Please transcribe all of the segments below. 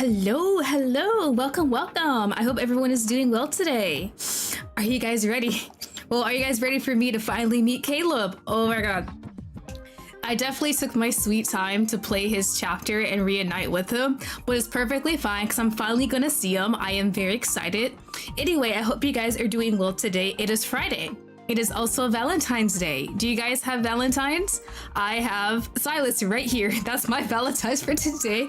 Hello, welcome. I hope everyone is doing well today. Are you guys ready? Well, are you guys ready for me to finally meet Caleb? Oh my god. I definitely took my sweet time to play his chapter and reunite with him, but it's perfectly fine because I'm finally gonna see him. I am very excited. Anyway, I hope you guys are doing well today. It is Friday. It is also Valentine's Day. Do you guys have Valentines? I have Silas right here. That's my Valentine's for today.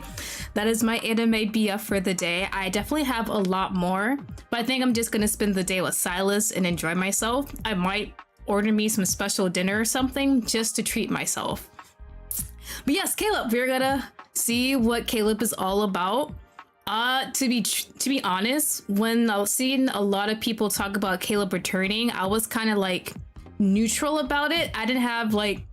That is my anime BF for the day. I definitely have a lot more, but I think I'm just gonna spend the day with Silas and enjoy myself. I might order me some special dinner or something just to treat myself. But yes, Caleb, we're gonna see what Caleb is all about. To be honest, when I was seeing a lot of people talk about Caleb returning, I was kind of like neutral about it. I didn't have like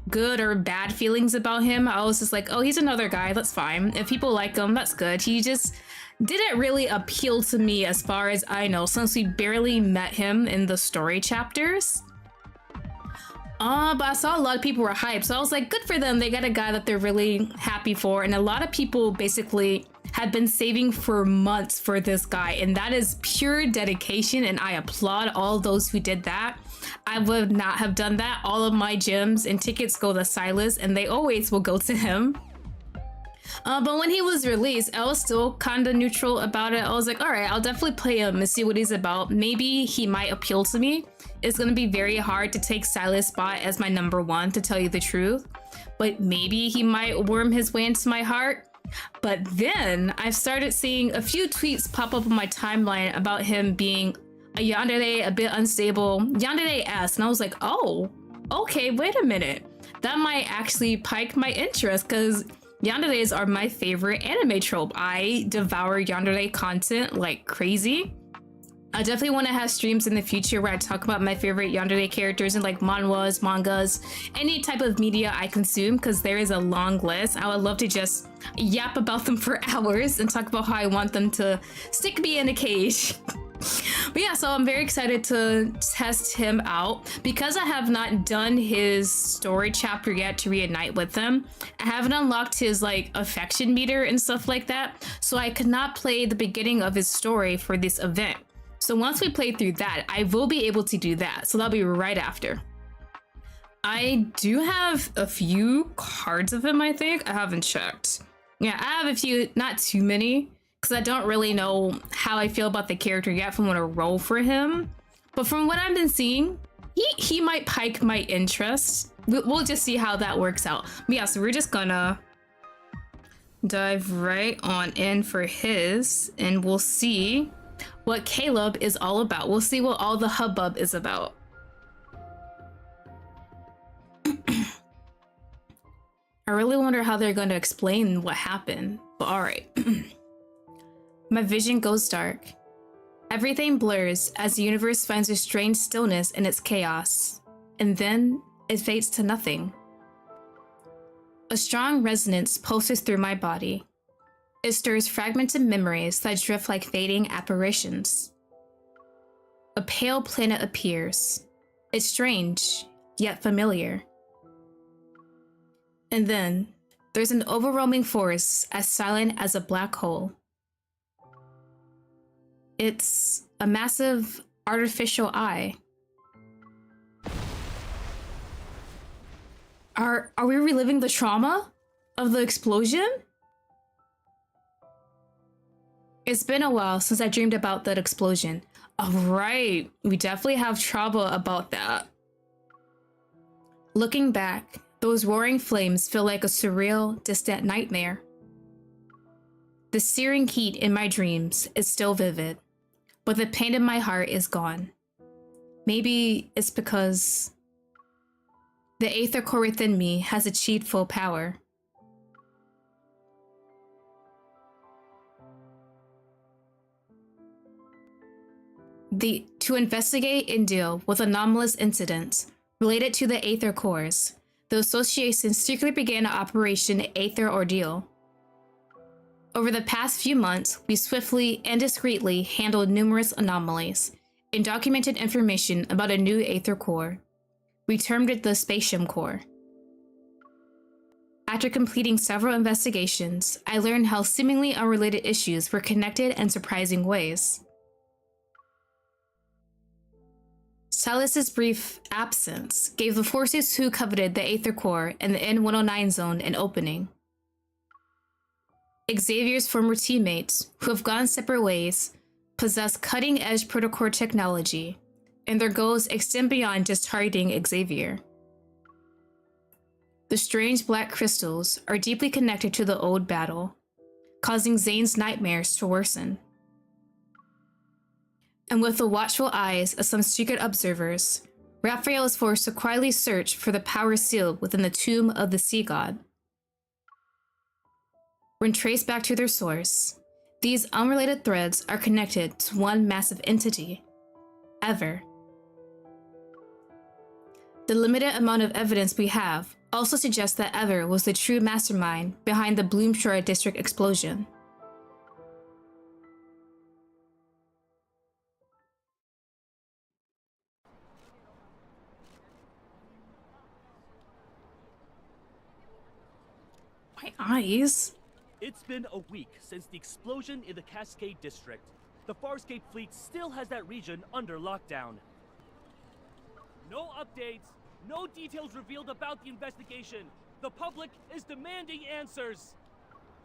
good or bad feelings about him. I was just like, oh, he's another guy, that's fine. If people like him, that's good. He just didn't really appeal to me as far as I know, since we barely met him in the story chapters. But I saw a lot of people were hyped, so I was like, good for them. They got a guy that they're really happy for, and a lot of people basically had been saving for months for this guy, and that is pure dedication, and I applaud all those who did that. I would not have done that. All of my gems and tickets go to Silas, and they always will go to him. But when he was released, I was still kind of neutral about it. I was like, all right, I'll definitely play him and see what he's about. Maybe he might appeal to me. It's going to be very hard to take Silas' spot as my #1, to tell you the truth. But maybe he might worm his way into my heart. But then I started seeing a few tweets pop up on my timeline about him being a yandere, a bit unstable, yandere-esque. And I was like, oh, okay, wait a minute. That might actually pique my interest, because yanderes are my favorite anime trope. I devour yandere content like crazy. I definitely want to have streams in the future where I talk about my favorite yandere characters in like manhwas, mangas, any type of media I consume, because there is a long list. I would love to just yap about them for hours and talk about how I want them to stick me in a cage. But yeah, so I'm very excited to test him out. Because I have not done his story chapter yet to reunite with him, I haven't unlocked his like affection meter and stuff like that, so I could not play the beginning of his story for this event. So once we play through that, I will be able to do that, so that'll be right after. I do have a few cards of him, I think. I haven't checked. Yeah, I have a few, not too many, because I don't really know how I feel about the character yet if I'm gonna roll for him. But from what I've been seeing, he might pique my interest. We'll just see how that works out. But yeah, so we're just gonna dive right on in for his, and we'll see what Caleb is all about. We'll see what all the hubbub is about. I really wonder how they're going to explain what happened, but all right. My vision goes dark. Everything blurs as the universe finds a strange stillness in its chaos, and then it fades to nothing. A strong resonance pulses through my body. It stirs fragmented memories that drift like fading apparitions. A pale planet appears. It's strange, yet familiar. And then, there's an overwhelming force as silent as a black hole. It's a massive artificial eye. Are we reliving the trauma of the explosion? It's been a while since I dreamed about that explosion. All right, we definitely have trauma about that. Looking back, those roaring flames feel like a surreal, distant nightmare. The searing heat in my dreams is still vivid, but the pain in my heart is gone. Maybe it's because the aether core within me has achieved full power. To investigate and deal with anomalous incidents related to the aether cores, the association secretly began Operation Aether Ordeal. Over the past few months, we swiftly and discreetly handled numerous anomalies and documented information about a new aether core. We termed it the Spatium Core. After completing several investigations, I learned how seemingly unrelated issues were connected in surprising ways. Silas's brief absence gave the forces who coveted the Aether Core and the N109 zone an opening. Xavier's former teammates, who have gone separate ways, possess cutting-edge protocore technology, and their goals extend beyond just targeting Xavier. The strange black crystals are deeply connected to the old battle, causing Zane's nightmares to worsen. And with the watchful eyes of some secret observers, Raphael is forced to quietly search for the power sealed within the tomb of the sea god. When traced back to their source, these unrelated threads are connected to one massive entity, Ever. The limited amount of evidence we have also suggests that Ever was the true mastermind behind the Bloomshore District explosion. My eyes. It's been a week since the explosion in the Cascade District. The Farscape fleet still has that region under lockdown. No updates, no details revealed about the investigation. The public is demanding answers.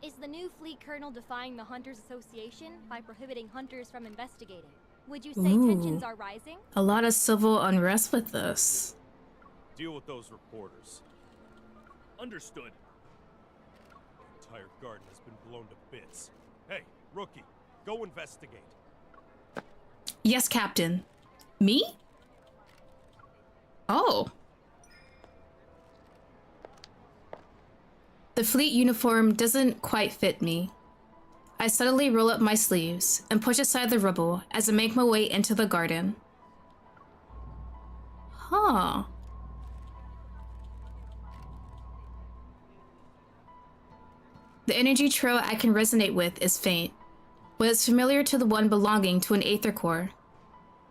Is the new fleet colonel defying the Hunters Association by prohibiting hunters from investigating? Would you say tensions are rising? A lot of civil unrest with this. Deal with those reporters. Understood. The entire garden has been blown to bits. Hey, rookie, go investigate. Yes, Captain. Me? Oh. The fleet uniform doesn't quite fit me. I suddenly roll up my sleeves and push aside the rubble as I make my way into the garden. Huh. The energy trail I can resonate with is faint, but it's familiar to the one belonging to an Aether Core.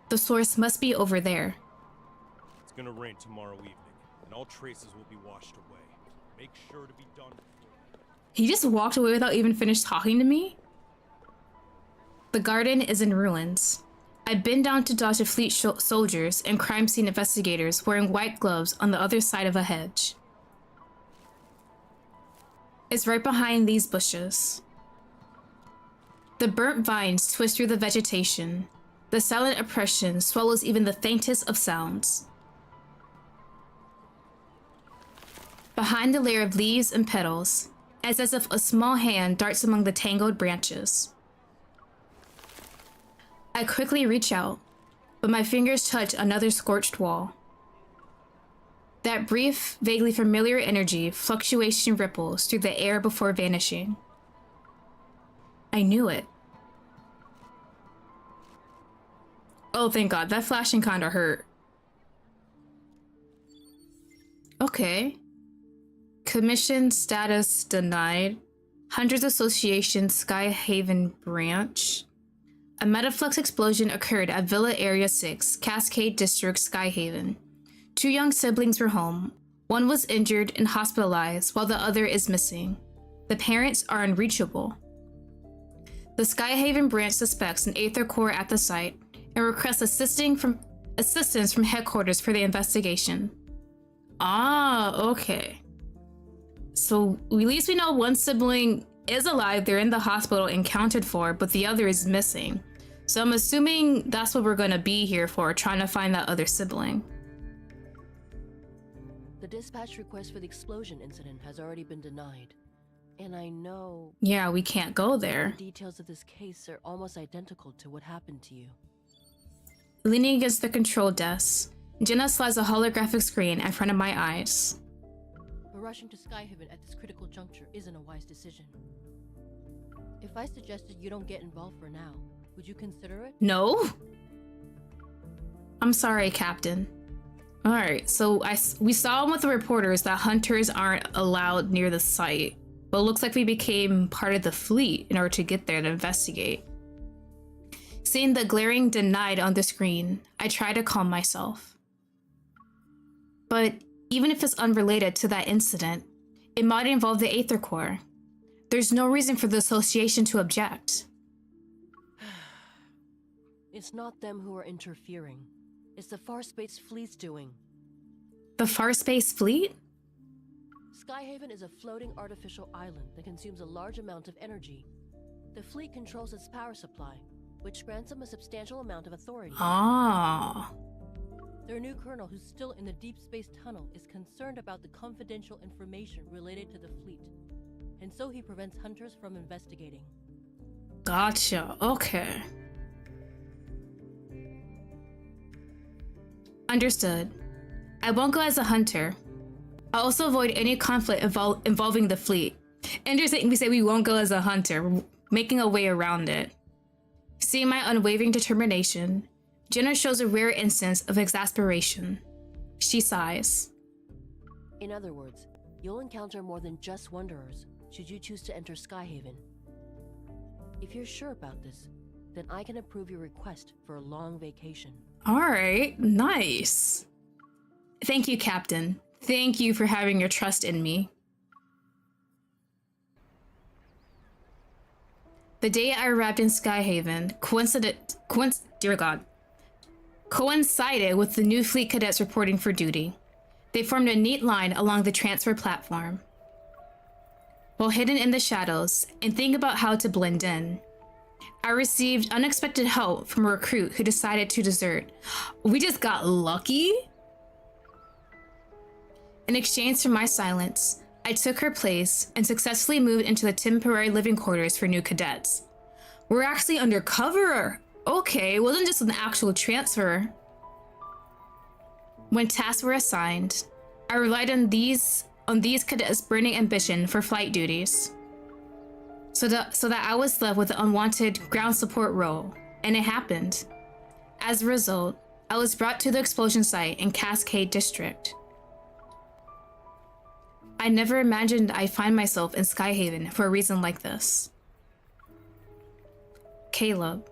The source must be over there. It's gonna rain tomorrow evening, and all traces will be washed away. Make sure to be done. He just walked away without even finished talking to me? The garden is in ruins. I've been down to dodge the fleet soldiers and crime scene investigators wearing white gloves on the other side of a hedge. It's right behind these bushes. The burnt vines twist through the vegetation. The silent oppression swallows even the faintest of sounds. Behind the layer of leaves and petals, it's as if a small hand darts among the tangled branches. I quickly reach out, but my fingers touch another scorched wall. That brief, vaguely familiar energy fluctuation ripples through the air before vanishing. I knew it. Oh, thank God, that flashing kinda hurt. Okay. Commission status denied. Hunters Association Skyhaven branch. A Metaflux explosion occurred at Villa Area 6, Cascade District, Skyhaven. 2 young siblings were home. One was injured and hospitalized, while the other is missing. The parents are unreachable. The Skyhaven branch suspects an Aether Core at the site and requests assistance from headquarters for the investigation. Ah, okay. So at least we know one sibling is alive, they're in the hospital and counted for, but the other is missing. So I'm assuming that's what we're gonna be here for, trying to find that other sibling. The dispatch request for the explosion incident has already been denied. And I know... Yeah, we can't go there. The details of this case are almost identical to what happened to you. Leaning against the control desk, Jenna slides a holographic screen in front of my eyes. Rushing to Skyhaven at this critical juncture isn't a wise decision. If I suggested you don't get involved for now, would you consider it? No? I'm sorry, Captain. Alright, so we saw with the reporters that hunters aren't allowed near the site, but it looks like we became part of the fleet in order to get there to investigate. Seeing the glaring denied on the screen, I try to calm myself. But even if it's unrelated to that incident, It might involve the Aether Core. There's no reason for the association to object. It's not them who are interfering. It's the Farspace Fleet's doing. The Farspace Fleet? Skyhaven is a floating artificial island that consumes a large amount of energy. The fleet controls its power supply, which grants them a substantial amount of authority. Ah. Their new colonel, who's still in the Deepspace tunnel, is concerned about the confidential information related to the fleet, and so he prevents hunters from investigating. Gotcha. Okay. Understood. I won't go as a hunter. I'll also avoid any conflict involving the fleet. Interesting, we say we won't go as a hunter, making a way around it. Seeing my unwavering determination, Jenna shows a rare instance of exasperation. She sighs. In other words, you'll encounter more than just Wanderers should you choose to enter Skyhaven. If you're sure about this, then I can approve your request for a long vacation. Alright, nice. Thank you, Captain. Thank you for having your trust in me. The day I arrived in Skyhaven coincided with the new fleet cadets reporting for duty. They formed a neat line along the transfer platform. While hidden in the shadows and thinking about how to blend in, I received unexpected help from a recruit who decided to desert. We just got lucky? In exchange for my silence, I took her place and successfully moved into the temporary living quarters for new cadets. We're actually undercover. Okay, it wasn't just an actual transfer. When tasks were assigned, I relied on these cadets' burning ambition for flight duties. So that I was left with an unwanted ground support role, and it happened. As a result, I was brought to the explosion site in Cascade District. I never imagined I'd find myself in Skyhaven for a reason like this. Caleb.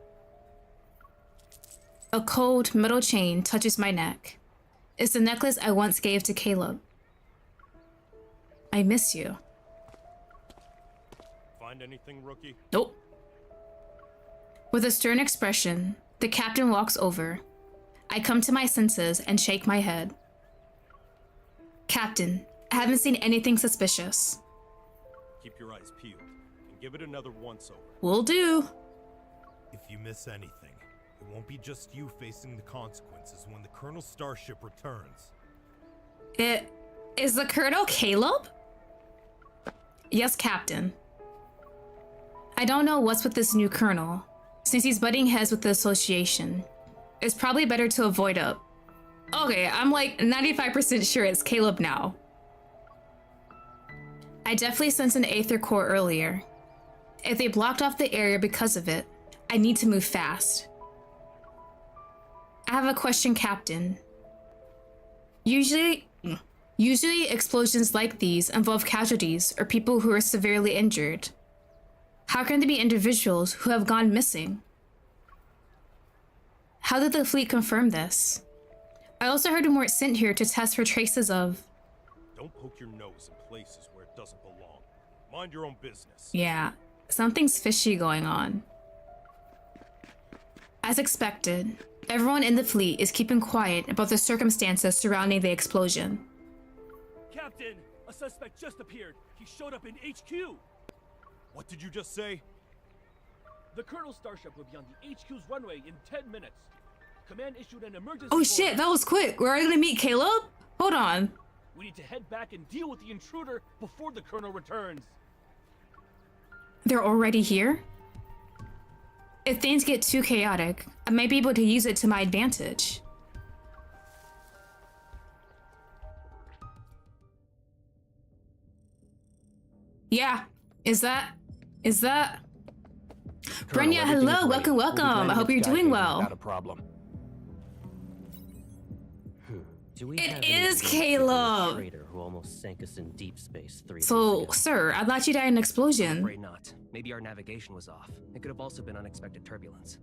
A cold metal chain touches my neck. It's the necklace I once gave to Caleb. I miss you. Find anything, rookie? Nope. With a stern expression, the captain walks over. I come to my senses and shake my head. Captain, I haven't seen anything suspicious. Keep your eyes peeled and give it another once-over. Will do. If you miss anything, it won't be just you facing the consequences when the Colonel's starship returns. Is the Colonel Caleb? Yes, Captain. I don't know what's with this new Colonel. Since he's butting heads with the association, it's probably better to avoid up. Okay, I'm like 95% sure it's Caleb now. I definitely sensed an Aether Core earlier. If they blocked off the area because of it, I need to move fast. I have a question, Captain. Usually explosions like these involve casualties or people who are severely injured. How can there be individuals who have gone missing? How did the fleet confirm this? I also heard we weren't sent here to test for traces of... Don't poke your nose in places where it doesn't belong. Mind your own business. Yeah, something's fishy going on. As expected, everyone in the fleet is keeping quiet about the circumstances surrounding the explosion. Captain, a suspect just appeared. He showed up in HQ. What did you just say? The Colonel's starship will be on the HQ's runway in 10 minutes. Command issued an emergency Oh shit, order. that was quick. We're already gonna meet Caleb? Hold on. We need to head back and deal with the intruder before the Colonel returns. They're already here? If things get too chaotic, I might be able to use it to my advantage. Yeah, is that? Brenya, hello, welcome. I hope you're doing well. Not a problem. It is Caleb. Traitor who almost sank us in deep space 3 days So, ago. sir, I thought you died in an explosion. Afraid not. Maybe our navigation was off. It could have also been unexpected turbulence.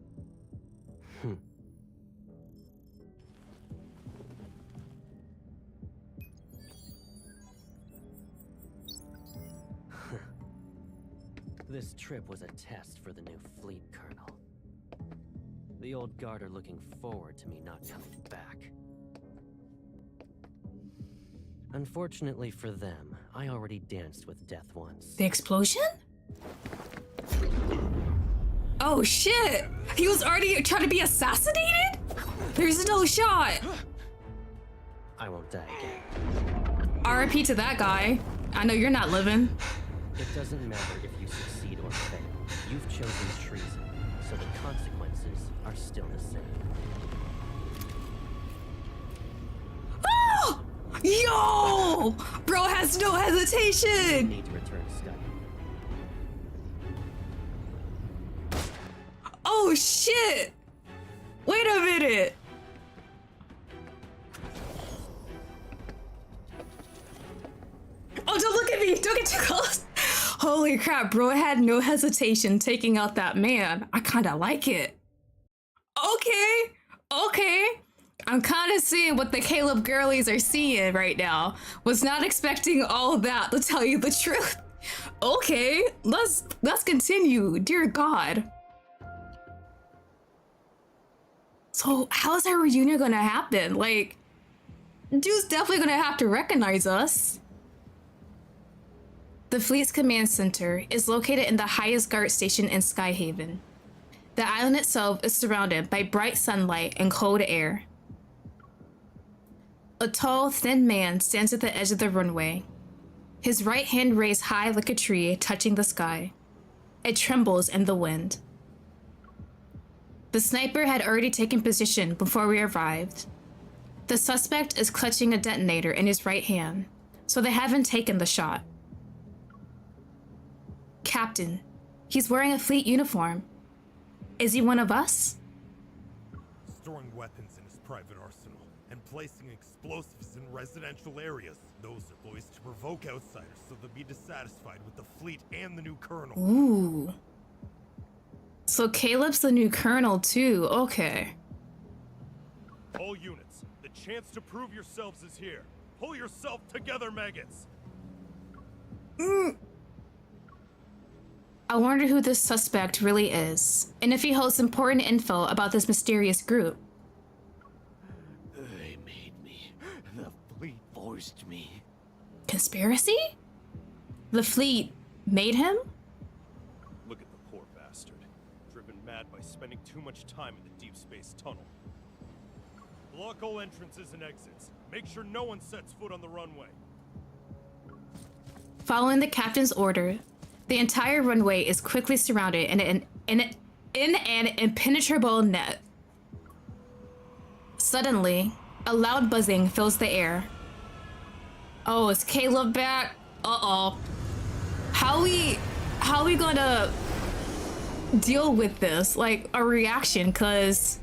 This trip was a test for the new fleet colonel. The old guard are looking forward to me not coming back. Unfortunately for them, I already danced with death once. The explosion? Oh shit! He was already trying to be assassinated? There's no shot! I won't die again. RIP to that guy. I know you're not living. It doesn't matter if you succeed or fail. You've chosen treason, so the consequences are still the same. Oh! Yo! Bro has no You hesitation! need to return to Sky. Oh shit! Wait a minute! Oh, don't look at me! Don't get too close! Holy crap, bro had no hesitation taking out that man. I kinda like it. Okay. I'm kinda seeing what the Caleb girlies are seeing right now. Was not expecting all that, to tell you the truth. Okay, let's continue, dear God. So how is our reunion gonna happen? Like, dude's definitely gonna have to recognize us. The fleet's command center is located in the highest guard station in Skyhaven. The island itself is surrounded by bright sunlight and cold air. A tall, thin man stands at the edge of the runway. His right hand raised high like a tree, touching the sky. It trembles in the wind. The sniper had already taken position before we arrived. The suspect is clutching a detonator in his right hand, so they haven't taken the shot. Captain, he's wearing a fleet uniform. Is he one of us? Storing weapons in his private arsenal and placing explosives in residential areas. Those are boys to provoke outsiders so they'll be dissatisfied with the fleet and the new colonel. Ooh. So Caleb's the new colonel too, okay. All units, the chance to prove yourselves is here. Pull yourself together, maggots! I wonder who this suspect really is, and if he holds important info about this mysterious group. They made me. The fleet forced me. Conspiracy? The fleet made him? Look at the poor bastard. Driven mad by spending too much time in the Deepspace tunnel. Block all entrances and exits. Make sure no one sets foot on the runway. Following the captain's order, the entire runway is quickly surrounded in an impenetrable net. Suddenly, a loud buzzing fills the air. Oh, is Caleb back? Uh-oh. How we gonna deal with this? Like, a reaction, cause...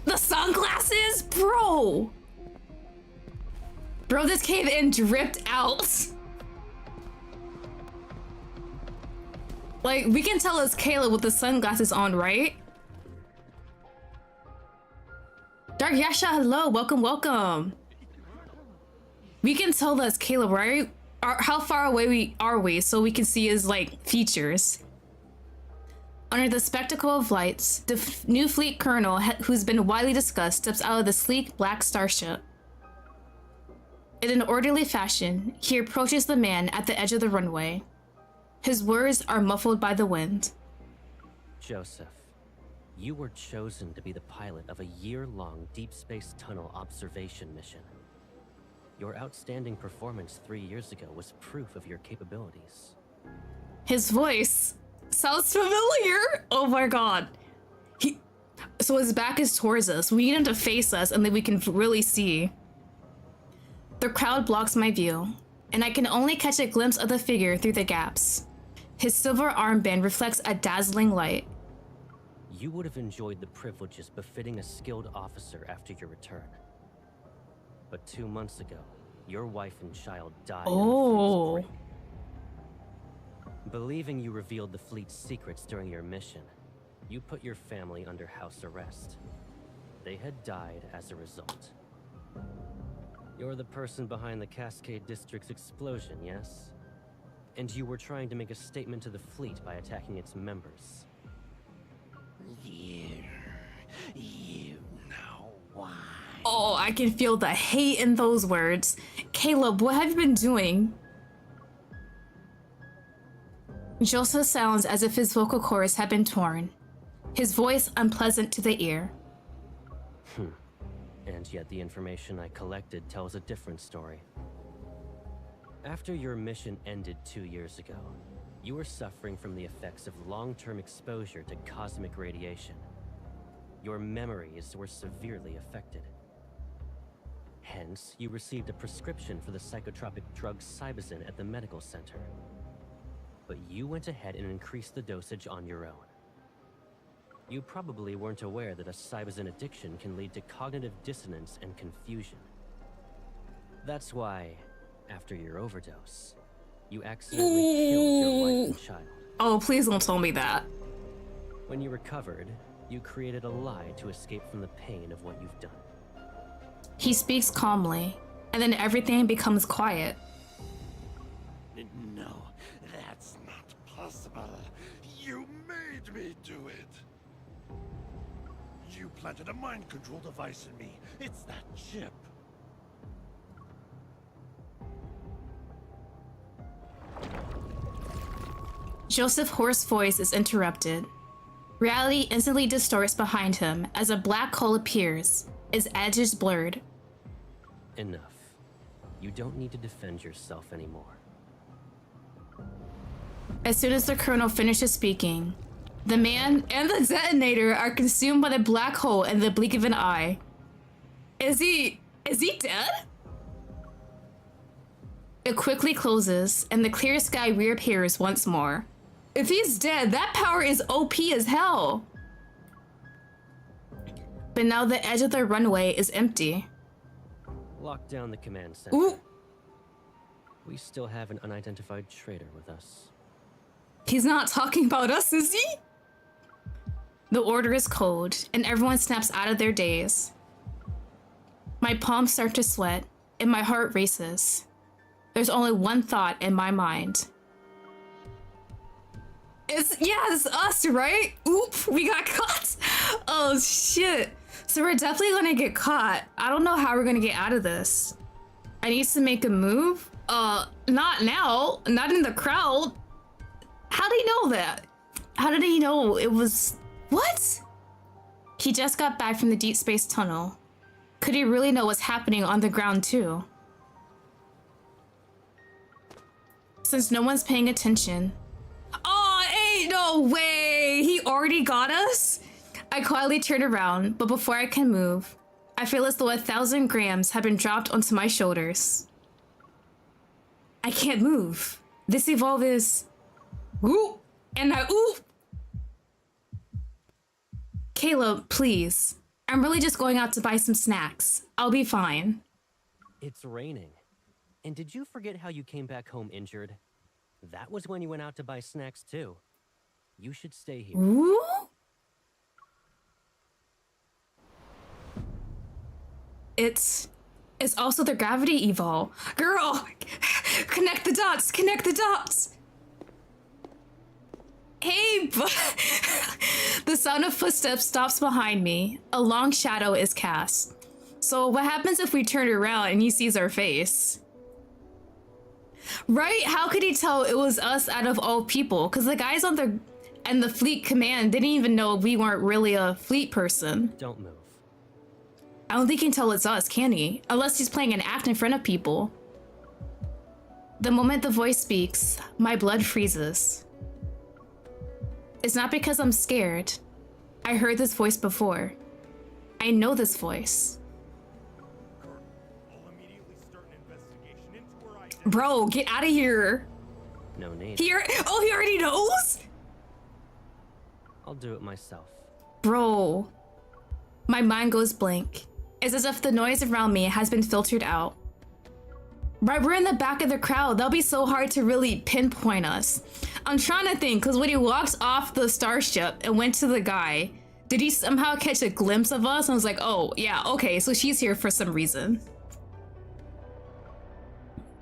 The sunglasses? Bro! Bro, this cave in dripped out. Like, we can tell it's Caleb with the sunglasses on, right? Dark Yasha, hello, welcome. We can tell that's Caleb, right? How far away are we so we can see his, like, features? Under the spectacle of lights, the new fleet colonel, who's been widely discussed, steps out of the sleek black starship. In an orderly fashion, he approaches the man at the edge of the runway. His words are muffled by the wind. Joseph, you were chosen to be the pilot of a year-long deep space tunnel observation mission. Your outstanding performance 3 years ago was proof of your capabilities. His voice sounds familiar. Oh my god. So his back is towards us. We need him to face us and then we can really see. The crowd blocks my view, and I can only catch a glimpse of the figure through the gaps. His silver armband reflects a dazzling light. You would have enjoyed the privileges befitting a skilled officer after your return. But 2 months ago, your wife and child died in the fleet's brink. Believing you revealed the fleet's secrets during your mission, you put your family under house arrest. They had died as a result. You're the person behind the Cascade District's explosion, yes? And you were trying to make a statement to the fleet by attacking its members. You know why? Oh, I can feel the hate in those words. Caleb, what have you been doing? Joseph sounds as if his vocal cords had been torn, his voice unpleasant to the ear. And yet the information I collected tells a different story. After your mission ended 2 years ago, you were suffering from the effects of long-term exposure to cosmic radiation. Your memories were severely affected. Hence, you received a prescription for the psychotropic drug Cybazin at the medical center. But you went ahead and increased the dosage on your own. You probably weren't aware that a Cybazin addiction can lead to cognitive dissonance and confusion. That's why, after your overdose, you accidentally killed your wife and child. Oh, please don't tell me that. When you recovered, you created a lie to escape from the pain of what you've done. He speaks calmly, and then everything becomes quiet. No, that's not possible. You made me do it. You planted a mind control device in me. It's that chip. Joseph's hoarse voice is interrupted. Reality instantly distorts behind him as a black hole appears, its edges blurred. Enough. You don't need to defend yourself anymore. As soon as the colonel finishes speaking, the man and the detonator are consumed by the black hole in the blink of an eye. Is he dead? It quickly closes, and the clear sky reappears once more. If he's dead, that power is OP as hell. But now the edge of the runway is empty. Lock down the command center. Ooh. We still have an unidentified traitor with us. He's not talking about us, is he? The order is cold, and everyone snaps out of their daze. My palms start to sweat, and my heart races. There's only one thought in my mind. It's us, right? Oop, we got caught. Oh shit. So we're definitely gonna get caught. I don't know how we're gonna get out of this. I need to make a move? Not now. Not in the crowd. How did he know that? How did he know it was... What? He just got back from the deep space tunnel. Could he really know what's happening on the ground too? Since no one's paying attention... Oh, ain't no way! He already got us? I quietly turn around, but before I can move, I feel as though 1,000 grams have been dropped onto my shoulders. I can't move. This evolve is... Whoop! And I oop! Caleb, please. I'm really just going out to buy some snacks. I'll be fine. It's raining. And did you forget how you came back home injured? That was when you went out to buy snacks too. You should stay here. Ooh? It's also the gravity evol. Girl, connect the dots, connect the dots. Hey, the sound of footsteps stops behind me. A long shadow is cast. So what happens if we turn around and he sees our face? Right? How could he tell it was us out of all people? Because the guys on the fleet command didn't even know we weren't really a fleet person. Don't move. I don't think he can tell it's us, can he? Unless he's playing an act in front of people. The moment the voice speaks, my blood freezes. It's not because I'm scared. I heard this voice before. I know this voice. I'll immediately start an investigation into where I... Bro, get out of here. No need. He already knows? I'll do it myself. Bro. My mind goes blank. It's as if the noise around me has been filtered out. Right, we're in the back of the crowd. That'll be so hard to really pinpoint us. I'm trying to think, because when he walked off the starship and went to the guy, did he somehow catch a glimpse of us? And I was like, oh, yeah, okay, so she's here for some reason.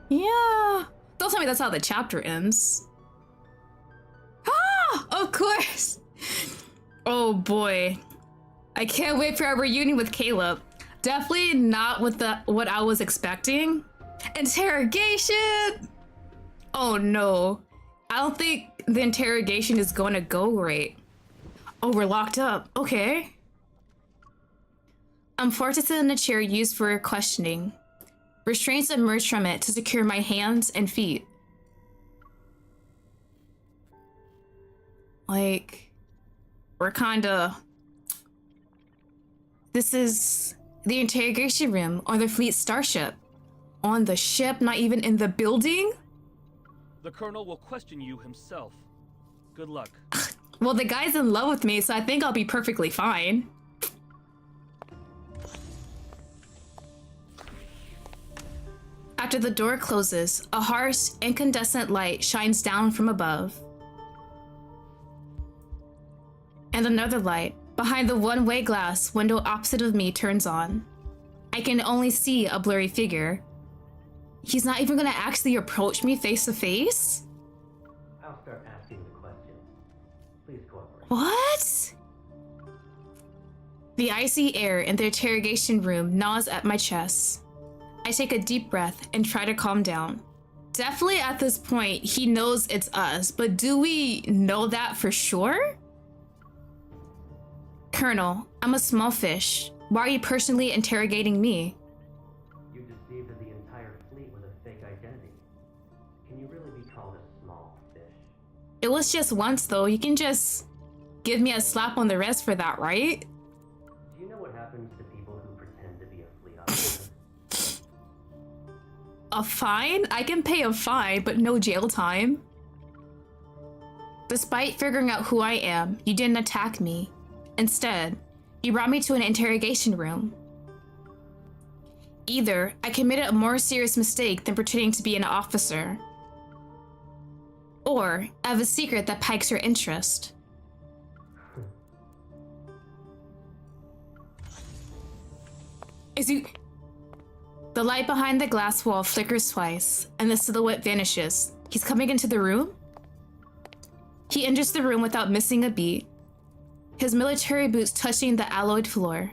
Yeah. don't tell me that's how the chapter ends. Ah, of course. Oh boy. I can't wait for our reunion with Caleb. Definitely not with what I was expecting. Interrogation! Oh no. I don't think the interrogation is going to go great. Oh, we're locked up. Okay. I'm forced to sit in a chair used for questioning. Restraints emerge from it to secure my hands and feet. Like, we're kinda... This is the interrogation room on the fleet starship. On the ship, not even in the building? The Colonel will question you himself. Good luck. Well, the guy's in love with me, so I think I'll be perfectly fine. After the door closes, a harsh, incandescent light shines down from above. And another light, behind the one-way glass window opposite of me, turns on. I can only see a blurry figure. He's not even gonna actually approach me face to face? I'll start asking the questions. Please cooperate. What? The icy air in the interrogation room gnaws at my chest. I take a deep breath and try to calm down. Definitely at this point, he knows it's us, but do we know that for sure? Colonel, I'm a small fish. Why are you personally interrogating me? You deceived the entire fleet with a fake identity. Can you really be called a small fish? It was just once though. You can just give me a slap on the wrist for that, right? Do you know what happens to people who pretend to be a fleet officer? A fine? I can pay a fine, but no jail time. Despite figuring out who I am, you didn't attack me. Instead, you brought me to an interrogation room. Either I committed a more serious mistake than pretending to be an officer, or I have a secret that piques your interest. Is you... The light behind the glass wall flickers twice, and the silhouette vanishes. He's coming into the room? He enters the room without missing a beat, his military boots touching the alloyed floor.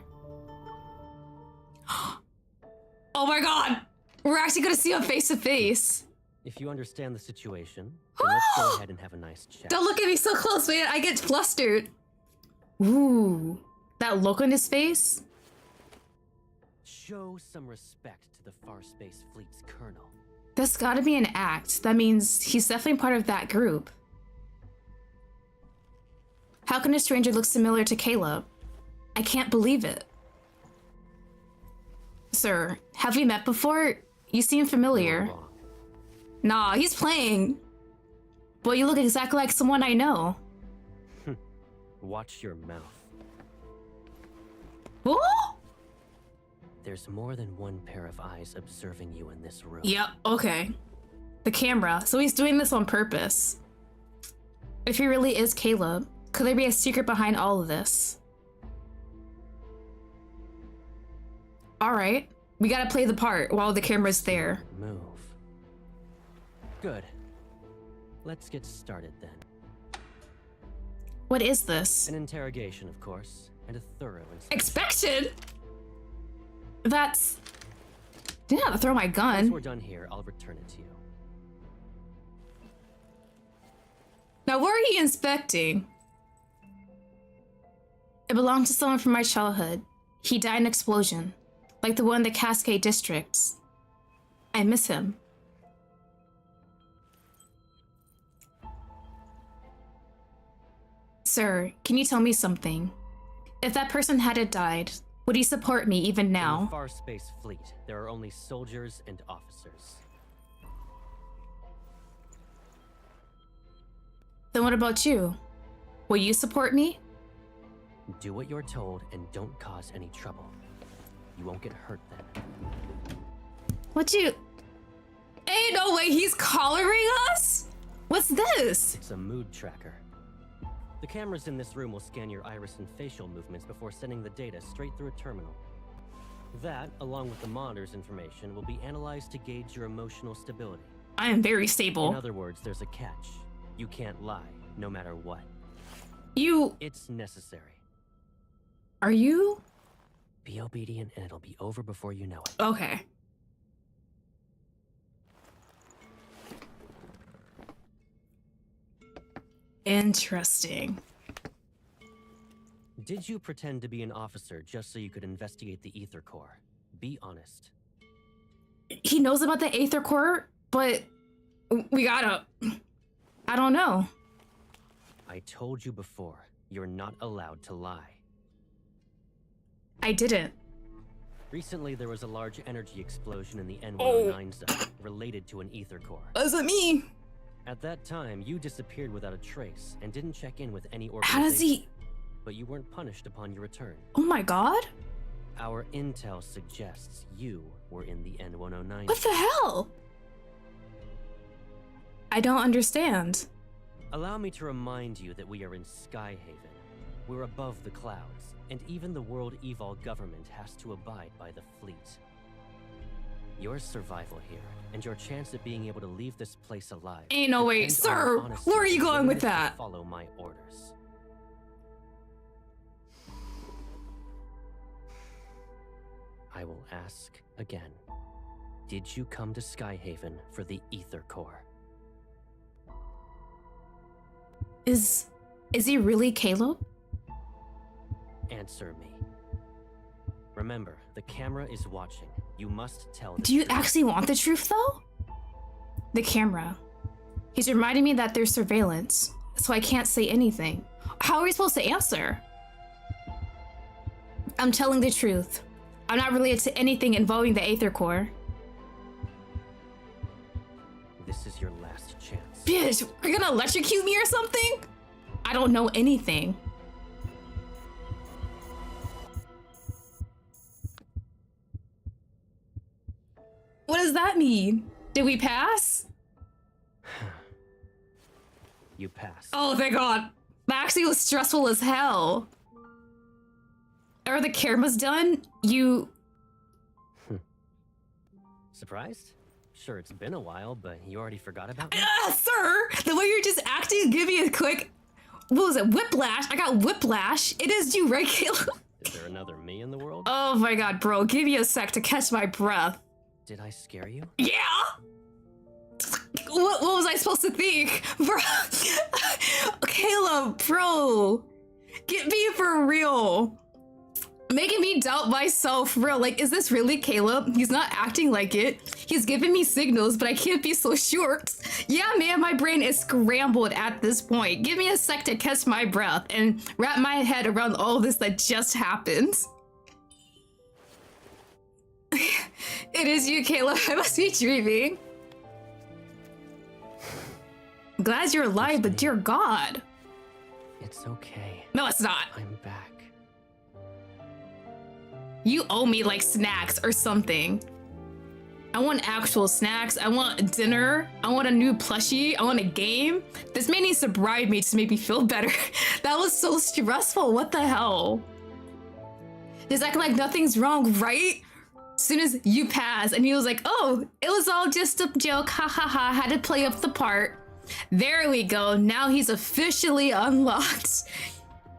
Oh my god! We're actually gonna see him face to face. If you understand the situation, then let's go ahead and have a nice chat. Don't look at me so close, man. I get flustered. Ooh, that look on his face? Show some respect to the Far Space Fleet's colonel. That's gotta be an act. That means he's definitely part of that group. How can a stranger look similar to Caleb? I can't believe it. Sir, have we met before? You seem familiar. You're wrong. Nah, he's playing. Boy, you look exactly like someone I know. Watch your mouth. Oh! There's more than one pair of eyes observing you in this room. Yep, okay. The camera. So he's doing this on purpose. If he really is Caleb, could there be a secret behind all of this? Alright, we gotta play the part while the camera's there. Move. Good. Let's get started then. What is this? An interrogation, of course, and a thorough inspection. Expected? That's... Didn't have to throw my Once gun. we're done here, I'll return it to you. Now, what are you inspecting? It belonged to someone from my childhood. He died in an explosion, like the one in the Cascade districts. I miss him. Sir, can you tell me something? If that person hadn't died, would he support me even In the now? Far Space Fleet, there are only soldiers and officers. Then what about you? Will you support me? Do what you're told and don't cause any trouble. You won't get hurt then. What you... Ain't no way he's collaring us? What's this? It's a mood tracker. The cameras in this room will scan your iris and facial movements before sending the data straight through a terminal. That, along with the monitor's information, will be analyzed to gauge your emotional stability. I am very In stable. other words, there's a catch. You can't lie, no matter what. You... It's necessary. Are you? Be obedient and it'll be over before you know it. Okay. Interesting. Did you pretend to be an officer just so you could investigate the Ether Core? Be honest. He knows about the Aether Core, but we gotta... I don't know. I told you before, you're not allowed to lie. I didn't. Recently, there was a large energy explosion in the N109 zone related to an Ether Core. Wasn't me. At that time, you disappeared without a trace and didn't check in with any How organization. does he... But you weren't punished upon your return. Oh my god. Our intel suggests you were in the N109. What the hell? I don't understand. Allow me to remind you that we are in Skyhaven. We're above the clouds, and even the world Evol government has to abide by the fleet. Your survival here, and your chance at being able to leave this place alive... Ain't no way. depend on Sir, your honesty where are you and going with willingness to that? Follow my orders. I will ask again. Did you come to Skyhaven for the Ether Core? Is he really Caleb? Answer me. Remember, the camera is watching. You must tell the Do you truth. actually want the truth though? The camera. He's reminding me that there's surveillance, so I can't say anything. How are we supposed to answer? I'm telling the truth. I'm not related to anything involving the Aether Core. This is your last chance. Bitch, you're gonna electrocute me or something? I don't know anything. What does that mean? Did we pass? You passed. Oh, thank God. That actually was stressful as hell. Are the cameras done? You... Surprised? Sure, it's been a while, but you already forgot about me? Sir! The way you're just acting, give me a quick... What was it? Whiplash? I got whiplash. It is you, right, Caleb? Is there another me in the world? Oh my God, bro. Give me a sec to catch my breath. Did I scare you? Yeah! What was I supposed to think? Bro. Caleb, bro. Get me for real. Making me doubt myself, real. Like, is this really Caleb? He's not acting like it. He's giving me signals, but I can't be so sure. Yeah, man, my brain is scrambled at this point. Give me a sec to catch my breath and wrap my head around all this that just happened. It is you, Caleb. I must be dreaming. I'm glad you're alive, but dear God. It's okay. No, it's not. I'm back. You owe me like snacks or something. I want actual snacks. I want dinner. I want a new plushie. I want a game. This man needs to bribe me to make me feel better. That was so stressful. What the hell? Just acting like nothing's wrong, right? As soon as you pass, and he was like, oh, it was all just a joke. Ha ha ha. Had to play up the part. There we go. Now he's officially unlocked.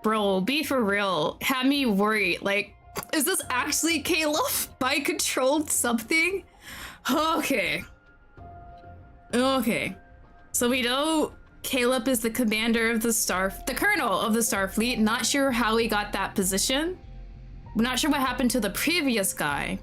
Bro, be for real. Had me worried. Like, is this actually Caleb? I controlled something? Okay. Okay. So we know Caleb is the commander of the colonel of the Starfleet. Not sure how he got that position. Not sure what happened to the previous guy.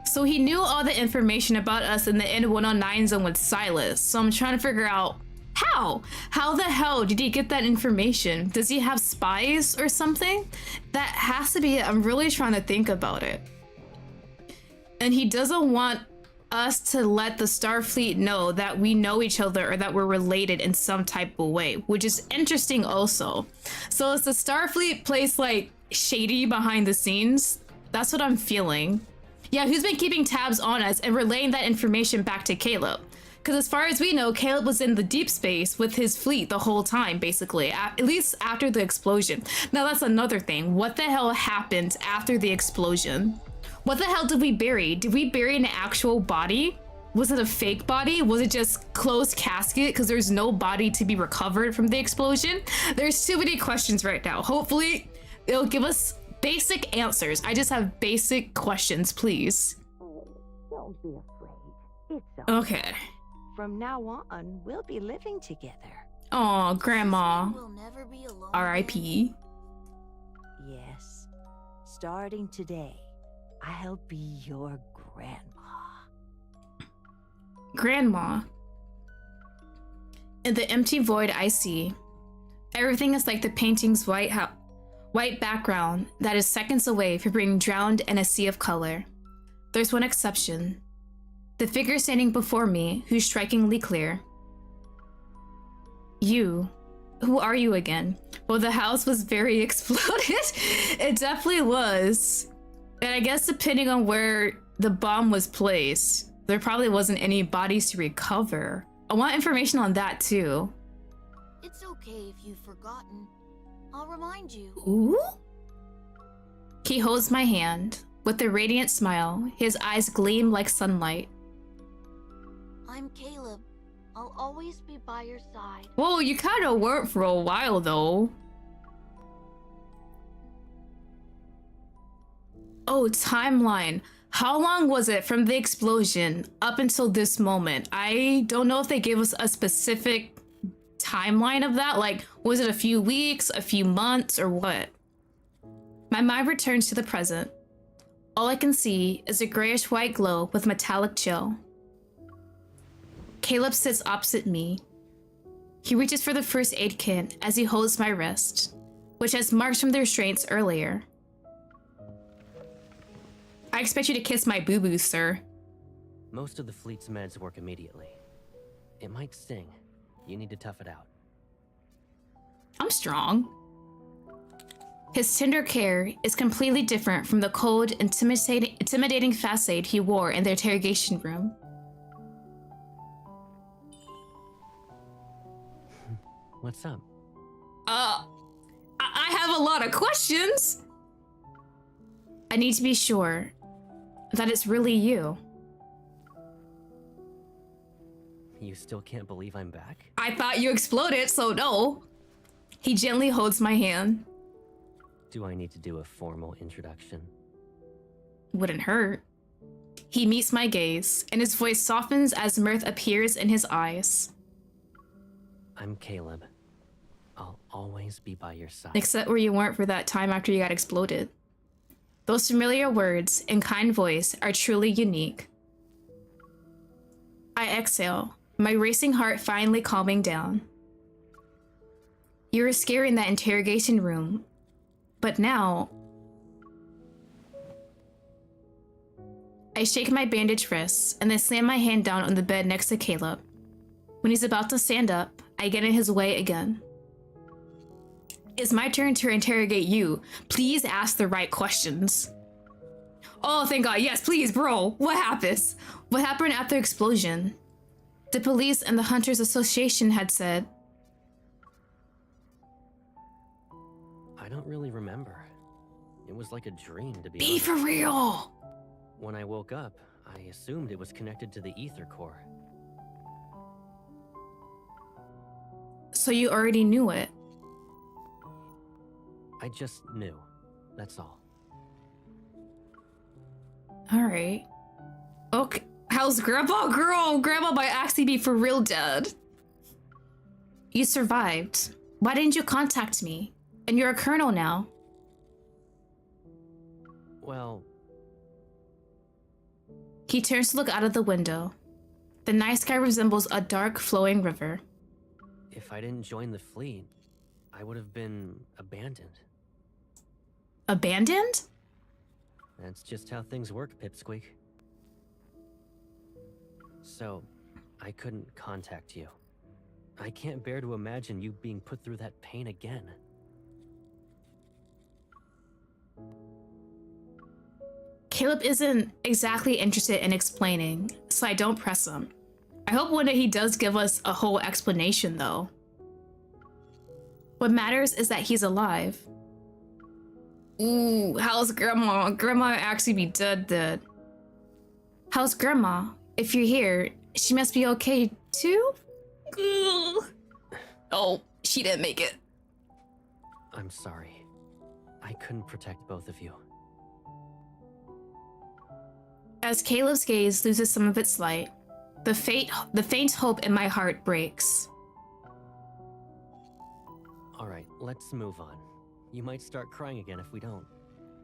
So he knew all the information about us in the N109 zone with Silas. So I'm trying to figure out how? How the hell did he get that information? Does he have spies or something? That has to be it. I'm really trying to think about it. And he doesn't want us to let the Starfleet know that we know each other or that we're related in some type of way, which is interesting also. So is the Starfleet place like shady behind the scenes? That's what I'm feeling. Yeah, who's been keeping tabs on us and relaying that information back to Caleb? Because as far as we know, Caleb was in the deep space with his fleet the whole time, basically, at least after the explosion. Now that's another thing. What the hell happened after the explosion? What the hell did we bury? Did we bury an actual body? Was it a fake body? Was it just closed casket because there's no body to be recovered from the explosion? There's too many questions right now. Hopefully it'll give us basic answers. I just have basic questions, please. Don't be afraid. It's Okay. From now on, we'll be living together. Oh, Grandma. We'll never be alone. R.I.P. Yes. Starting today, I'll be your grandma. Grandma. In the empty void I see, everything is like the painting's white background that is seconds away from being drowned in a sea of color. There's one exception. The figure standing before me, who's strikingly clear. You. Who are you again? Well, the house was very exploded. It definitely was. And I guess depending on where the bomb was placed, there probably wasn't any bodies to recover. I want information on that too. It's okay if you've forgotten. I'll remind you. Ooh? He holds my hand. With a radiant smile, his eyes gleam like sunlight. I'm Caleb. I'll always be by your side. Whoa, you kind of weren't for a while though. Oh, timeline. How long was it from the explosion up until this moment? I don't know if they gave us a specific timeline of that. Like, was it a few weeks, a few months, or what? My mind returns to the present. All I can see is a grayish white glow with metallic chill. Caleb sits opposite me. He reaches for the first aid kit as he holds my wrist, which has marks from the restraints earlier. I expect you to kiss my boo-boo, sir. Most of the fleet's meds work immediately. It might sting. You need to tough it out. I'm strong. His tender care is completely different from the cold, intimidating facade he wore in the interrogation room. What's up? I have a lot of questions. I need to be sure that it's really you. You still can't believe I'm back? I thought you exploded, so no. He gently holds my hand. Do I need to do a formal introduction? Wouldn't hurt. He meets my gaze, and his voice softens as mirth appears in his eyes. I'm Caleb. I'll always be by your side. Except where you weren't for that time after you got exploded. Those familiar words and kind voice are truly unique. I exhale, my racing heart finally calming down. You were scary in that interrogation room, but now... I shake my bandaged wrists and then slam my hand down on the bed next to Caleb. When he's about to stand up, I get in his way again. It's my turn to interrogate you. Please ask the right questions. Oh, thank God. Yes, please, bro. What happens? What happened after the explosion? The police and the Hunters Association had said. I don't really remember. It was like a dream, to be Be honest. for real. When I woke up, I assumed it was connected to the ether core. So you already knew it? I just knew. That's all. Alright. Okay. How's Grandpa? Girl, Grandma might actually be for real dead. You survived. Why didn't you contact me? And you're a colonel now. Well... He turns to look out of the window. The night sky resembles a dark, flowing river. If I didn't join the fleet, I would have been abandoned. Abandoned? That's just how things work, Pipsqueak. So, I couldn't contact you. I can't bear to imagine you being put through that pain again. Caleb isn't exactly interested in explaining, so I don't press him. I hope one day he does give us a whole explanation, though. What matters is that he's alive. Ooh, how's Grandma? Grandma actually be dead. How's Grandma? If you're here, she must be okay too? Ugh. Oh, she didn't make it. I'm sorry. I couldn't protect both of you. As Caleb's gaze loses some of its light, the faint hope in my heart breaks. Alright, let's move on. You might start crying again if we don't.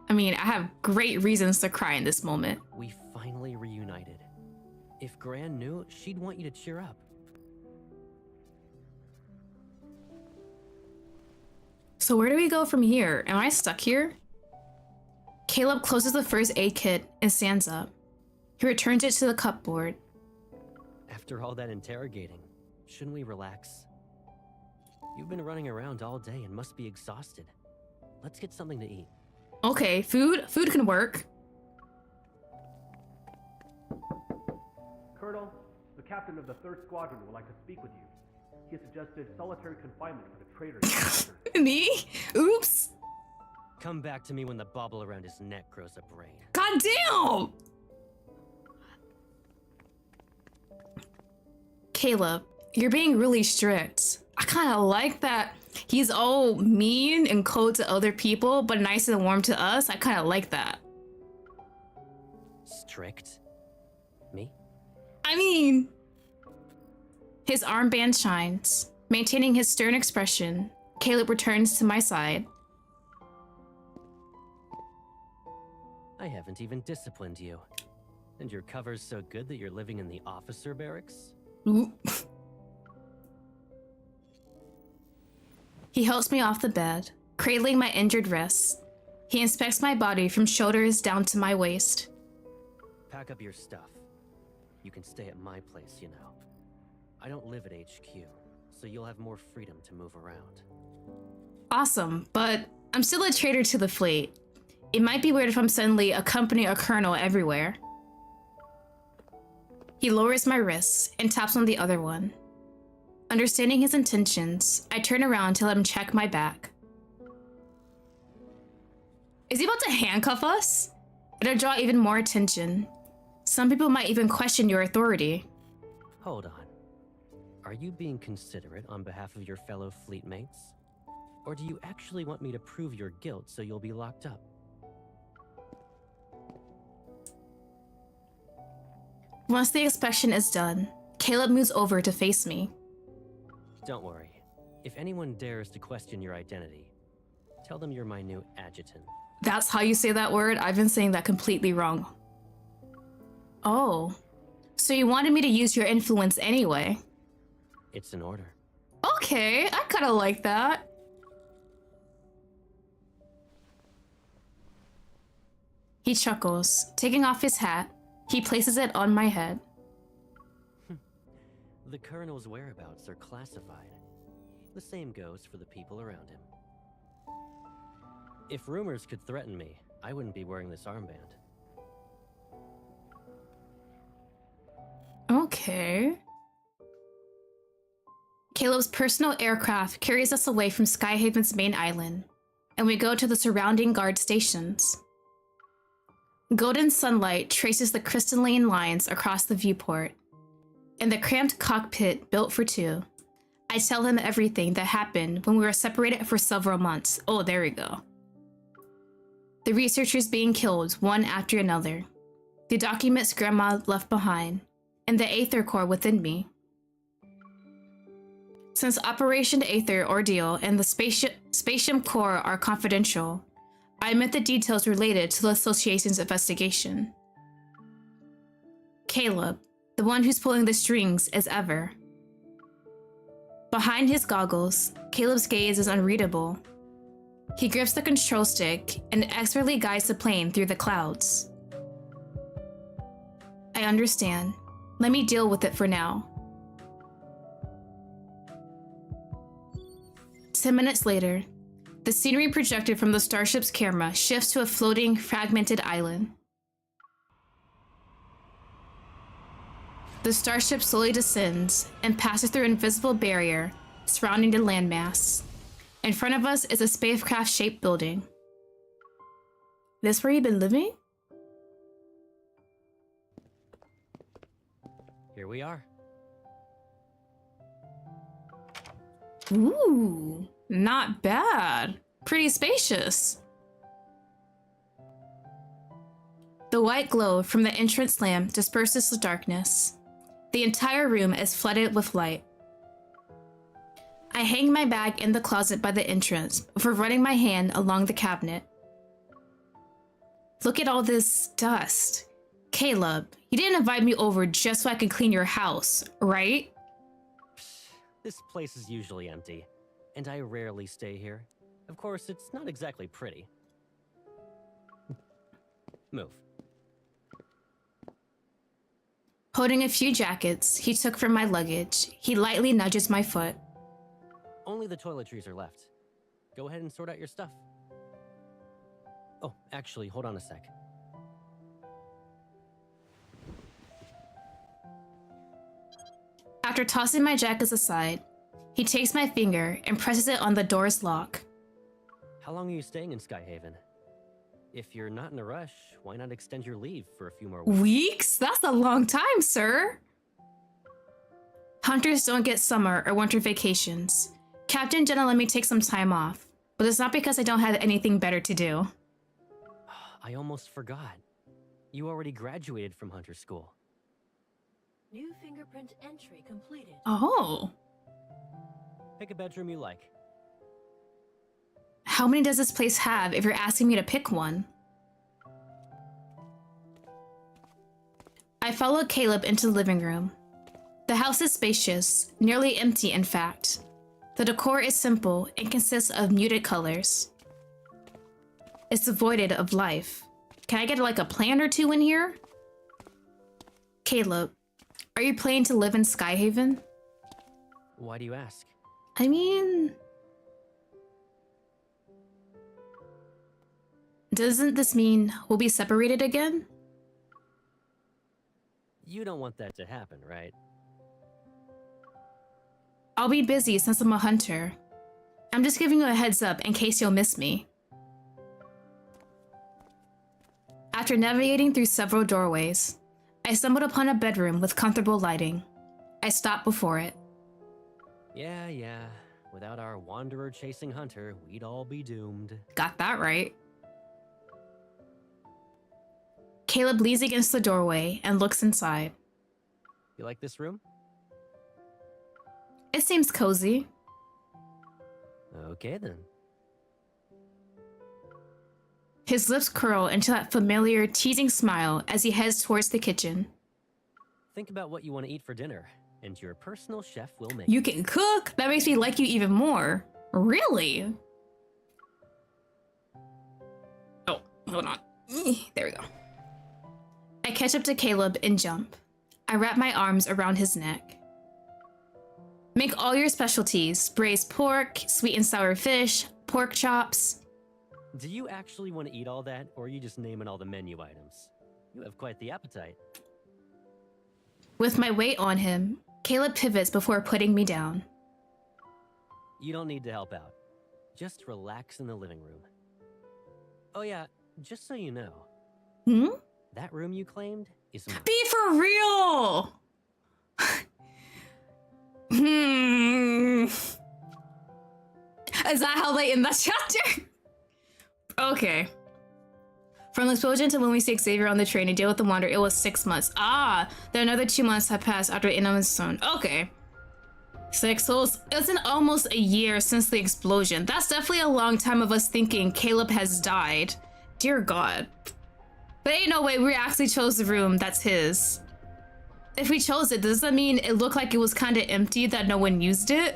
I mean, I have great reasons to cry in this moment. We finally reunited. If Gran knew, she'd want you to cheer up. So where do we go from here? Am I stuck here? Caleb closes the first aid kit and stands up. He returns it to the cupboard. After all that interrogating, shouldn't we relax? You've been running around all day and must be exhausted. Let's get something to eat. Okay, food can work. Colonel, the captain of the 3rd Squadron would like to speak with you. He has suggested solitary confinement for the traitors. Me? Oops. Come back to me when the bauble around his neck grows a brain. God damn! Caleb, you're being really strict. I kind of like that he's all mean and cold to other people, but nice and warm to us. I kind of like that. Strict? Me? I mean, his armband shines. Maintaining his stern expression, Caleb returns to my side. I haven't even disciplined you. And your cover's so good that you're living in the officer barracks? Ooh. He helps me off the bed, cradling my injured wrists. He inspects my body from shoulders down to my waist. Pack up your stuff. You can stay at my place, you know. I don't live at HQ, so you'll have more freedom to move around. Awesome, but I'm still a traitor to the fleet. It might be weird if I'm suddenly accompanying a colonel everywhere. He lowers my wrists and taps on the other one. Understanding his intentions, I turn around to let him check my back. Is he about to handcuff us? It'll draw even more attention. Some people might even question your authority. Hold on. Are you being considerate on behalf of your fellow fleet mates? Or do you actually want me to prove your guilt so you'll be locked up? Once the inspection is done, Caleb moves over to face me. Don't worry. If anyone dares to question your identity, tell them you're my new adjutant. That's how you say that word? I've been saying that completely wrong. Oh, so you wanted me to use your influence anyway? It's an order. Okay, I kind of like that. He chuckles. Taking off his hat, he places it on my head. The Colonel's whereabouts are classified. The same goes for the people around him. If rumors could threaten me, I wouldn't be wearing this armband. Okay. Caleb's personal aircraft carries us away from Skyhaven's main island, and we go to the surrounding guard stations. Golden sunlight traces the crystalline lines across the viewport. In the cramped cockpit built for two, I tell him everything that happened when we were separated for several months. Oh, there we go. The researchers being killed one after another, the documents Grandma left behind, and the Aether core within me. Since Operation Aether ordeal and the spatium core are confidential, I omit the details related to the association's investigation. Caleb, the one who's pulling the strings as ever. Behind his goggles, Caleb's gaze is unreadable. He grips the control stick and expertly guides the plane through the clouds. I understand. Let me deal with it for now. 10 minutes later, the scenery projected from the starship's camera shifts to a floating, fragmented island. The starship slowly descends and passes through an invisible barrier surrounding the landmass. In front of us is a spacecraft-shaped building. This where you've been living? Here we are. Ooh, not bad. Pretty spacious. The white glow from the entrance lamp disperses the darkness. The entire room is flooded with light. I hang my bag in the closet by the entrance before running my hand along the cabinet. Look at all this dust. Caleb, you didn't invite me over just so I can clean your house, right? This place is usually empty, and I rarely stay here. Of course, it's not exactly pretty. Move. Holding a few jackets he took from my luggage, he lightly nudges my foot. Only the toiletries are left. Go ahead and sort out your stuff. Oh, actually, hold on a sec. After tossing my jackets aside, he takes my finger and presses it on the door's lock. How long are you staying in Skyhaven? If you're not in a rush, why not extend your leave for a few more weeks? Weeks? That's a long time, sir. Hunters don't get summer or winter vacations. Captain Jenna let me take some time off, but it's not because I don't have anything better to do. I almost forgot. You already graduated from Hunter School. New fingerprint entry completed. Oh. Pick a bedroom you like. How many does this place have if you're asking me to pick one? I followed Caleb into the living room. The house is spacious, nearly empty in fact. The decor is simple and consists of muted colors. It's devoid of life. Can I get like a plant or two in here? Caleb, are you planning to live in Skyhaven? Why do you ask? I mean... doesn't this mean we'll be separated again? You don't want that to happen, right? I'll be busy since I'm a hunter. I'm just giving you a heads up in case you'll miss me. After navigating through several doorways, I stumbled upon a bedroom with comfortable lighting. I stopped before it. Yeah. Without our wanderer-chasing hunter, we'd all be doomed. Got that right. Caleb leans against the doorway and looks inside. You like this room? It seems cozy. Okay then. His lips curl into that familiar, teasing smile as he heads towards the kitchen. Think about what you want to eat for dinner, and your personal chef will make You can cook? That makes me like you even more. Really? Oh, hold on. There we go. I catch up to Caleb and jump. I wrap my arms around his neck. Make all your specialties: braised pork, sweet and sour fish, pork chops. Do you actually want to eat all that, or are you just naming all the menu items? You have quite the appetite. With my weight on him, Caleb pivots before putting me down. You don't need to help out. Just relax in the living room. Oh yeah, just so you know. That room you claimed is mine. Be for real! Is that how they end that chapter? Okay. From the explosion to when we see Xavier on the train to deal with the Wander, it was 6 months. Then another 2 months had passed after Innova's son. Okay. 6, so it's been almost a year since the explosion. That's definitely a long time of us thinking Caleb has died. Dear God. But ain't no way we actually chose the room that's his. If we chose it, does that mean it looked like it was kind of empty, that no one used it?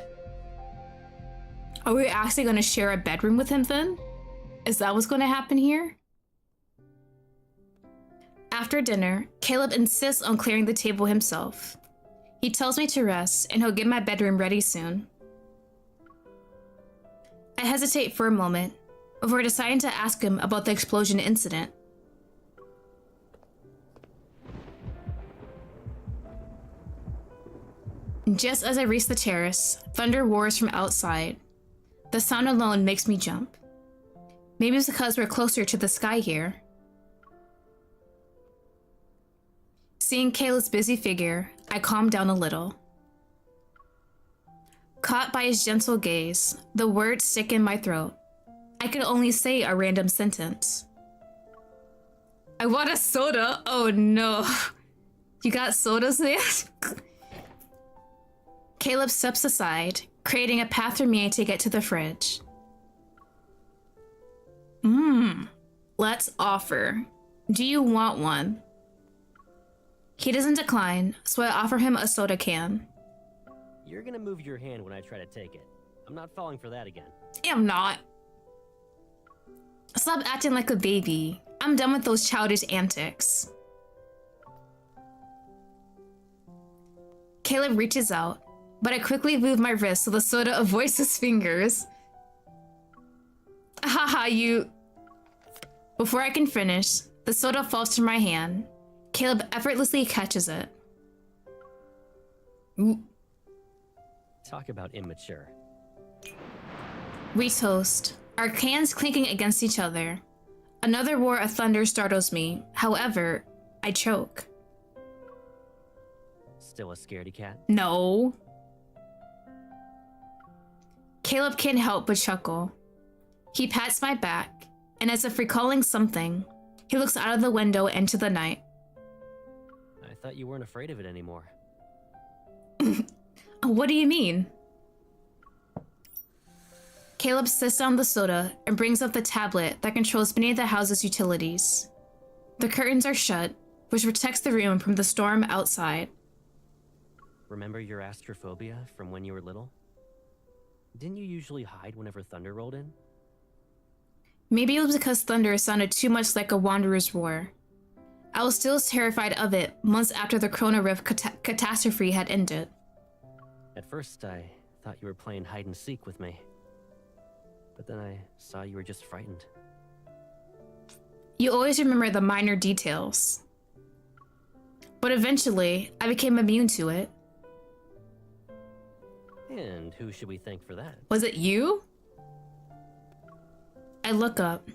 Are we actually going to share a bedroom with him then? Is that what's going to happen here? After dinner, Caleb insists on clearing the table himself. He tells me to rest and he'll get my bedroom ready soon. I hesitate for a moment before deciding to ask him about the explosion incident. Just as I reach the terrace, thunder roars from outside. The sound alone makes me jump. Maybe it's because we're closer to the sky here. Seeing Caleb's busy figure, I calmed down a little. Caught by his gentle gaze, the words stick in my throat. I could only say a random sentence. I want a soda. Oh no. You got sodas there? Caleb steps aside, creating a path for me to get to the fridge. Let's offer. Do you want one? He doesn't decline, so I offer him a soda can. You're gonna move your hand when I try to take it. I'm not falling for that again. I'm not. Stop acting like a baby. I'm done with those childish antics. Caleb reaches out, but I quickly move my wrist so the soda avoids his fingers. Haha, you... Before I can finish, the soda falls to my hand. Caleb effortlessly catches it. Ooh. Talk about immature. We toast, our cans clinking against each other. Another roar of thunder startles me. However, I choke. Still a scaredy cat? No. Caleb can't help but chuckle. He pats my back, and as if recalling something, he looks out of the window into the night. I thought you weren't afraid of it anymore. What do you mean? Caleb sits down the soda and brings up the tablet that controls many of the house's utilities. The curtains are shut, which protects the room from the storm outside. Remember your astrophobia from when you were little? Didn't you usually hide whenever thunder rolled in? Maybe it was because thunder sounded too much like a wanderer's roar. I was still terrified of it months after the Corona Rift catastrophe had ended. At first, I thought you were playing hide and seek with me. But then I saw you were just frightened. You always remember the minor details. But eventually, I became immune to it. And who should we thank for that? Was it you? I look up.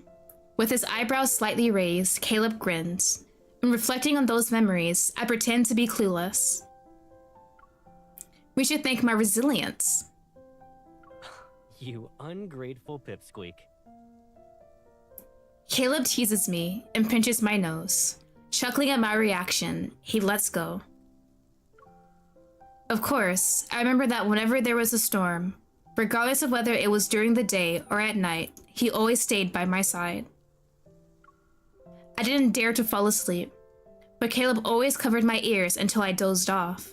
With his eyebrows slightly raised, Caleb grins. And reflecting on those memories, I pretend to be clueless. We should thank my resilience. You ungrateful pipsqueak. Caleb teases me and pinches my nose. Chuckling at my reaction, he lets go. Of course, I remember that whenever there was a storm, regardless of whether it was during the day or at night, he always stayed by my side. I didn't dare to fall asleep, but Caleb always covered my ears until I dozed off.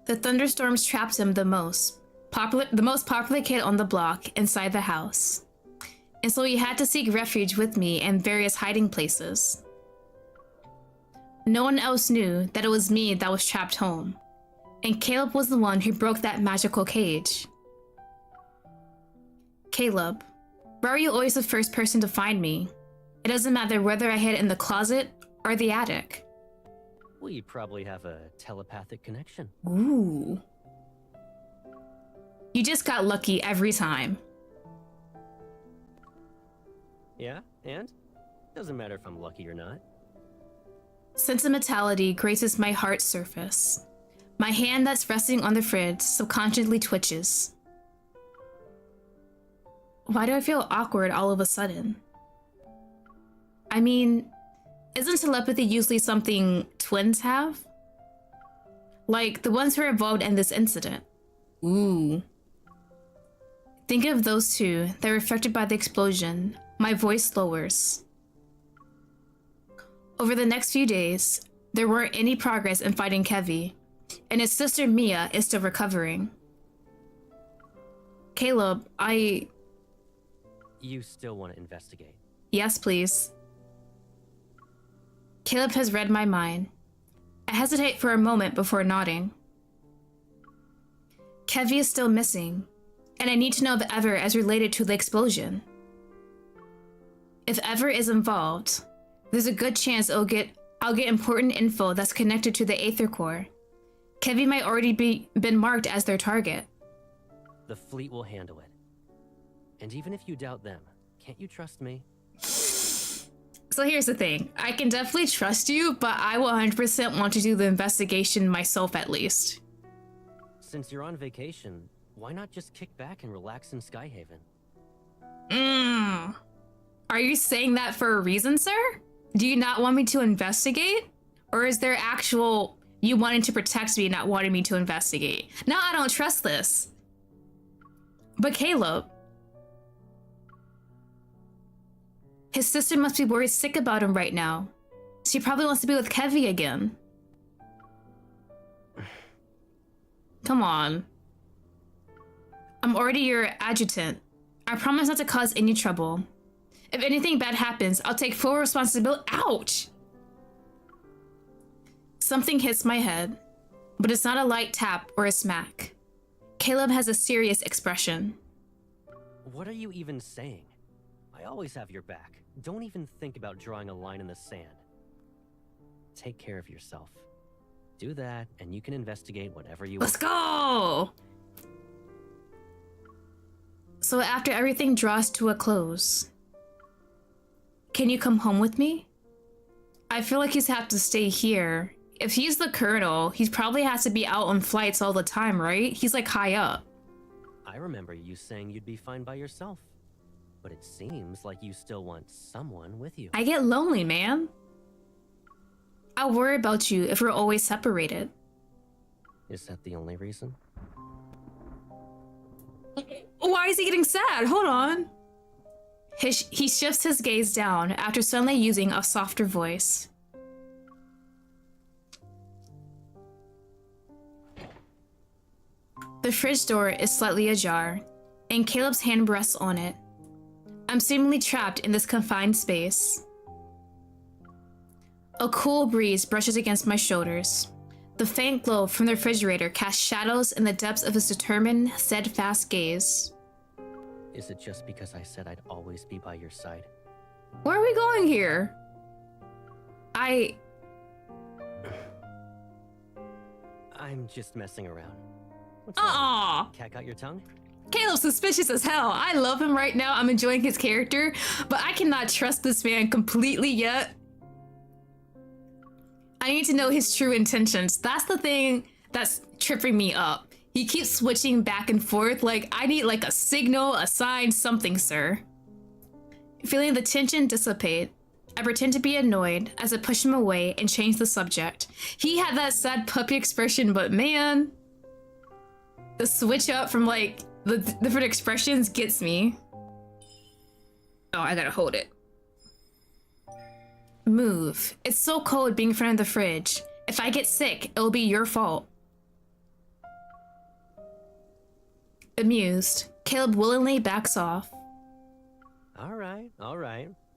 The thunderstorms trapped him the most popular kid on the block inside the house. And so he had to seek refuge with me in various hiding places. No one else knew that it was me that was trapped home, and Caleb was the one who broke that magical cage. Caleb, why are you always the first person to find me? It doesn't matter whether I hid in the closet or the attic. We probably have a telepathic connection. Ooh. You just got lucky every time. Yeah, and? Doesn't matter if I'm lucky or not. Sentimentality graces my heart's surface. My hand that's resting on the fridge subconsciously twitches. Why do I feel awkward all of a sudden? I mean, isn't telepathy usually something twins have? Like the ones who were involved in this incident. Ooh. Think of those two that were affected by the explosion. My voice lowers. Over the next few days, there weren't any progress in fighting Kevi, and his sister Mia is still recovering. Caleb, You still want to investigate? Yes, please. Caleb has read my mind. I hesitate for a moment before nodding. Kevi is still missing, and I need to know if Ever is related to the explosion. If Ever is involved, there's a good chance I'll get important info that's connected to the Aether Core. Kevi might already been marked as their target. The fleet will handle it. And even if you doubt them, can't you trust me? So So here's the thing. I can definitely trust you, but I will 100% want to do the investigation myself at least. Since you're on vacation, why not just kick back and relax in Skyhaven? Are you saying that for a reason, sir? Do you not want me to investigate? Or is there actual you wanting to protect me, not wanting me to investigate? No, I don't trust this. But Caleb, his sister must be worried sick about him right now. She probably wants to be with Kevi again. Come on. I'm already your adjutant. I promise not to cause any trouble. If anything bad happens, I'll take full responsibility. Ouch! Something hits my head, but it's not a light tap or a smack. Caleb has a serious expression. What are you even saying? I always have your back. Don't even think about drawing a line in the sand. Take care of yourself. Do that, and you can investigate whatever you want. Let's go! So after everything draws to a close, can you come home with me? I feel like he's have to stay here. If he's the colonel, he probably has to be out on flights all the time, right? He's like high up. I remember you saying you'd be fine by yourself. But it seems like you still want someone with you. I get lonely, man. I'll worry about you if we're always separated. Is that the only reason? Why is he getting sad? Hold on. He shifts his gaze down after suddenly using a softer voice. The fridge door is slightly ajar, and Caleb's hand rests on it. I'm seemingly trapped in this confined space. A cool breeze brushes against my shoulders. The faint glow from the refrigerator casts shadows in the depths of his determined, steadfast gaze. Is it just because I said I'd always be by your side? Where are we going here? I'm just messing around. Cat got your tongue? Caleb's suspicious as hell. I love him right now. I'm enjoying his character, but I cannot trust this man completely yet. I need to know his true intentions. That's the thing that's tripping me up. He keeps switching back and forth. Like, I need like a signal, a sign, something, sir. Feeling the tension dissipate, I pretend to be annoyed as I push him away and change the subject. He had that sad puppy expression, but man, the switch up from like the different expressions gets me. Oh, I gotta hold it. Move. It's so cold being in front of the fridge. If I get sick, it'll be your fault. Amused, Caleb willingly backs off. All right.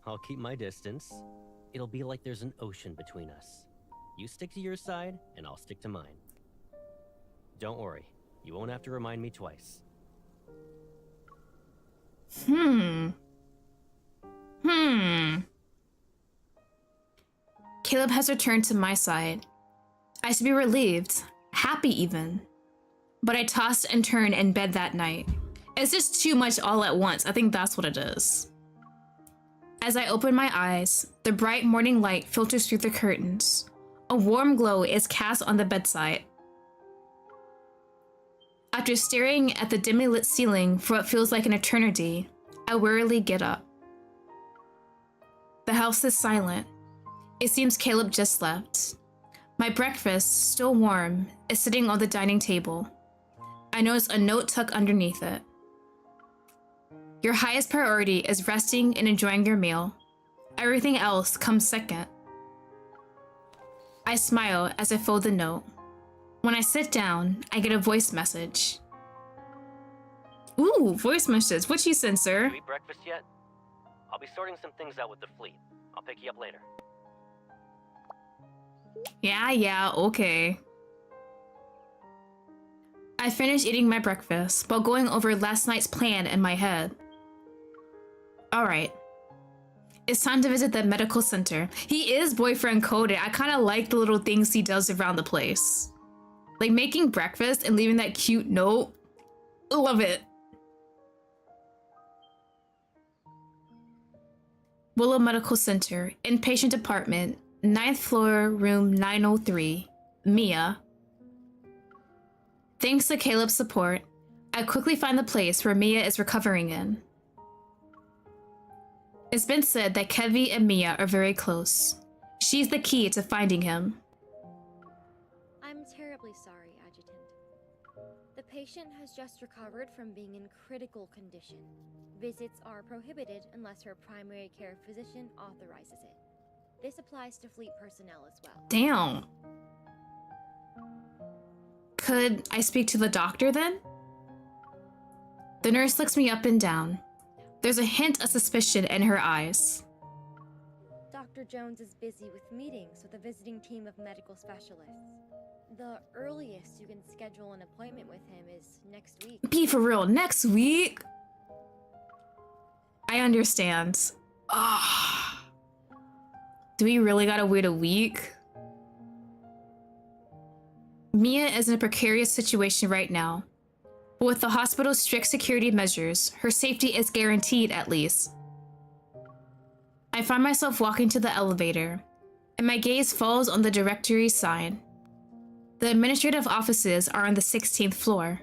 I'll keep my distance. It'll be like there's an ocean between us. You stick to your side, and I'll stick to mine. Don't worry. You won't have to remind me twice. Caleb has returned to my side. I should be relieved, happy even. But I tossed and turned in bed that night. It's just too much all at once. I think that's what it is. As I open my eyes, the bright morning light filters through the curtains. A warm glow is cast on the bedside. After staring at the dimly lit ceiling for what feels like an eternity, I wearily get up. The house is silent. It seems Caleb just left. My breakfast, still warm, is sitting on the dining table. I notice a note tucked underneath it. Your highest priority is resting and enjoying your meal. Everything else comes second. I smile as I fold the note. When I sit down, I get a voice message. Ooh, voice message. What you sent, sir? You eat breakfast yet? I'll be sorting some things out with the fleet. I'll pick you up later. Yeah, okay. I finished eating my breakfast while going over last night's plan in my head. Alright. It's time to visit the medical center. He is boyfriend coded. I kind of like the little things he does around the place. Like making breakfast and leaving that cute note. Love it. Willow Medical Center, inpatient department, 9th floor, room 903. Mia. Thanks to Caleb's support, I quickly find the place where Mia is recovering in. It's been said that Kevi and Mia are very close. She's the key to finding him. I'm terribly sorry, Adjutant. The patient has just recovered from being in critical condition. Visits are prohibited unless her primary care physician authorizes it. This applies to fleet personnel as well. Damn. Could I speak to the doctor then? The nurse looks me up and down. There's a hint of suspicion in her eyes. Dr. Jones is busy with meetings with a visiting team of medical specialists. The earliest you can schedule an appointment with him is next week. Be for real, next week? I understand. Ah. Do we really gotta wait a week? Mia is in a precarious situation right now. But with the hospital's strict security measures, her safety is guaranteed at least. I find myself walking to the elevator, and my gaze falls on the directory sign. The administrative offices are on the 16th floor.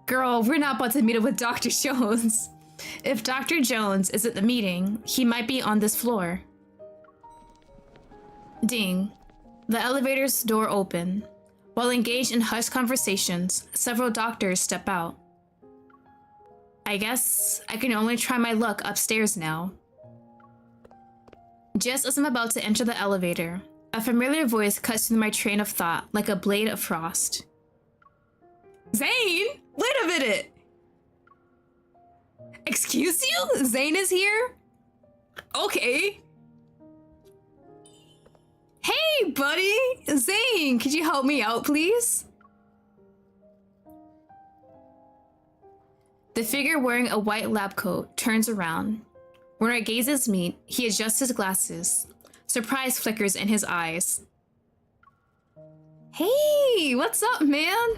Girl, we're not about to meet up with Dr. Jones. If Dr. Jones is at the meeting, he might be on this floor. Ding. The elevator's door open. While engaged in hushed conversations, several doctors step out. I guess I can only try my luck upstairs now. Just as I'm about to enter the elevator, a familiar voice cuts through my train of thought like a blade of frost. Zane! Wait a minute! Excuse you? Zane is here? Okay. Hey, buddy! Zane, could you help me out, please? The figure wearing a white lab coat turns around. When our gazes meet, he adjusts his glasses. Surprise flickers in his eyes. Hey, what's up, man?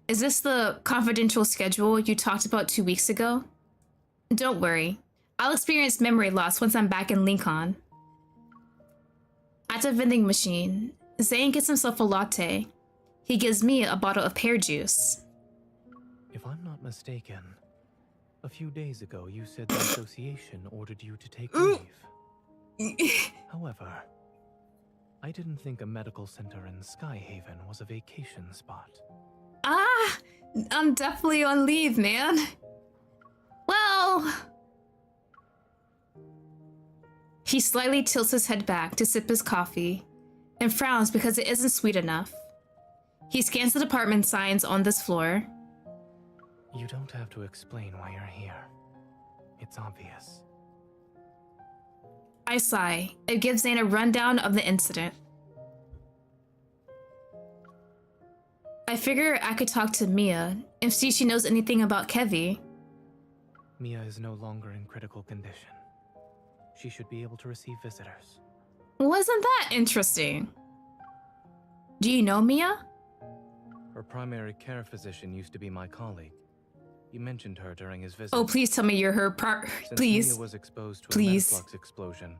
Is this the confidential schedule you talked about 2 weeks ago? Don't worry. I'll experience memory loss once I'm back in Lincoln. At the vending machine, Zane gets himself a latte. He gives me a bottle of pear juice. If I'm not mistaken, a few days ago you said the association ordered you to take leave. However, I didn't think a medical center in Skyhaven was a vacation spot. Ah, I'm definitely on leave, man. Well... He slightly tilts his head back to sip his coffee and frowns because it isn't sweet enough. He scans the department signs on this floor. You don't have to explain why you're here. It's obvious. I sigh and give Zane a rundown of the incident. I figure I could talk to Mia and see if she knows anything about Kevi. Mia is no longer in critical condition. She should be able to receive visitors. Wasn't that interesting? Do you know Mia? Her primary care physician used to be my colleague. He mentioned her during his visit. Oh, please tell me you're her please. Since Mia was exposed to please. a metaflux explosion,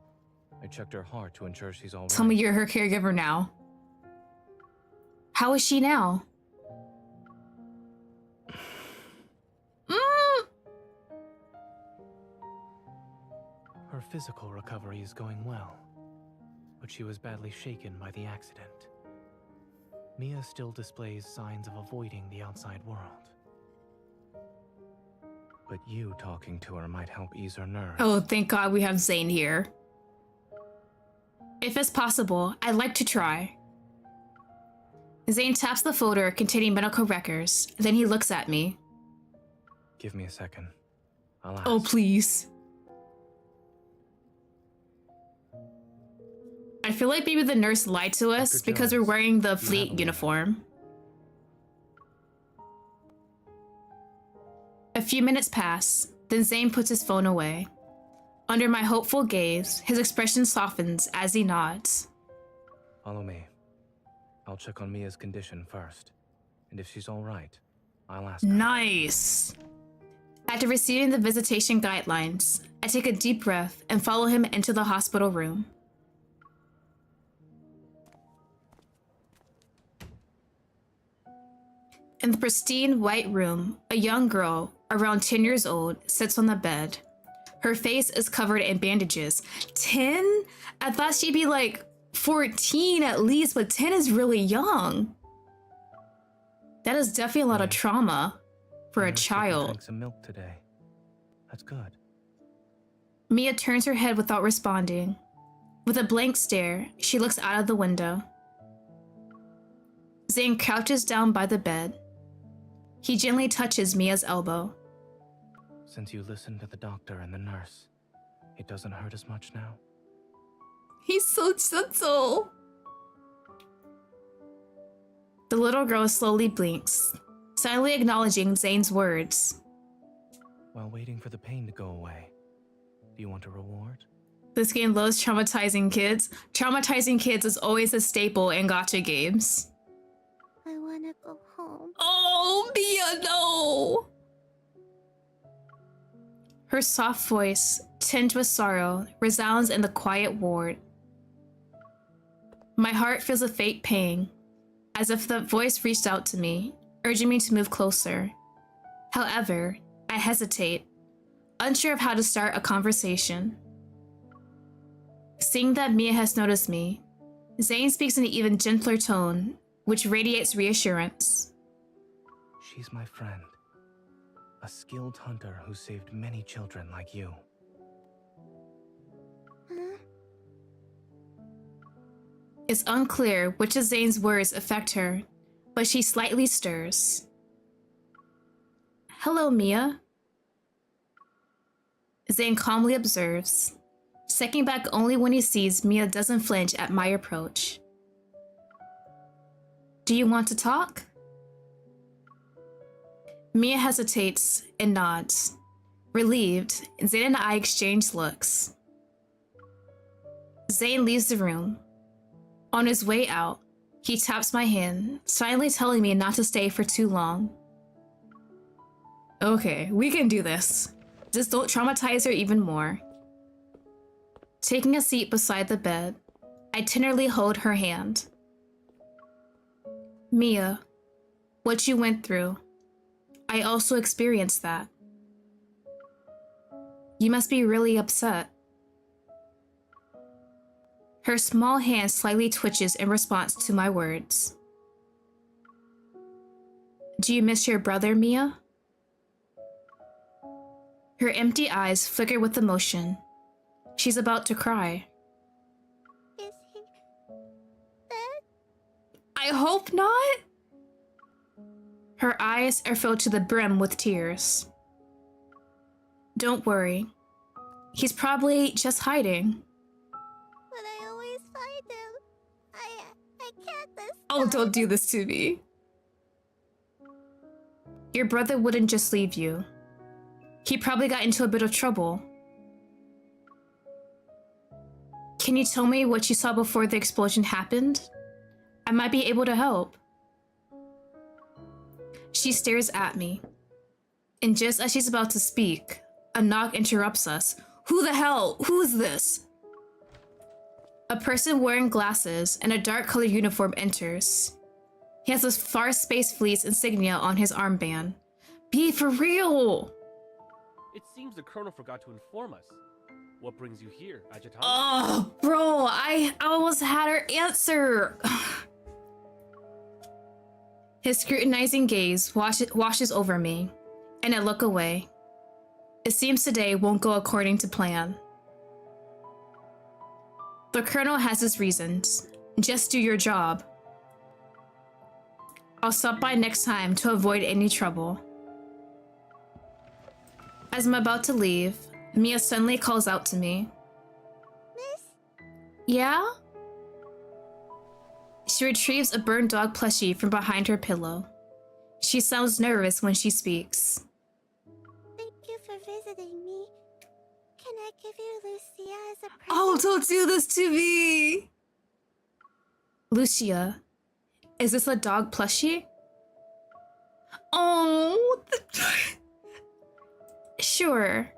I checked her heart to ensure she's all right. Tell me you're her caregiver now. How is she now? Her physical recovery is going well, but she was badly shaken by the accident. Mia still displays signs of avoiding the outside world. But you talking to her might help ease her nerves. Oh, thank God we have Zane here. If it's possible, I'd like to try. Zane taps the folder containing medical records, then he looks at me. Give me a second. I'll ask. Oh, please. I feel like maybe the nurse lied to us because we're wearing the fleet uniform. A few minutes pass, then Zane puts his phone away. Under my hopeful gaze, his expression softens as he nods. Follow me. I'll check on Mia's condition first, and if she's all right, I'll ask her. Nice. After receiving the visitation guidelines, I take a deep breath and follow him into the hospital room. In the pristine white room, a young girl, around 10 years old, sits on the bed. Her face is covered in bandages. 10? I thought she'd be like 14 at least, but 10 is really young. That is definitely a lot of trauma for a child. Drank some milk today. That's good. Mia turns her head without responding. With a blank stare, she looks out of the window. Zane crouches down by the bed. He gently touches Mia's elbow. Since you listened to the doctor and the nurse, it doesn't hurt as much now? He's so gentle. The little girl slowly blinks, silently acknowledging Zane's words. While waiting for the pain to go away, do you want a reward? This game loves traumatizing kids. Traumatizing kids is always a staple in gacha games. I wanna go home. Oh, Mia, no! Her soft voice, tinged with sorrow, resounds in the quiet ward. My heart feels a faint pang, as if the voice reached out to me, urging me to move closer. However, I hesitate, unsure of how to start a conversation. Seeing that Mia has noticed me, Zane speaks in an even gentler tone, which radiates reassurance. She's my friend. A skilled hunter who saved many children like you. Huh? It's unclear which of Zane's words affect her, but she slightly stirs. Hello, Mia. Zane calmly observes, stepping back only when he sees Mia doesn't flinch at my approach. Do you want to talk? Mia hesitates and nods. Relieved, Zane and I exchange looks. Zane leaves the room. On his way out, he taps my hand, silently telling me not to stay for too long. Okay, we can do this. Just don't traumatize her even more. Taking a seat beside the bed, I tenderly hold her hand. Mia, what you went through, I also experienced that. You must be really upset. Her small hand slightly twitches in response to my words. Do you miss your brother, Mia? Her empty eyes flicker with emotion. She's about to cry. Is he dead? I hope not. Her eyes are filled to the brim with tears. Don't worry. He's probably just hiding. But I always find him. I can't this Oh, time. don't do this to me. Your brother wouldn't just leave you. He probably got into a bit of trouble. Can you tell me what you saw before the explosion happened? I might be able to help. She stares at me. And just as she's about to speak, a knock interrupts us. Who the hell? Who is this? A person wearing glasses and a dark-colored uniform enters. He has a Far Space Fleet's insignia on his armband. Be for real! It seems the Colonel forgot to inform us. What brings you here, Adjutant? Oh, bro, I almost had her answer. His scrutinizing gaze washes over me, and I look away. It seems today won't go according to plan. The Colonel has his reasons. Just do your job. I'll stop by next time to avoid any trouble. As I'm about to leave, Mia suddenly calls out to me. Miss? Yeah? She retrieves a burned dog plushie from behind her pillow. She sounds nervous when she speaks. Thank you for visiting me. Can I give you Lucia as a present? Oh, don't do this to me! Lucia, is this a dog plushie? Oh, sure.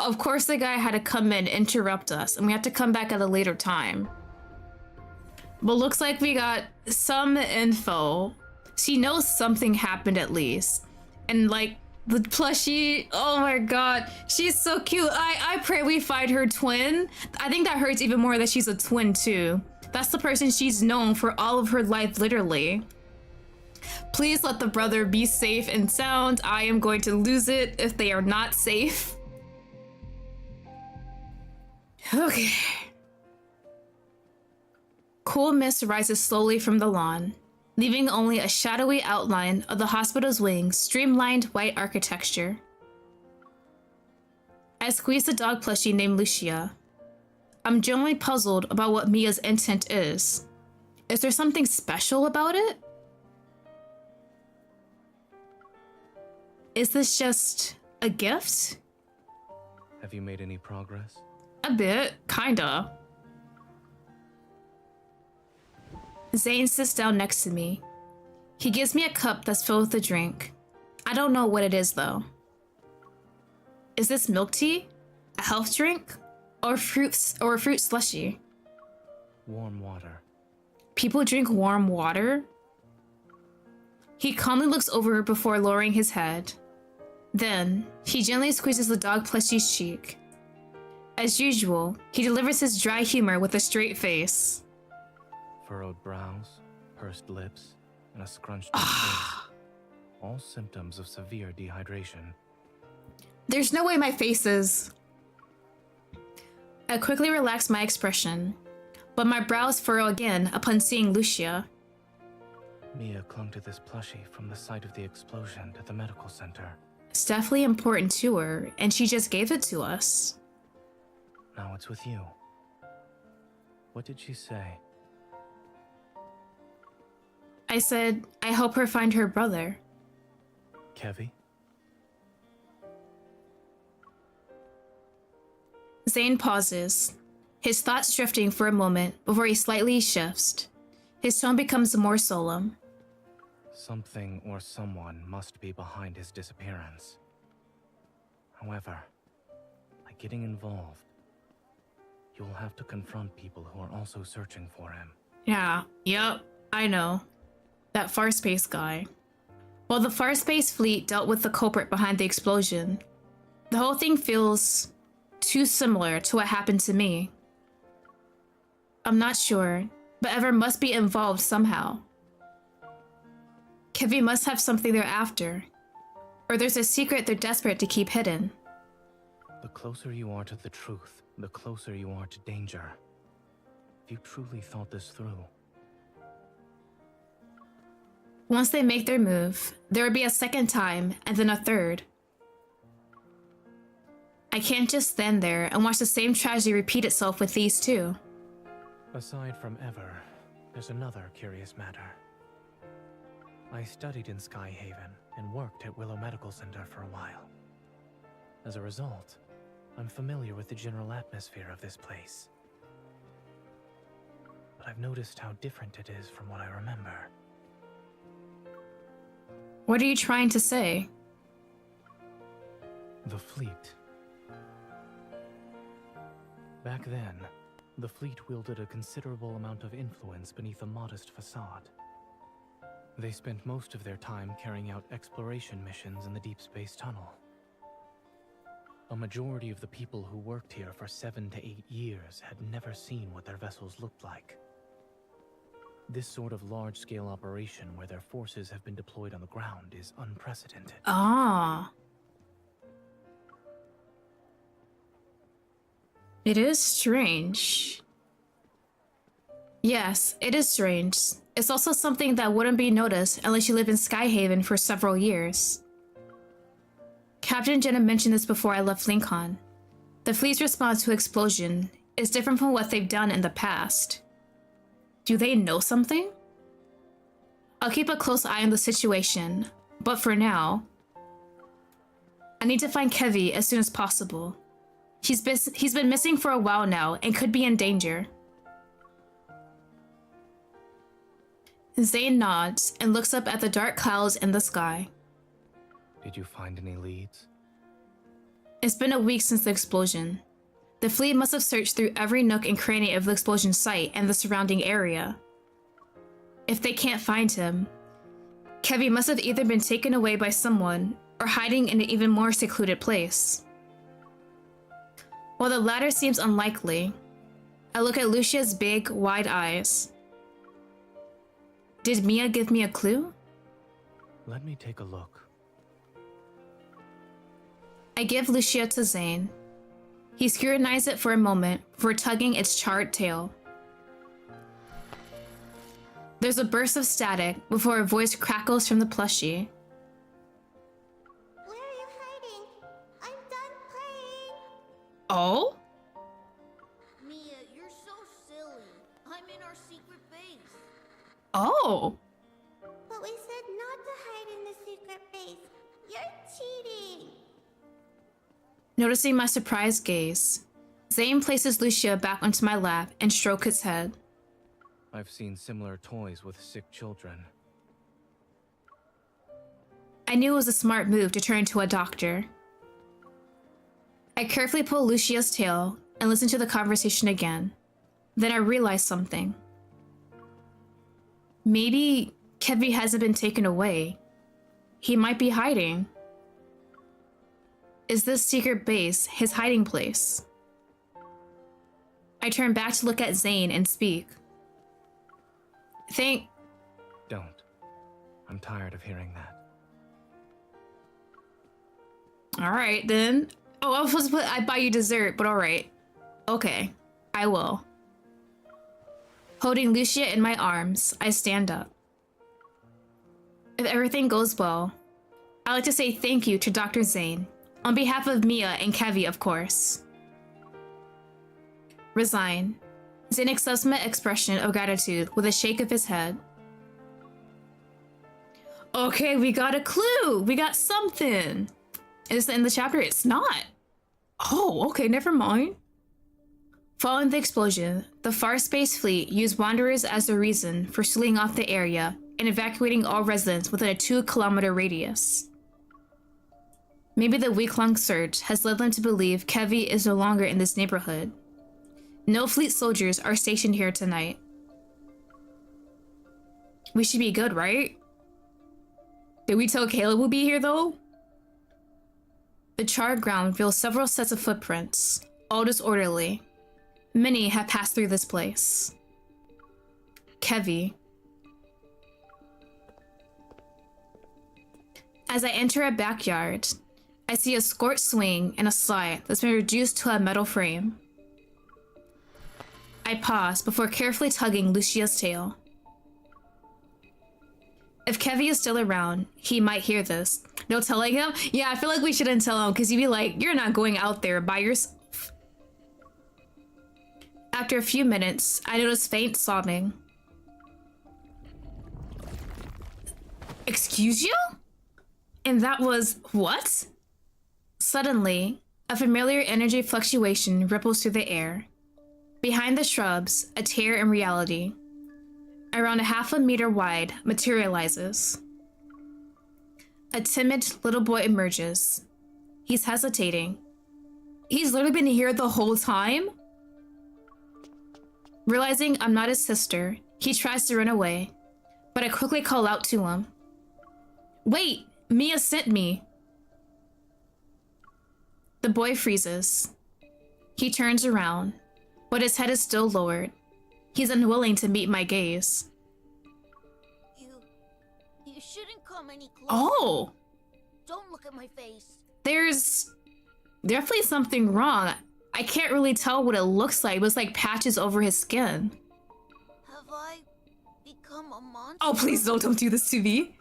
Of course the guy had to come in, interrupt us, and we had to come back at a later time. But looks like we got some info. She knows something happened at least. And like the plushie, oh my god, she's so cute. I pray we find her twin. I think that hurts even more that she's a twin too. That's the person she's known for all of her life, literally. Please let the brother be safe and sound. I am going to lose it if they are not safe. Okay. Cool mist rises slowly from the lawn, leaving only a shadowy outline of the hospital's wings, streamlined white architecture. I squeeze the dog plushie named Lucia. I'm genuinely puzzled about what Mia's intent is. Is there something special about it? Is this just a gift? Have you made any progress? A bit, kinda. Zane sits down next to me. He gives me a cup that's filled with a drink. I don't know what it is though. Is this milk tea? A health drink? Or a fruit slushie? Warm water. People drink warm water? He calmly looks over before lowering his head. Then, he gently squeezes the dog plushie's cheek. As usual, he delivers his dry humor with a straight face. Furrowed brows, pursed lips, and a scrunched face. All symptoms of severe dehydration. There's no way my face is. I quickly relax my expression, but my brows furrow again upon seeing Lucia. Mia clung to this plushie from the site of the explosion at the medical center. It's definitely important to her, and she just gave it to us. Now it's with you. What did she say? I said, I help her find her brother. Kevi? Zane pauses, his thoughts drifting for a moment before he slightly shifts. His tone becomes more solemn. Something or someone must be behind his disappearance. However, by getting involved, you'll have to confront people who are also searching for him. Yeah, yep, I know. That Farspace guy. While the Farspace fleet dealt with the culprit behind the explosion, the whole thing feels too similar to what happened to me. I'm not sure, but Ever must be involved somehow. Kevi must have something they're after, or there's a secret they're desperate to keep hidden. The closer you are to the truth, the closer you are to danger. If you truly thought this through. Once they make their move, there will be a second time, and then a third. I can't just stand there and watch the same tragedy repeat itself with these two. Aside from Ever, there's another curious matter. I studied in Skyhaven and worked at Willow Medical Center for a while. As a result, I'm familiar with the general atmosphere of this place. But I've noticed how different it is from what I remember. What are you trying to say? The fleet. Back then, the fleet wielded a considerable amount of influence beneath a modest facade. They spent most of their time carrying out exploration missions in the Deepspace tunnel. A majority of the people who worked here for 7 to 8 years had never seen what their vessels looked like. This sort of large-scale operation where their forces have been deployed on the ground is unprecedented. Ah. It is strange. Yes, it is strange. It's also something that wouldn't be noticed unless you live in Skyhaven for several years. Captain Jenna mentioned this before I left Lincoln. The fleet's response to explosion is different from what they've done in the past. Do they know something? I'll keep a close eye on the situation, but for now, I need to find Kevi as soon as possible. He's been missing for a while now and could be in danger. Zane nods and looks up at the dark clouds in the sky. Did you find any leads? It's been a week since the explosion. The fleet must have searched through every nook and cranny of the explosion site and the surrounding area. If they can't find him, Kevi must have either been taken away by someone or hiding in an even more secluded place. While the latter seems unlikely, I look at Lucia's big, wide eyes. Did Mia give me a clue? Let me take a look. I give Lucia to Zane. He scrutinized it for a moment before tugging its charred tail. There's a burst of static before a voice crackles from the plushie. Where are you hiding? I'm done playing. Oh? Mia, you're so silly. I'm in our secret base. Oh. But we said not to hide in the secret base. You're cheating. Noticing my surprised gaze, Zane places Lucia back onto my lap and strokes its head. I've seen similar toys with sick children. I knew it was a smart move to turn into a doctor. I carefully pull Lucia's tail and listen to the conversation again. Then I realized something. Maybe Kevi hasn't been taken away. He might be hiding. Is this secret base his hiding place? I turn back to look at Zane and speak. Don't. I'm tired of hearing that. Alright then. Oh, I was supposed to put I'd buy you dessert, but alright. Okay, I will. Holding Lucia in my arms, I stand up. If everything goes well, I'd like to say thank you to Dr. Zane, on behalf of Mia and Kevi, of course. Resign. Zane accepts my expression of gratitude with a shake of his head. Okay, we got a clue! We got something! Is it in the chapter? It's not. Oh, okay, never mind. Following the explosion, the Far Space Fleet used wanderers as the reason for sealing off the area and evacuating all residents within a 2-kilometer radius. Maybe the week-long search has led them to believe Kevi is no longer in this neighborhood. No fleet soldiers are stationed here tonight. We should be good, right? Did we tell Caleb we'll be here, though? The charred ground reveals several sets of footprints, all disorderly. Many have passed through this place. Kevi. As I enter a backyard, I see a scorched swing and a slide that's been reduced to a metal frame. I pause before carefully tugging Lucia's tail. If Kevi is still around, he might hear this. No telling him? Yeah, I feel like we shouldn't tell him because he'd be like, you're not going out there by yourself. After a few minutes, I notice faint sobbing. Excuse you? And that was what? Suddenly, a familiar energy fluctuation ripples through the air. Behind the shrubs, a tear in reality, around a half a meter wide, materializes. A timid little boy emerges. He's hesitating. He's literally been here the whole time? Realizing I'm not his sister, he tries to run away, but I quickly call out to him. Wait, Mia sent me. The boy freezes. He turns around, but his head is still lowered. He's unwilling to meet my gaze. You shouldn't come any closer. Oh! Don't look at my face. There's definitely something wrong. I can't really tell what it looks like. It was like patches over his skin. Have I become a monster? Oh, please don't do this to me.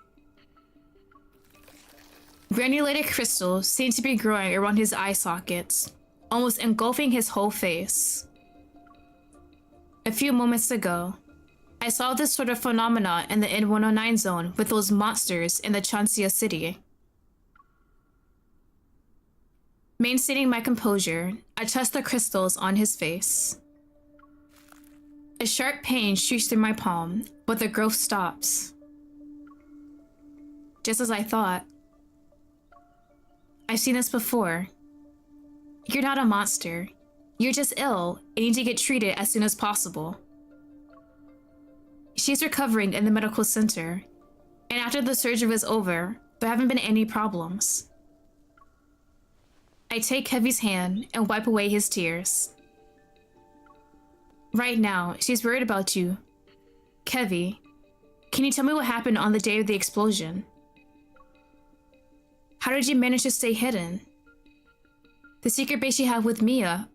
Granulated crystals seem to be growing around his eye sockets, almost engulfing his whole face. A few moments ago, I saw this sort of phenomena in the N109 zone with those monsters in the Chancia city. Maintaining my composure, I test the crystals on his face. A sharp pain shoots through my palm, but the growth stops. Just as I thought. I've seen this before. You're not a monster. You're just ill and need to get treated as soon as possible. She's recovering in the medical center, and after the surgery was over, there haven't been any problems. I take Kevi's hand and wipe away his tears. Right now, she's worried about you. Kevi, can you tell me what happened on the day of the explosion? How did you manage to stay hidden? The secret base you have with Mia.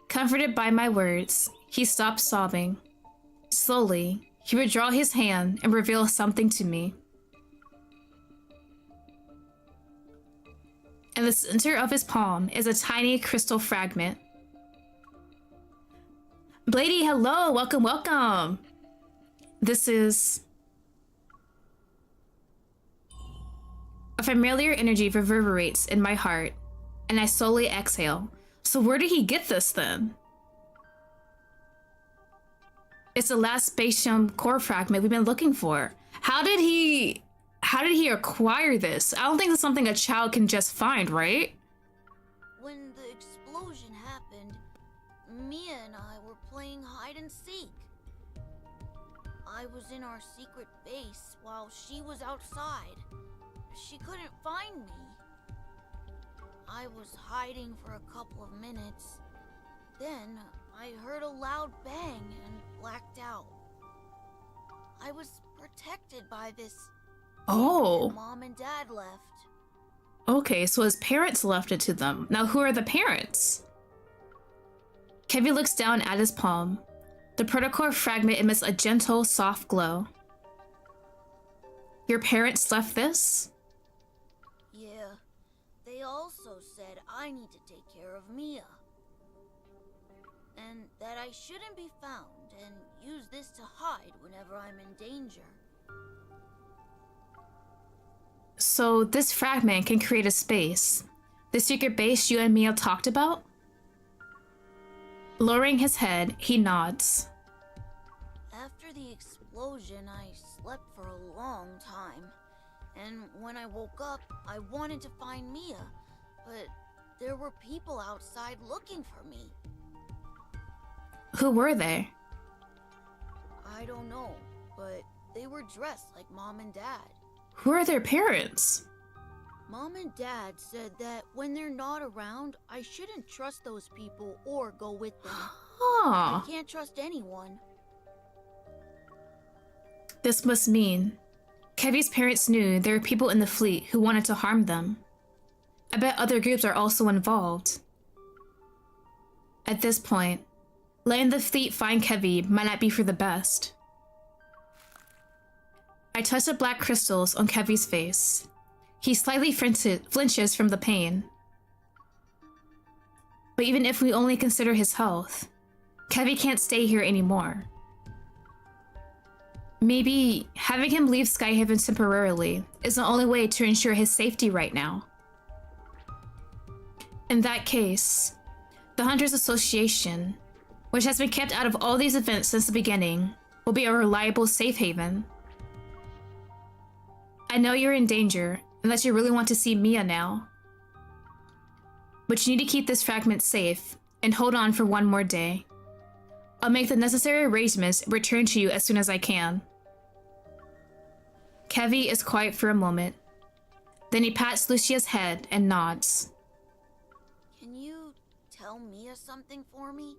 Comforted by my words, he stopped sobbing. Slowly, he would draw his hand and reveal something to me. In the center of his palm is a tiny crystal fragment. Blady, hello, welcome, welcome. This is... A familiar energy reverberates in my heart, and I slowly exhale. So where did he get this then? It's the last spatium core fragment we've been looking for. How did he acquire this? I don't think it's something a child can just find, right? When the explosion happened, Mia and I were playing hide and seek. I was in our secret base while she was outside. She couldn't find me. I was hiding for a couple of minutes. Then I heard a loud bang and blacked out. I was protected by this. Oh. Mom and Dad left. Okay, so his parents left it to them. Now who are the parents? Kevi looks down at his palm. The protocore fragment emits a gentle, soft glow. Your parents left this? Yeah. They also said I need to take care of Mia. And that I shouldn't be found and use this to hide whenever I'm in danger. So this fragment can create a space. The secret base you and Mia talked about? Lowering his head, he nods. After the explosion, I slept for a long time. And when I woke up, I wanted to find Mia, but there were people outside looking for me. Who were they? I don't know, but they were dressed like Mom and Dad. Who are their parents? Mom and Dad said that when they're not around, I shouldn't trust those people or go with them. I can't trust anyone. This must mean Kevi's parents knew there were people in the fleet who wanted to harm them. I bet other groups are also involved. At this point, letting the fleet find Kevi might not be for the best. I touch the black crystals on Kevi's face. He slightly flinches from the pain. But even if we only consider his health, Kevi can't stay here anymore. Maybe having him leave Skyhaven temporarily is the only way to ensure his safety right now. In that case, the Hunters Association, which has been kept out of all these events since the beginning, will be a reliable safe haven. I know you're in danger, unless you really want to see Mia now. But you need to keep this fragment safe, and hold on for one more day. I'll make the necessary arrangements and return to you as soon as I can. Kevi is quiet for a moment. Then he pats Lucia's head and nods. Can you tell Mia something for me?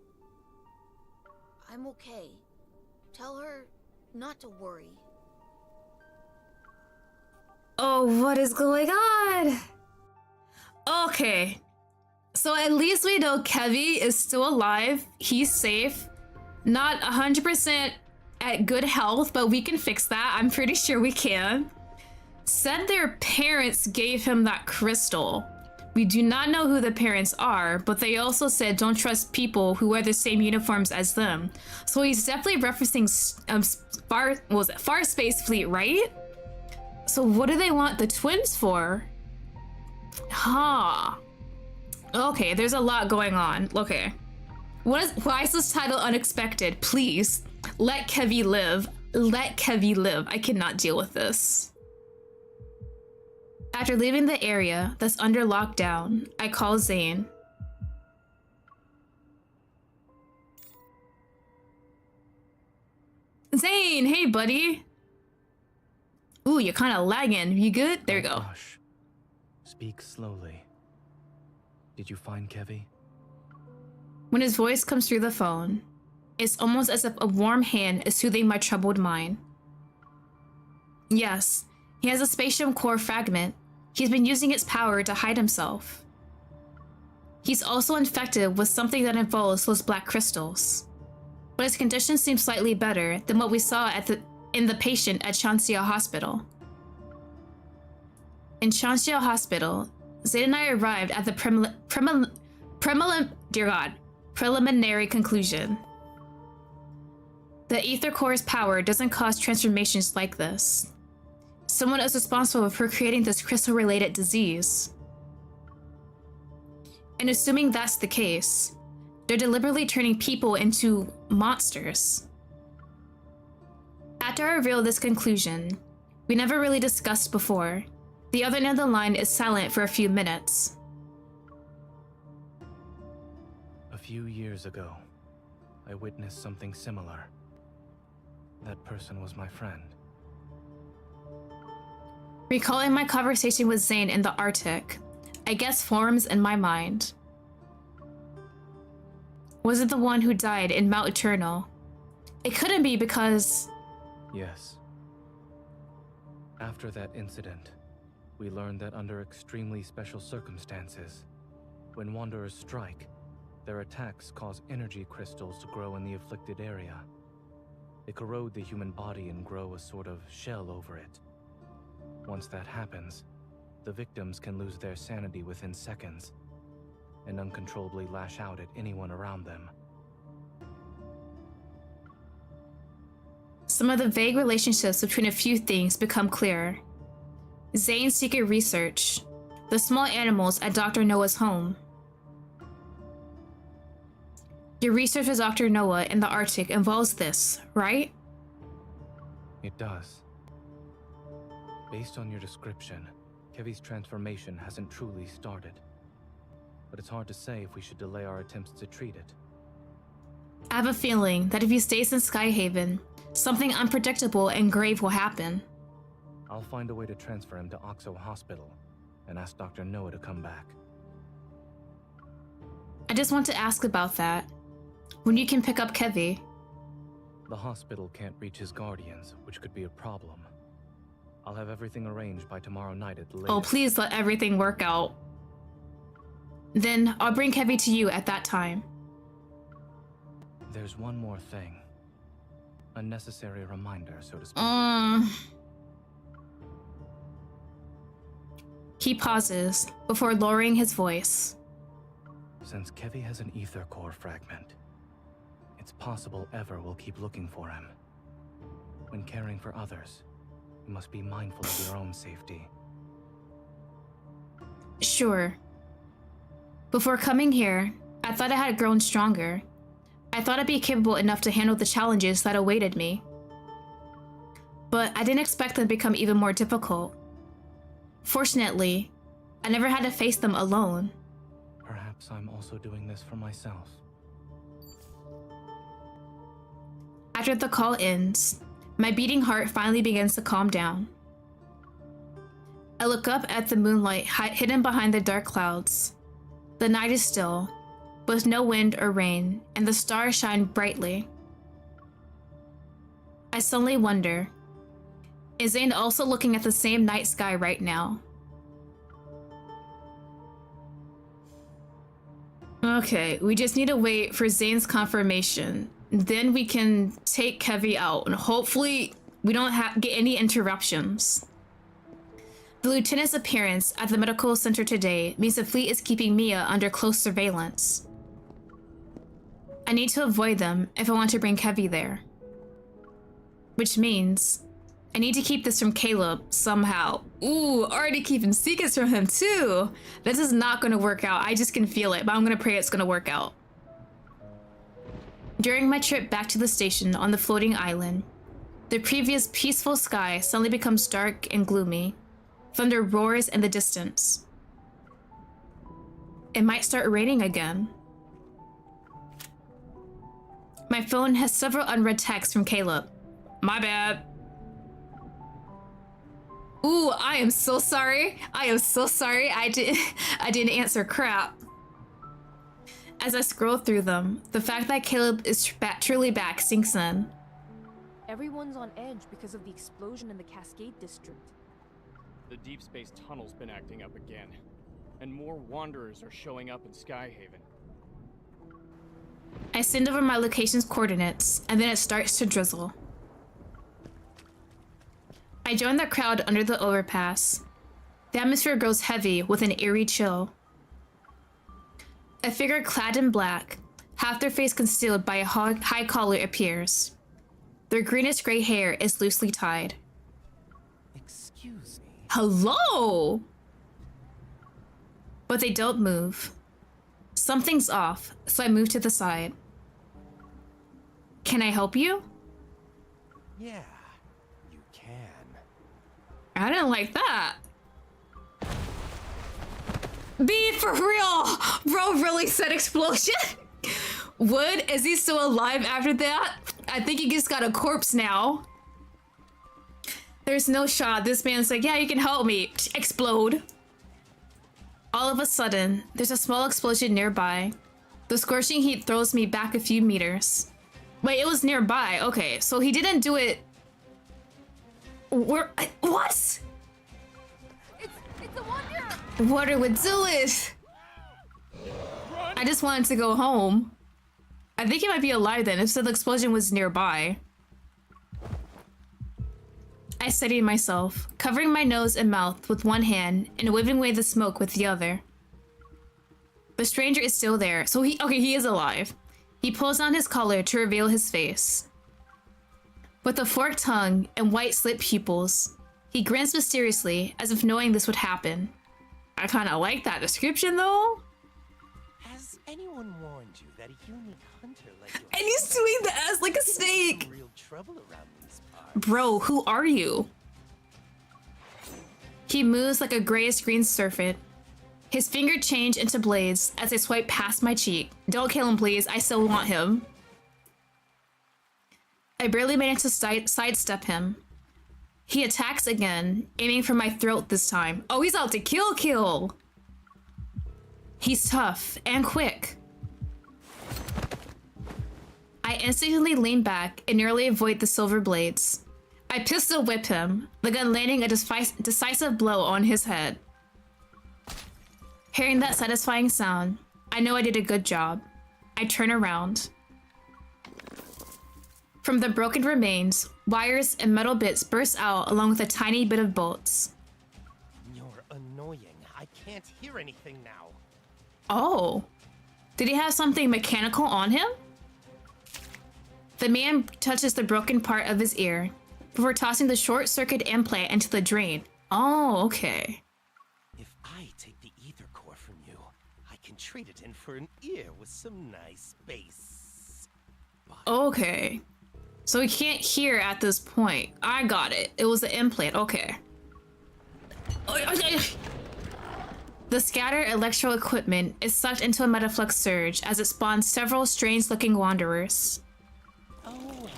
I'm okay. Tell her not to worry. Oh, what is going on? Okay. So at least we know Kevi is still alive. He's safe. Not 100% at good health, but we can fix that. I'm pretty sure we can. Said their parents gave him that crystal. We do not know who the parents are, but they also said don't trust people who wear the same uniforms as them. So he's definitely referencing Far Space Fleet, right? So what do they want the twins for? Huh. Okay, there's a lot going on. Okay. Why is this title unexpected? Please, let Kevi live. Let Kevi live. I cannot deal with this. After leaving the area that's under lockdown, I call Zane. Zane, hey buddy. Ooh, you're kind of lagging. You good? There you go. Gosh. Speak slowly. Did you find Kevi? When his voice comes through the phone, it's almost as if a warm hand is soothing my troubled mind. Yes, he has a spatium core fragment. He's been using its power to hide himself. He's also infected with something that involves those black crystals. But his condition seems slightly better than what we saw in the patient at Chancia Hospital. In Chancia Hospital, Zane and I arrived at the preliminary conclusion. The ether core's power doesn't cause transformations like this. Someone is responsible for creating this crystal-related disease. And assuming that's the case, they're deliberately turning people into monsters. After I reveal this conclusion, we never really discussed before, the other end of the line is silent for a few minutes. A few years ago, I witnessed something similar. That person was my friend. Recalling my conversation with Zane in the Arctic, I guess forms in my mind. Was it the one who died in Mount Eternal? It couldn't be because... Yes. After that incident, we learned that under extremely special circumstances, when Wanderers strike, their attacks cause energy crystals to grow in the afflicted area. They corrode the human body and grow a sort of shell over it. Once that happens, the victims can lose their sanity within seconds and uncontrollably lash out at anyone around them. Some of the vague relationships between a few things become clearer. Zane's secret research, the small animals at Dr. Noah's home. Your research with Dr. Noah in the Arctic involves this, right? It does. Based on your description, Kevi's transformation hasn't truly started. But it's hard to say if we should delay our attempts to treat it. I have a feeling that if he stays in Skyhaven, something unpredictable and grave will happen. I'll find a way to transfer him to Oxo Hospital and ask Dr. Noah to come back. I just want to ask about that. When you can pick up Kevi? The hospital can't reach his guardians, which could be a problem. I'll have everything arranged by tomorrow night at the latest. Oh, please let everything work out. Then I'll bring Kevi to you at that time. There's one more thing. A necessary reminder, so to speak. He pauses before lowering his voice. Since Kevi has an ether core fragment, it's possible Ever will keep looking for him. When caring for others, you must be mindful of your own safety. Sure. Before coming here, I thought I had grown stronger. I thought I'd be capable enough to handle the challenges that awaited me. But I didn't expect them to become even more difficult. Fortunately, I never had to face them alone. Perhaps I'm also doing this for myself. After the call ends, my beating heart finally begins to calm down. I look up at the moonlight hidden behind the dark clouds. The night is still, with no wind or rain, and the stars shine brightly. I suddenly wonder, is Zane also looking at the same night sky right now? Okay, we just need to wait for Zane's confirmation. Then we can take Kevi out, and hopefully we don't get any interruptions. The lieutenant's appearance at the medical center today means the fleet is keeping Mia under close surveillance. I need to avoid them if I want to bring Kevi there. Which means I need to keep this from Caleb somehow. Ooh, already keeping secrets from him too. This is not going to work out. I just can feel it, but I'm going to pray it's going to work out. During my trip back to the station on the floating island, the previous peaceful sky suddenly becomes dark and gloomy. Thunder roars in the distance. It might start raining again. My phone has several unread texts from Caleb. My bad. Ooh, I am so sorry. I am so sorry. I didn't answer crap. As I scroll through them, the fact that Caleb is truly back sinks in. Everyone's on edge because of the explosion in the Cascade District. The Deepspace tunnel's been acting up again, and more wanderers are showing up in Skyhaven. I send over my location's coordinates, and then it starts to drizzle. I join the crowd under the overpass. The atmosphere grows heavy with an eerie chill. A figure clad in black, half their face concealed by a high collar, appears. Their greenish-gray hair is loosely tied. Excuse me. Hello! But they don't move. Something's off, so I move to the side. Can I help you? Yeah, you can. I didn't like that. Be for real! Bro really said explosion? Wood, is he still alive after that? I think he just got a corpse now. There's no shot. This man's like, yeah, you can help me. Explode. All of a sudden, there's a small explosion nearby. The scorching heat throws me back a few meters. Wait, it was nearby. Okay, so he didn't do it. What? It's a wonder! Water would do it. I just wanted to go home. I think he might be alive then, if the explosion was nearby. I steadied myself, covering my nose and mouth with one hand and waving away the smoke with the other. The stranger is still there, so he is alive. He pulls on his collar to reveal his face. With a forked tongue and white slit pupils, he grins mysteriously as if knowing this would happen. I kind of like that description though. Has anyone warned you that a unique hunter like you? And he's doing the ass like a snake. Real trouble around these parts. Bro, who are you? He moves like a grayish-green serpent. His fingers change into blades as they swipe past my cheek. Don't kill him, please. I still want him. I barely manage to sidestep him. He attacks again, aiming for my throat this time. Oh, he's out to kill! He's tough and quick. I instantly lean back and nearly avoid the silver blades. I pistol whip him, the gun landing a decisive blow on his head. Hearing that satisfying sound, I know I did a good job. I turn around. From the broken remains, wires and metal bits burst out along with a tiny bit of bolts. You're annoying. I can't hear anything now. Oh. Did he have something mechanical on him? The man touches the broken part of his ear before tossing the short-circuit implant into the drain. Oh, okay. If I take the ether core from you, I can trade it in for an ear with some nice bass. Okay. So he can't hear at this point. I got it. It was the implant. Okay. The scattered electro equipment is sucked into a metaflux surge as it spawns several strange-looking wanderers. Oh, well,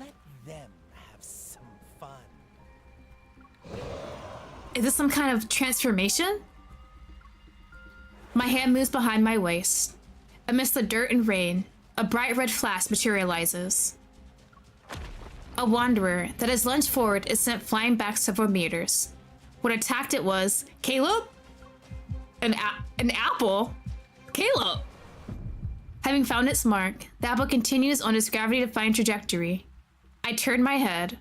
let them have some fun. Is this some kind of transformation? My hand moves behind my waist. Amidst the dirt and rain, a bright red flash materializes. A wanderer that has lunged forward is sent flying back several meters. What attacked it was Caleb? An apple? Caleb! Having found its mark, the apple continues on its gravity-defying trajectory. I turn my head.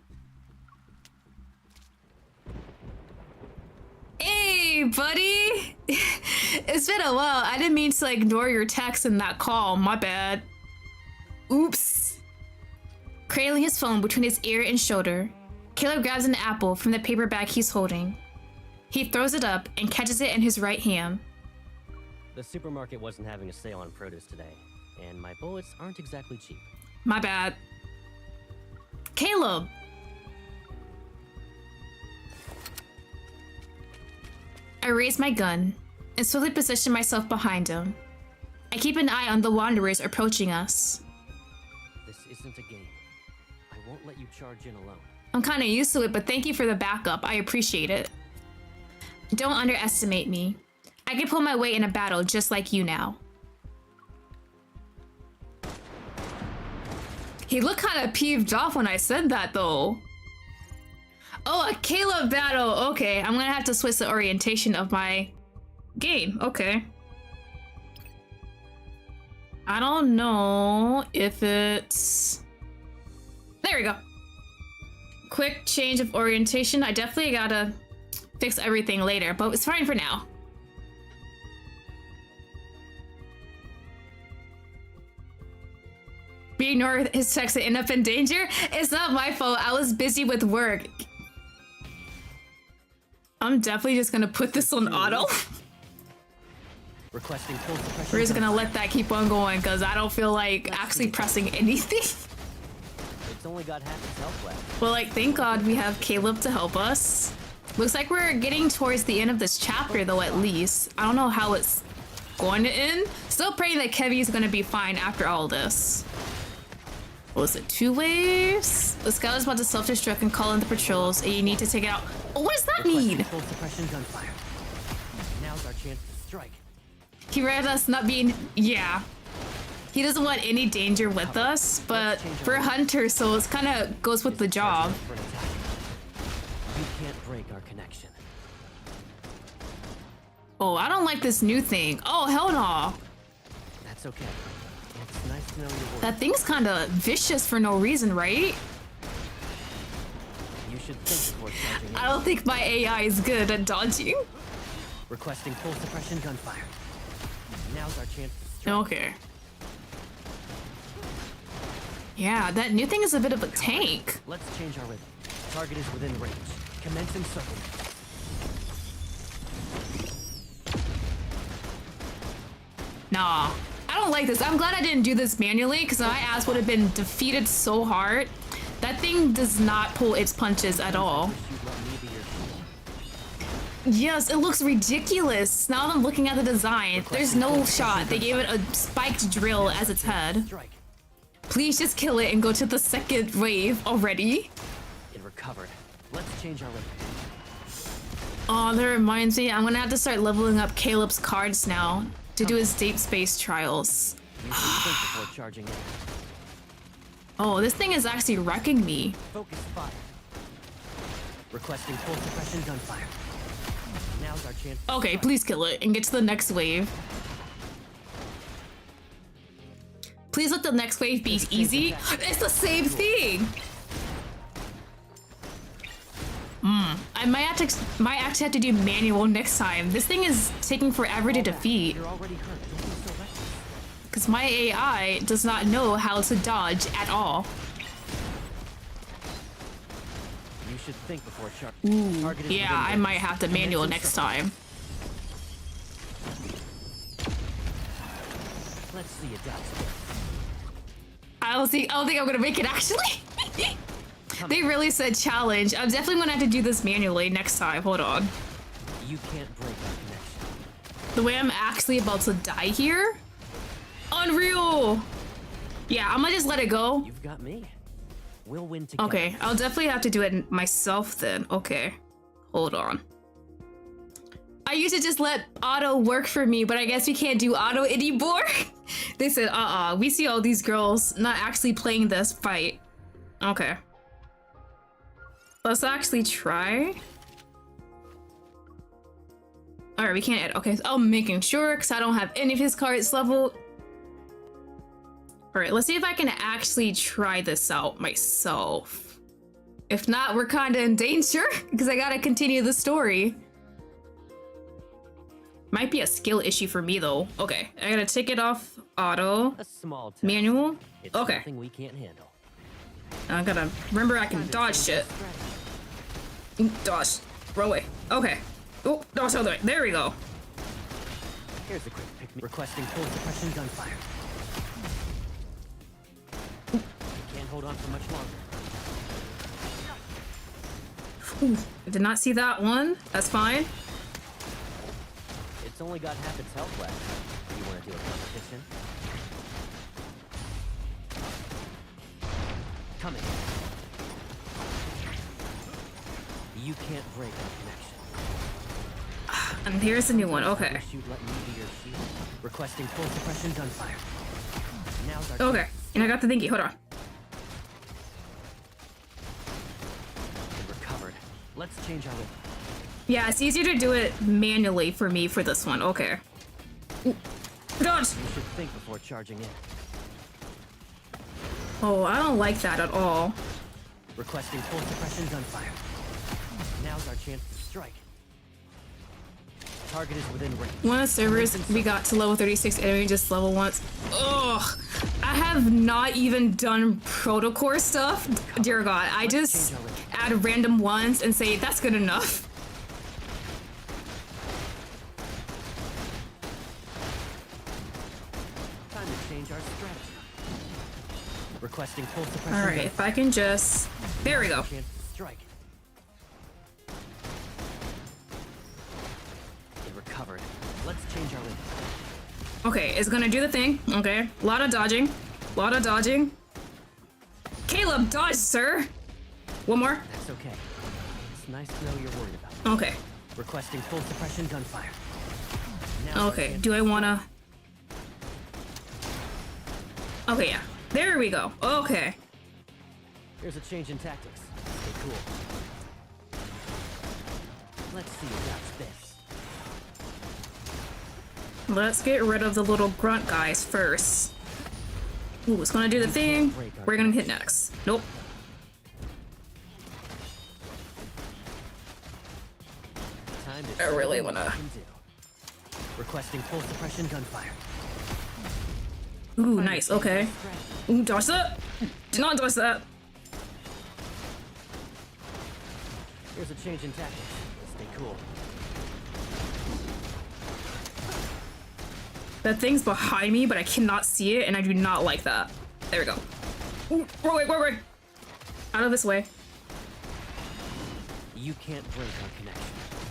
Hey, buddy! It's been a while. I didn't mean to ignore your text in that call. My bad. Oops. Cradling his phone between his ear and shoulder, Caleb grabs an apple from the paper bag he's holding. He throws it up and catches it in his right hand. The supermarket wasn't having a sale on produce today, and my bullets aren't exactly cheap. My bad. Caleb! I raise my gun and slowly position myself behind him. I keep an eye on the wanderers approaching us. This isn't a game. I won't let you charge in alone. I'm kinda used to it, but thank you for the backup. I appreciate it. Don't underestimate me. I can pull my weight in a battle just like you now. He looked kinda peeved off when I said that though. Oh, a Caleb battle. Okay, I'm gonna have to switch the orientation of my game. Okay. I don't know if it's... There we go. Quick change of orientation. I definitely gotta fix everything later, but it's fine for now. We ignore his text and end up in danger? It's not my fault. I was busy with work. I'm definitely just gonna put this on auto. Requesting full suppression. We're just gonna let that keep on going because I don't feel like actually pressing anything. It's only got half its health left. Well, like, thank God we have Caleb to help us. Looks like we're getting towards the end of this chapter though, at least. I don't know how it's going to end. Still praying that Kevi is gonna be fine after all this. What was it, 2 waves? The scout is about to self-destruct and call in the patrols, and you need to take it out. Oh, what does that mean? Full suppression gunfire. Now's our chance to strike. He read us not being... Yeah. He doesn't want any danger with us, but we're hunters, so it kind of goes with the job. You can't break our connection. Oh, I don't like this new thing. Oh, hell no. That's okay. It's nice to know your work. That thing's kind of vicious for no reason, right? You should think before charging. I don't think my AI is good at dodging. Requesting full suppression gunfire. Now's our chance to strike. Okay. Yeah, that new thing is a bit of a tank. Let's change our rhythm. Target is within range. Commencing circle. Nah, I don't like this. I'm glad I didn't do this manually because my ass would have been defeated so hard. That thing does not pull its punches at all. Yes, it looks ridiculous. Now that I'm looking at the design, there's no shot. They gave it a spiked drill as its head. Please just kill it and go to the second wave already. It recovered. Let's change our rhythm. Oh, that reminds me. I'm gonna have to start leveling up Caleb's cards now to do his Deepspace trials. You should think before charging in. Oh, this thing is actually wrecking me. Focus fire. Requesting full suppression gunfire. Now's our chance. Okay, please kill it and get to the next wave. Please let the next wave be easy. It's the same thing. I might actually have to do manual next time. This thing is taking forever to defeat. You're already hurt. Don't be so reckless. Because my AI does not know how to dodge at all. You should think before charging. Yeah, I might have to manual next time. Let's see you dodge. I don't think I'm gonna make it actually. They really said challenge. I'm definitely gonna have to do this manually next time. Hold on. You can't break our connection. The way I'm actually about to die here? Unreal! Yeah, I'm gonna just let it go. You've got me. We'll win together. Okay, I'll definitely have to do it myself then. Okay, hold on. I used to just let auto work for me, but I guess we can't do auto anymore. They said, we see all these girls not actually playing this fight. Okay. Let's actually try. All right, we can't add. Okay, I'm making sure because I don't have any of his cards leveled. All right, let's see if I can actually try this out myself. If not, we're kind of in danger because I gotta continue the story. Might be a skill issue for me though. Okay, I gotta take it off auto. A small test. Manual. It's okay. Something we can't handle. I gotta remember I can dodge shit. Dodge. Roll away. Okay. Oh, dodge the other way. There we go. Here's a quick pick me. Requesting full suppression gunfire. hold on for much longer. Ooh, I did not see that one. That's fine. It's only got half its health left. You want to do a competition? Coming. You can't break our connection. And here's a new one. Okay. You'd let me be your shield. Requesting full suppression gunfire. Now's our Okay. And I got the thingy. Hold on. It recovered. Let's change our rhythm. Yeah, it's easier to do it manually for me for this one. Okay. Ooh. Dodge! You should think before charging in. Oh, I don't like that at all. Requesting full suppression gunfire. Now's our chance to strike. Target is within range. One of the servers, we got to level 36 enemy just level once. Ugh. I have not even done protocol stuff. Dear God, I just add random ones and say that's good enough. Time to change our strategy. Requesting full suppression. All right, if I can just, there we go. Chance to strike. It recovered. Let's change our rhythm. Okay, it's gonna do the thing. Okay, a lot of dodging. A lot of dodging. Caleb, dodge, sir. One more. That's okay. It's nice to know you're worried about it. Okay. Requesting full suppression gunfire. Now Okay, do I wanna? Okay, yeah. There we go. Okay. Here's a change in tactics. Stay cool. Let's see you dodge this. Let's get rid of the little grunt guys first. Ooh, it's gonna do the thing. We're gonna hit next. Nope. Time to I really wanna. Requesting full suppression gunfire. Ooh, nice. Okay. Ooh, dodge that. Do not dodge that. Here's a change in tactics. Stay cool. That thing's behind me, but I cannot see it, and I do not like that. There we go. Ooh, wait. Out of this way. You can't break our connection.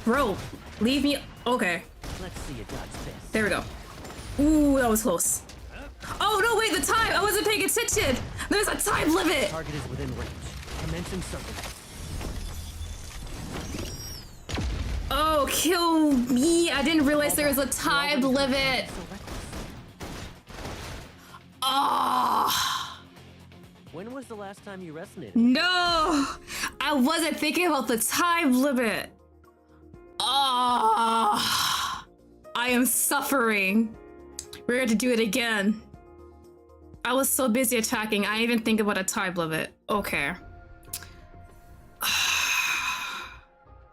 Bro, leave me. Okay. Let's see you dodge this. There we go. Ooh, that was close. Oh, no, wait, the time. I wasn't paying attention. There's a time limit. Target is within range. Commencing circle. Oh, kill me. I didn't realize there was a time limit. Oh. When was the last time you resonated? No, I wasn't thinking about the time limit. Oh, I am suffering. We're going to do it again. I was so busy attacking, I didn't even think about a time limit. Okay.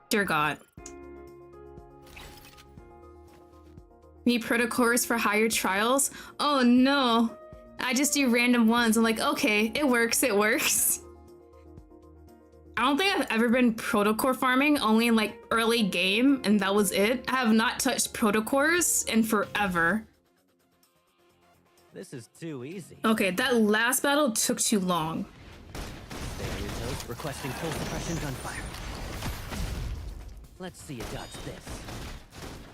Dear God. Need protocols for higher trials? Oh no. I just do random ones. I'm like, okay, it works. I don't think I've ever been protocol farming, only in like early game, and that was it. I have not touched protocols in forever. This is too easy. Okay, that last battle took too long. Stay on your toes. Requesting full suppression gunfire. Let's see you dodge this.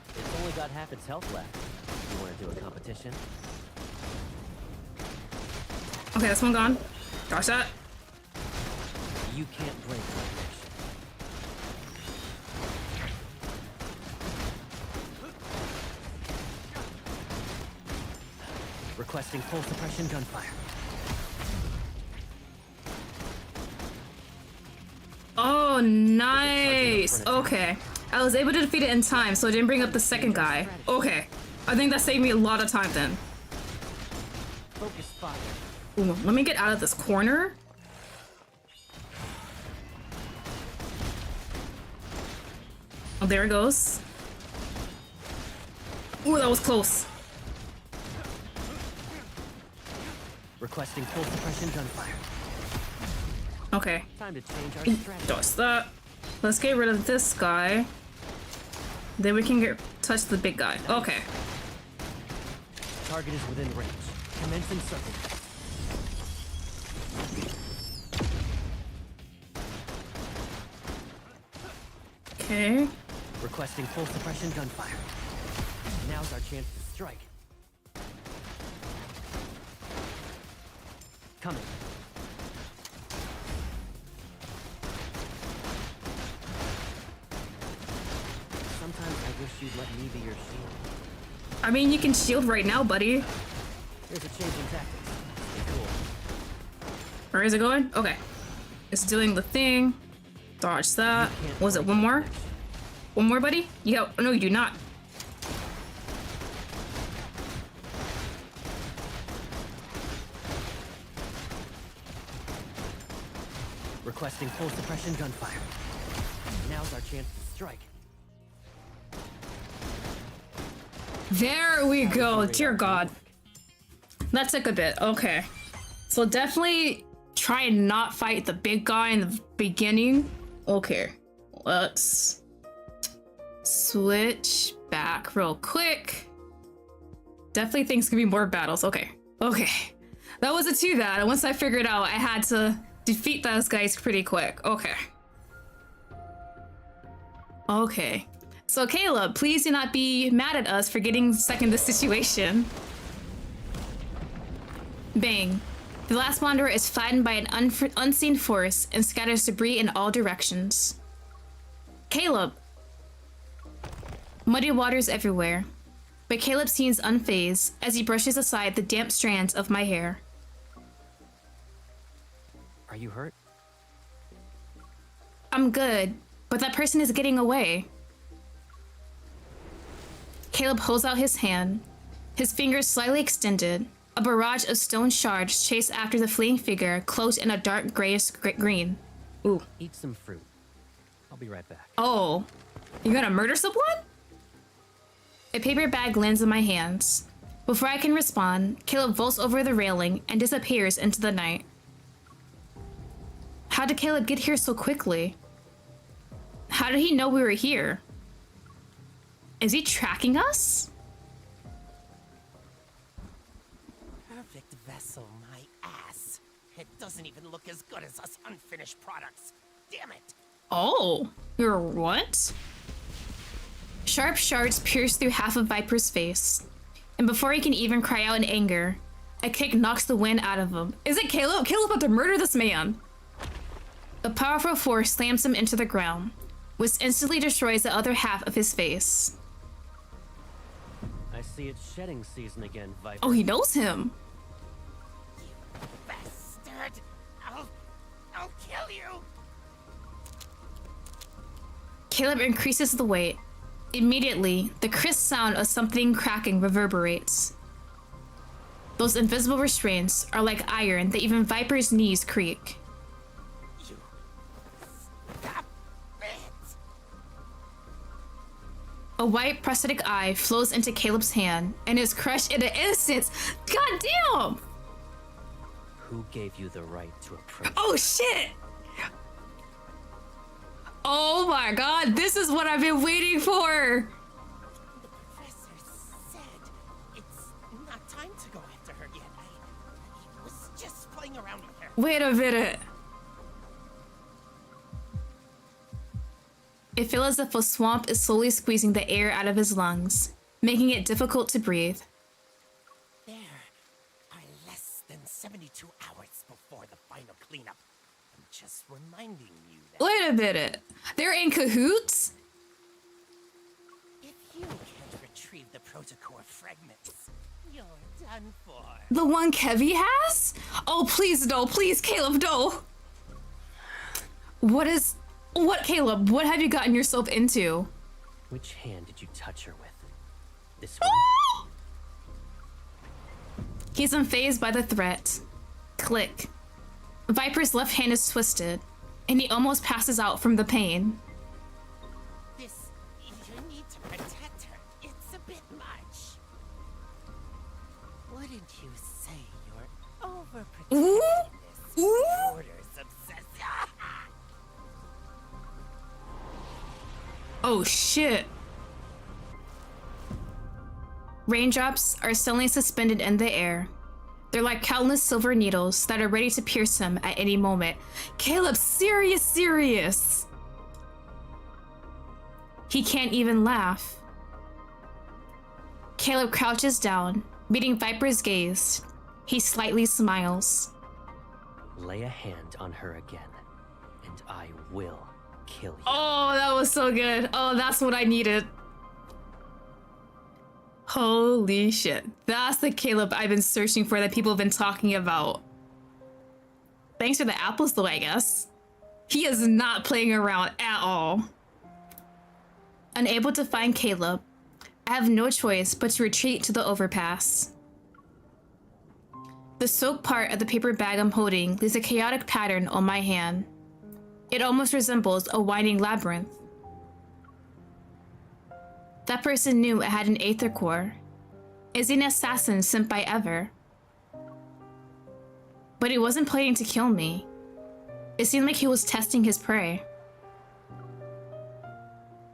It's only got half its health left. You want to do a competition? Okay, this one gone. Dodge that. You can't break my connection. Requesting full suppression gunfire. Oh, nice. Okay. I was able to defeat it in time, so I didn't bring up the second guy. Okay. I think that saved me a lot of time then. Focus fire. Ooh, let me get out of this corner. Oh, there it goes. Ooh, that was close. Requesting full suppression gunfire. Okay. Time to change our strategy. Dodge that. Let's get rid of this guy. Then we can touch the big guy. Okay. Target is within range. Commencing circle. Okay. Requesting full suppression gunfire. Now's our chance to strike. Coming. Sometimes I wish you'd let me be your shield. I mean, you can shield right now, buddy. There's a change in tactics. Stay cool. Where is it going? Okay. It's doing the thing. Dodge that. Was it one more? One more, buddy? You got. No, you do not. Requesting full suppression gunfire. Now's our chance to strike. There we go. Dear God. That took a bit. Okay. So definitely try and not fight the big guy in the beginning. Okay. Let's switch back real quick. Definitely think it's gonna be more battles. Okay. Okay. That wasn't too bad. Once I figured out I had to defeat those guys pretty quick. Okay. Okay. So Caleb, please do not be mad at us for getting stuck in this situation. Bang. The last wanderer is flattened by an unseen force and scatters debris in all directions. Caleb. Muddy waters everywhere. But Caleb seems unfazed as he brushes aside the damp strands of my hair. Are you hurt? I'm good, but that person is getting away. Caleb holds out his hand, his fingers slightly extended. A barrage of stone shards chase after the fleeing figure, cloaked in a dark grayish green. Ooh. Eat some fruit. I'll be right back. Oh, you gonna murder someone? A paper bag lands in my hands. Before I can respond, Caleb vaults over the railing and disappears into the night. How did Caleb get here so quickly? How did he know we were here? Is he tracking us? Perfect vessel, my ass. It doesn't even look as good as us unfinished products. Damn it. Oh, you're what? Sharp shards pierce through half of Viper's face. And before he can even cry out in anger, a kick knocks the wind out of him. Is it Caleb? Caleb about to murder this man. A powerful force slams him into the ground, which instantly destroys the other half of his face. I see it's shedding season again, Viper. Oh, he knows him. You bastard! I'll kill you! Caleb increases the weight. Immediately, the crisp sound of something cracking reverberates. Those invisible restraints are like iron that even Viper's knees creak. You stop it! A white prosthetic eye flows into Caleb's hand and is crushed in an instant. God damn! Who gave you the right to approach? Oh shit! Oh my god, this is what I've been waiting for! The professor said it's not time to go after her yet. I was just playing around with her. Wait a minute. It feels as if a swamp is slowly squeezing the air out of his lungs, making it difficult to breathe. There are less than 72 hours before the final cleanup. I'm just reminding you that... Wait a minute. They're in cahoots? If you can't retrieve the protocore fragments, you're done for. The one Kevi has? Oh, please no. Please, Caleb, no. What, Caleb? What have you gotten yourself into? Which hand did you touch her with? This one? He's unfazed by the threat. Click. Viper's left hand is twisted, and he almost passes out from the pain. You need to protect her. It's a bit much. Wouldn't you say you're overprotectiveness orders obsessed? Oh shit. Raindrops are suddenly suspended in the air. They're like countless silver needles that are ready to pierce him at any moment. Caleb, serious. He can't even laugh. Caleb crouches down, meeting Viper's gaze. He slightly smiles. Lay a hand on her again, and I will kill you. Oh, that was so good. Oh, that's what I needed. Holy shit. That's the Caleb I've been searching for that people have been talking about. Thanks for the apples though, I guess. He is not playing around at all. Unable to find Caleb, I have no choice but to retreat to the overpass. The soaked part of the paper bag I'm holding leaves a chaotic pattern on my hand. It almost resembles a winding labyrinth. That person knew it had an aether core. Is he an assassin sent by Ever? But he wasn't planning to kill me. It seemed like he was testing his prey.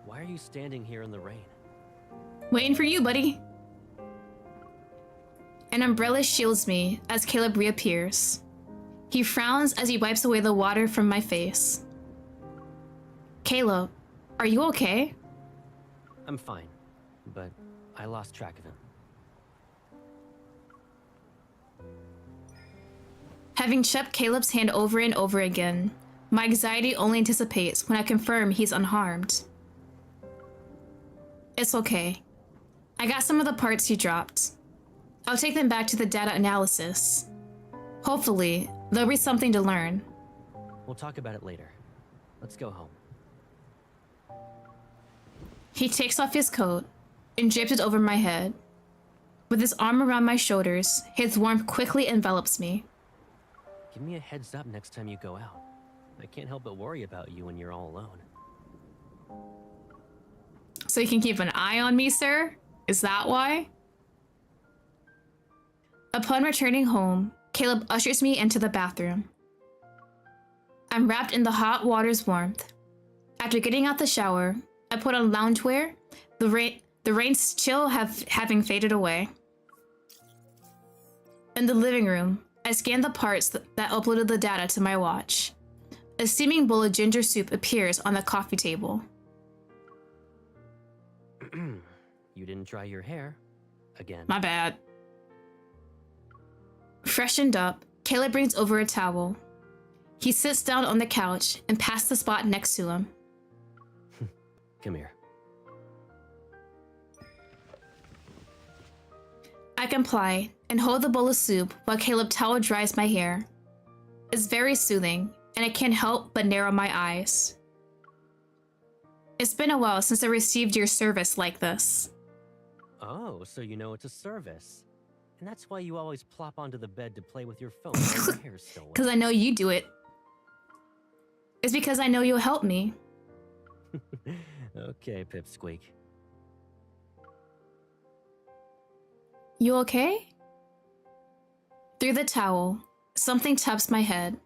Why are you standing here in the rain? Waiting for you, buddy. An umbrella shields me as Caleb reappears. He frowns as he wipes away the water from my face. Caleb, are you okay? I'm fine, but I lost track of him. Having checked Caleb's hand over and over again, my anxiety only anticipates when I confirm he's unharmed. It's okay. I got some of the parts he dropped. I'll take them back to the data analysis. Hopefully, there'll be something to learn. We'll talk about it later. Let's go home. He takes off his coat and drapes it over my head. With his arm around my shoulders, his warmth quickly envelops me. Give me a heads up next time you go out. I can't help but worry about you when you're all alone. So you can keep an eye on me, sir? Is that why? Upon returning home, Caleb ushers me into the bathroom. I'm wrapped in the hot water's warmth. After getting out the shower, I put on loungewear, the rain's chill having faded away. In the living room, I scan the parts that uploaded the data to my watch. A steaming bowl of ginger soup appears on the coffee table. You didn't dry your hair. Again. My bad. Freshened up, Caleb brings over a towel. He sits down on the couch and passes the spot next to him. Come here. I comply and hold the bowl of soup while Caleb towel dries my hair. It's very soothing, and I can't help but narrow my eyes. It's been a while since I received your service like this. Oh, so you know it's a service. And that's why you always plop onto the bed to play with your phone when your hair's still wet. Because I know you do it. It's because I know you'll help me. Okay, Pipsqueak. You okay? Through the towel, something taps my head.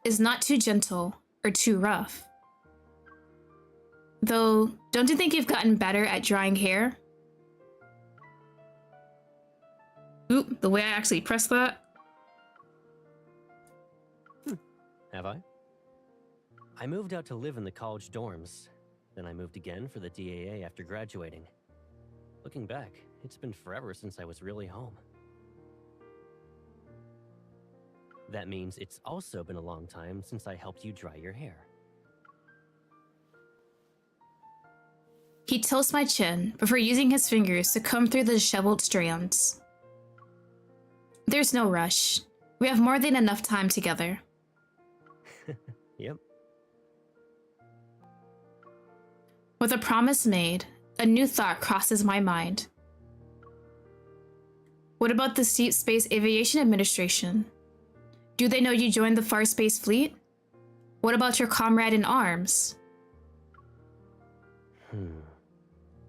It's not too gentle or too rough. Though, don't you think you've gotten better at drying hair? Oop, the way I actually pressed that. Have I? I moved out to live in the college dorms. Then I moved again for the DAA after graduating. Looking back, it's been forever since I was really home. That means it's also been a long time since I helped you dry your hair. He tilts my chin before using his fingers to comb through the disheveled strands. There's no rush. We have more than enough time together. Yep. With a promise made, a new thought crosses my mind. What about the Deepspace Aviation Administration? Do they know you joined the Far Space Fleet? What about your comrade in arms?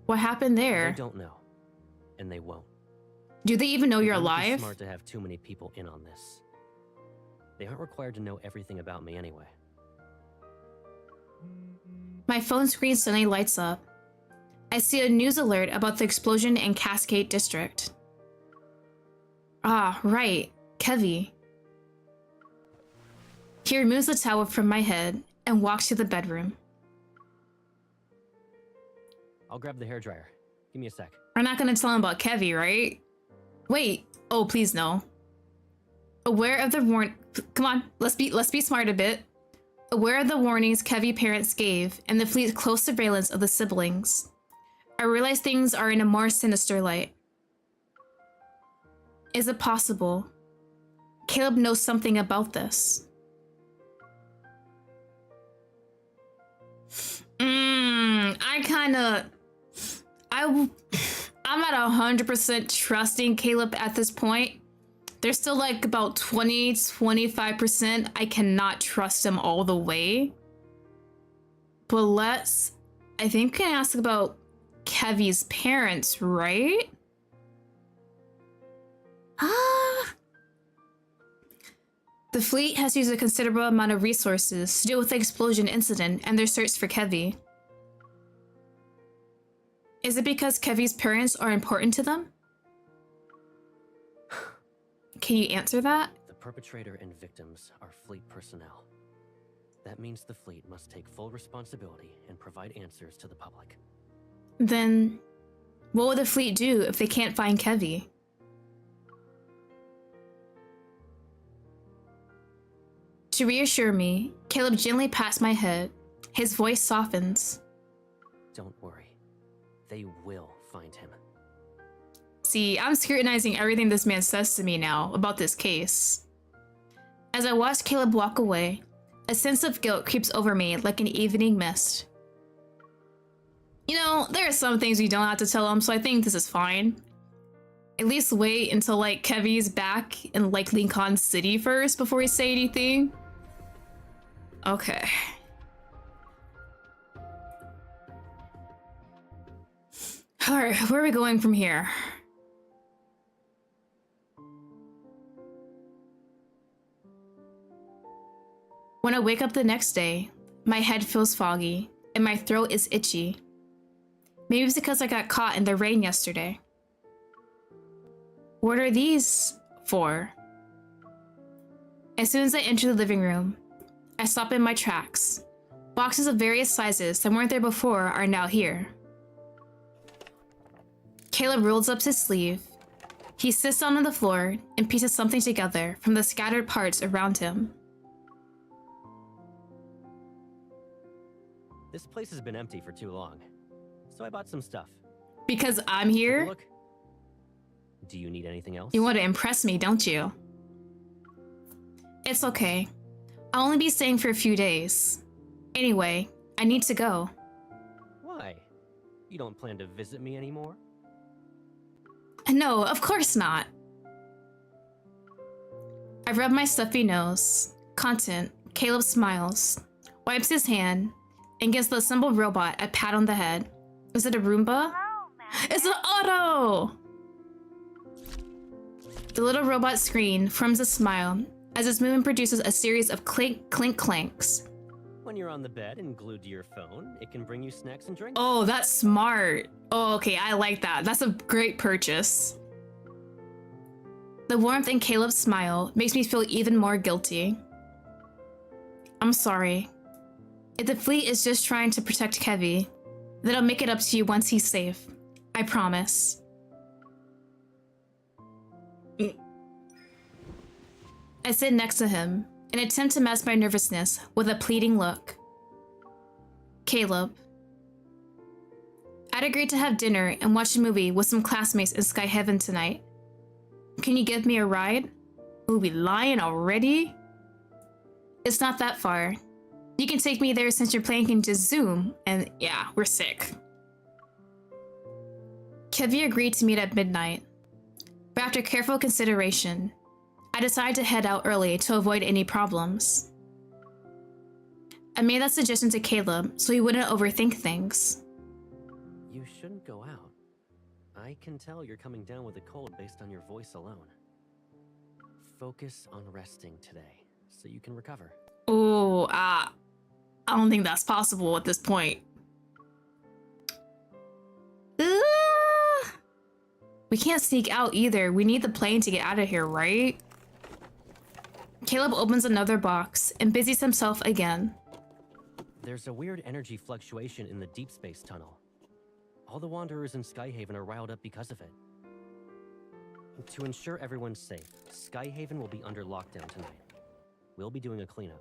What happened there? They don't know, and they won't. Do they even know you're It would be alive? Smart to have too many people in on this. They aren't required to know everything about me anyway. My phone screen suddenly lights up. I see a news alert about the explosion in Cascade District. Ah, right, Kevi. He removes the towel from my head and walks to the bedroom. I'll grab the hairdryer. Give me a sec. We're not gonna tell him about Kevi, right? Wait. Oh, please no. Aware of the come on, let's be smart a bit. Aware of the warnings Kevi parents gave and the fleet's close surveillance of the siblings, I realize things are in a more sinister light. Is it possible Caleb knows something about this? I'm at 100% trusting Caleb at this point. There's still like about 20-25% I cannot trust him all the way. But I think we can ask about Kevi's parents, right? The fleet has used a considerable amount of resources to deal with the explosion incident and their search for Kevi. Is it because Kevi's parents are important to them? Can you answer that? The perpetrator and victims are fleet personnel. That means the fleet must take full responsibility and provide answers to the public. Then, what will the fleet do if they can't find Kevi? To reassure me, Caleb gently pats my head. His voice softens. Don't worry. They will find him. See, I'm scrutinizing everything this man says to me now about this case. As I watch Caleb walk away, a sense of guilt creeps over me like an evening mist. You know, there are some things we don't have to tell him, so I think this is fine. At least wait until like Kevi's back in like Lincoln City first before we say anything. Okay. Alright, where are we going from here? When I wake up the next day, my head feels foggy and my throat is itchy. Maybe it's because I got caught in the rain yesterday. What are these for? As soon as I enter the living room, I stop in my tracks. Boxes of various sizes that weren't there before are now here. Caleb rolls up his sleeve. He sits down on the floor and pieces something together from the scattered parts around him. This place has been empty for too long, so I bought some stuff. Because I'm here? Look. Do you need anything else? You want to impress me, don't you? It's okay. I'll only be staying for a few days. Anyway, I need to go. Why? You don't plan to visit me anymore? No, of course not. I rub my stuffy nose. Content, Caleb smiles, wipes his hand, and gives the assembled robot a pat on the head. Is it a Roomba? It's an Auto! The little robot screen forms a smile as its movement produces a series of clink, clink, clanks. When you're on the bed and glued to your phone, it can bring you snacks and drinks. Oh, that's smart. Oh, okay, I like that. That's a great purchase. The warmth in Caleb's smile makes me feel even more guilty. I'm sorry. If the fleet is just trying to protect Kevi, then I'll make it up to you once he's safe. I promise. I sit next to him and attempt to mask my nervousness with a pleading look. Caleb. I'd agreed to have dinner and watch a movie with some classmates in Skyhaven tonight. Can you give me a ride? Ooh, we lying already? It's not that far. You can take me there since your plan can just zoom, and yeah, we're sick. Kevi agreed to meet at midnight, but after careful consideration, I decided to head out early to avoid any problems. I made that suggestion to Caleb so he wouldn't overthink things. You shouldn't go out. I can tell you're coming down with a cold based on your voice alone. Focus on resting today so you can recover. Oh, I don't think that's possible at this point. We can't sneak out either. We need the plane to get out of here, right? Caleb opens another box and busies himself again. There's a weird energy fluctuation in the Deepspace tunnel. All the Wanderers in Skyhaven are riled up because of it. To ensure everyone's safe, Skyhaven will be under lockdown tonight. We'll be doing a cleanup.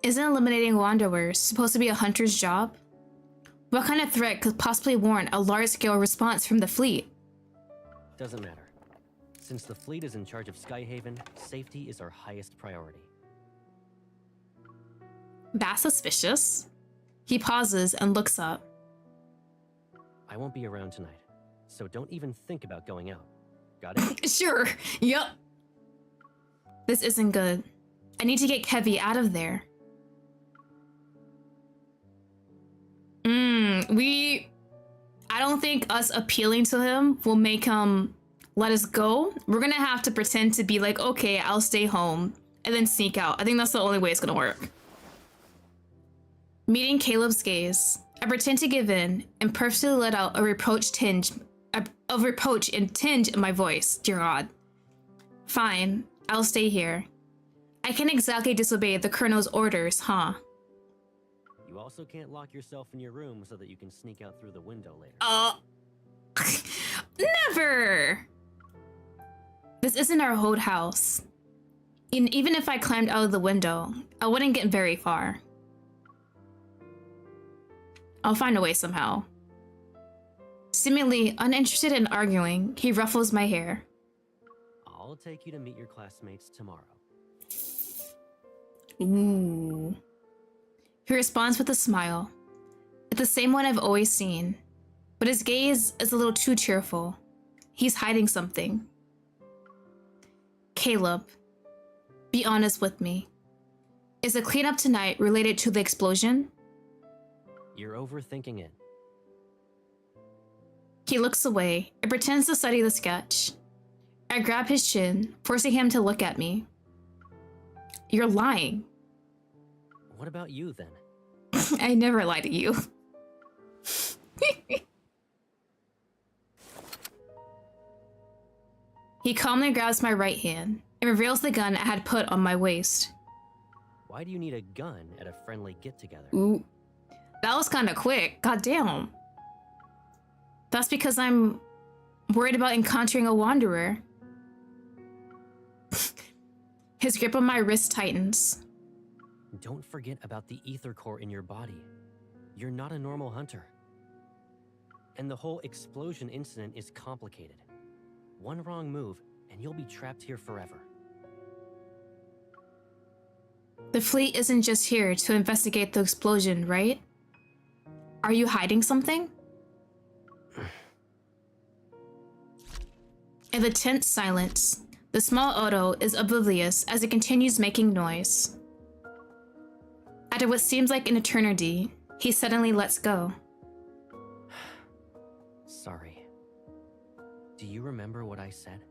Isn't eliminating Wanderers supposed to be a hunter's job? What kind of threat could possibly warrant a large-scale response from the fleet? Doesn't matter. Since the fleet is in charge of Skyhaven, safety is our highest priority. That's suspicious. He pauses and looks up. I won't be around tonight, so don't even think about going out. Got it? Sure. Yep. This isn't good. I need to get Kevi out of there. I don't think us appealing to him will make him let us go. We're gonna have to pretend to be like, okay, I'll stay home, and then sneak out. I think that's the only way it's gonna work. Meeting Caleb's gaze, I pretend to give in and purposely let out a reproach and tinge in my voice. Dear God. Fine, I'll stay here. I can't exactly disobey the Colonel's orders, huh? You also can't lock yourself in your room so that you can sneak out through the window later. Never! This isn't our old house. And even if I climbed out of the window, I wouldn't get very far. I'll find a way somehow. Seemingly uninterested in arguing, he ruffles my hair. I'll take you to meet your classmates tomorrow. Ooh. He responds with a smile. It's the same one I've always seen, but his gaze is a little too cheerful. He's hiding something. Caleb, be honest with me. Is the cleanup tonight related to the explosion? You're overthinking it. He looks away and pretends to study the sketch. I grab his chin, forcing him to look at me. You're lying. What about you then? I never lie to you. He calmly grabs my right hand and reveals the gun I had put on my waist. Why do you need a gun at a friendly get-together? Ooh, that was kind of quick. Goddamn. That's because I'm worried about encountering a wanderer. His grip on my wrist tightens. Don't forget about the ether core in your body. You're not a normal hunter. And the whole explosion incident is complicated. One wrong move, and you'll be trapped here forever. The fleet isn't just here to investigate the explosion, right? Are you hiding something? In the tense silence, the small auto is oblivious as it continues making noise. After what seems like an eternity, he suddenly lets go. Sorry. Do you remember what I said?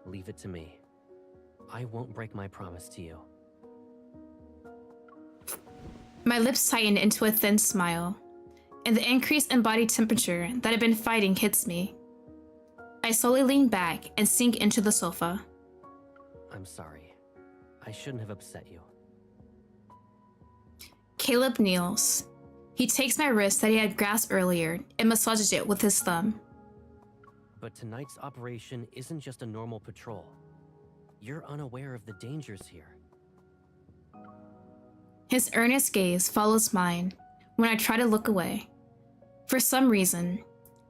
Leave it to me. I won't break my promise to you. My lips tighten into a thin smile, and the increase in body temperature that I've been fighting hits me. I slowly lean back and sink into the sofa. I'm sorry. I shouldn't have upset you. Caleb kneels. He takes my wrist that he had grasped earlier and massages it with his thumb. But tonight's operation isn't just a normal patrol. You're unaware of the dangers here. His earnest gaze follows mine when I try to look away. For some reason,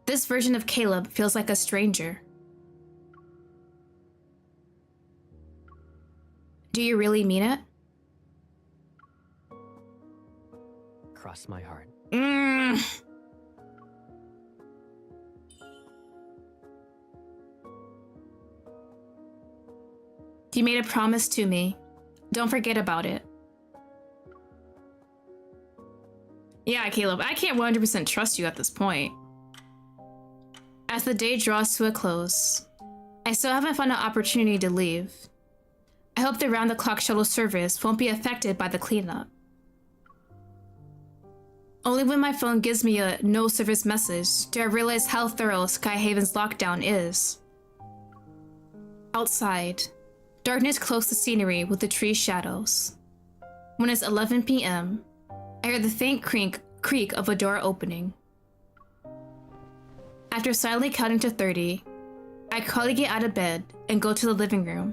this version of Caleb feels like a stranger. Do you really mean it? Cross my heart. You made a promise to me. Don't forget about it. Yeah, Caleb, I can't 100% trust you at this point. As the day draws to a close, I still haven't found an opportunity to leave. I hope the round-the-clock shuttle service won't be affected by the cleanup. Only when my phone gives me a no-service message do I realize how thorough Skyhaven's lockdown is. Outside, darkness cloaks the scenery with the tree shadows. When it's 11 p.m., I hear the faint creak creak of a door opening. After silently counting to 30, I quietly get out of bed and go to the living room.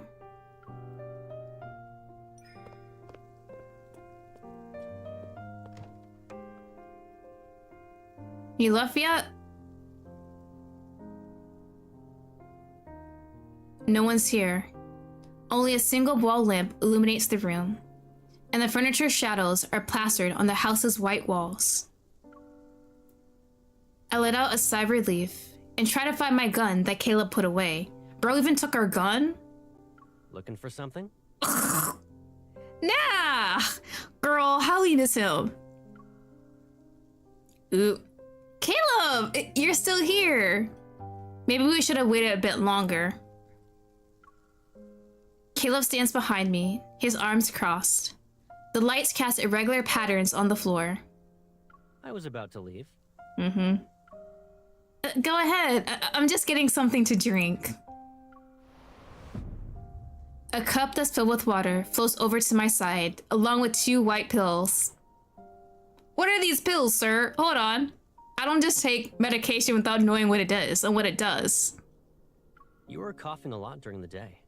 You left yet? No one's here. Only a single wall lamp illuminates the room, and the furniture shadows are plastered on the house's white walls. I let out a sigh of relief and try to find my gun that Caleb put away. Bro even took our gun? Looking for something? Nah! Girl, how we miss him? Ooh. Caleb! You're still here! Maybe we should have waited a bit longer. Caleb stands behind me, his arms crossed. The lights cast irregular patterns on the floor. I was about to leave. Mm-hmm. Go ahead. I'm just getting something to drink. A cup that's filled with water flows over to my side, along with 2 white pills. What are these pills, sir? Hold on. I don't just take medication without knowing what it is and what it does. You were coughing a lot during the day.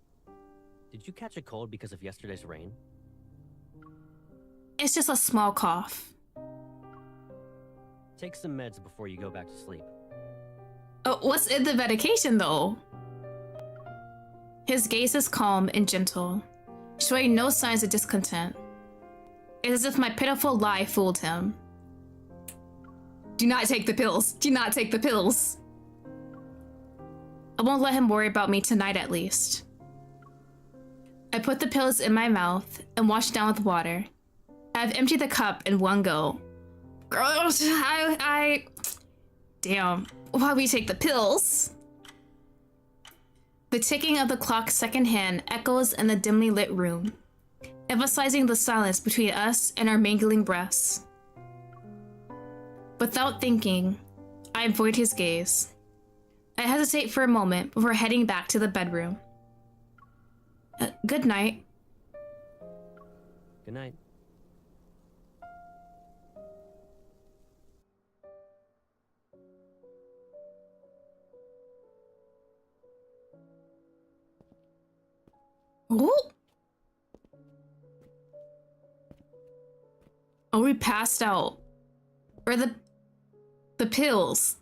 Did you catch a cold because of yesterday's rain? It's just a small cough. Take some meds before you go back to sleep. Oh, what's in the medication, though? His gaze is calm and gentle, showing no signs of discontent. It's as if my pitiful lie fooled him. Do not take the pills. Do not take the pills. I won't let him worry about me tonight, at least. I put the pills in my mouth and wash down with water. I've emptied the cup in one go. Girls, Damn, why we take the pills? The ticking of the clock secondhand echoes in the dimly lit room, emphasizing the silence between us and our mingling breaths. Without thinking, I avoid his gaze. I hesitate for a moment before heading back to the bedroom. Good night. Good night. Ooh. Oh, we passed out. Or the pills.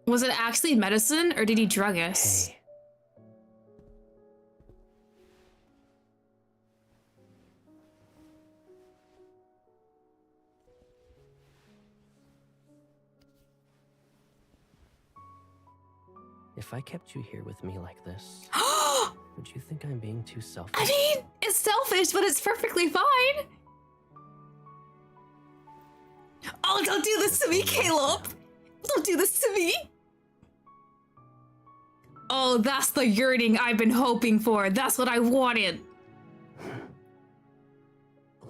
Was it actually medicine or did he drug us? Hey. If I kept you here with me like this, would you think I'm being too selfish? I mean, it's selfish, but it's perfectly fine. Oh, don't do this to me, Caleb. Don't do this to me. Oh, that's the yearning I've been hoping for. That's what I wanted.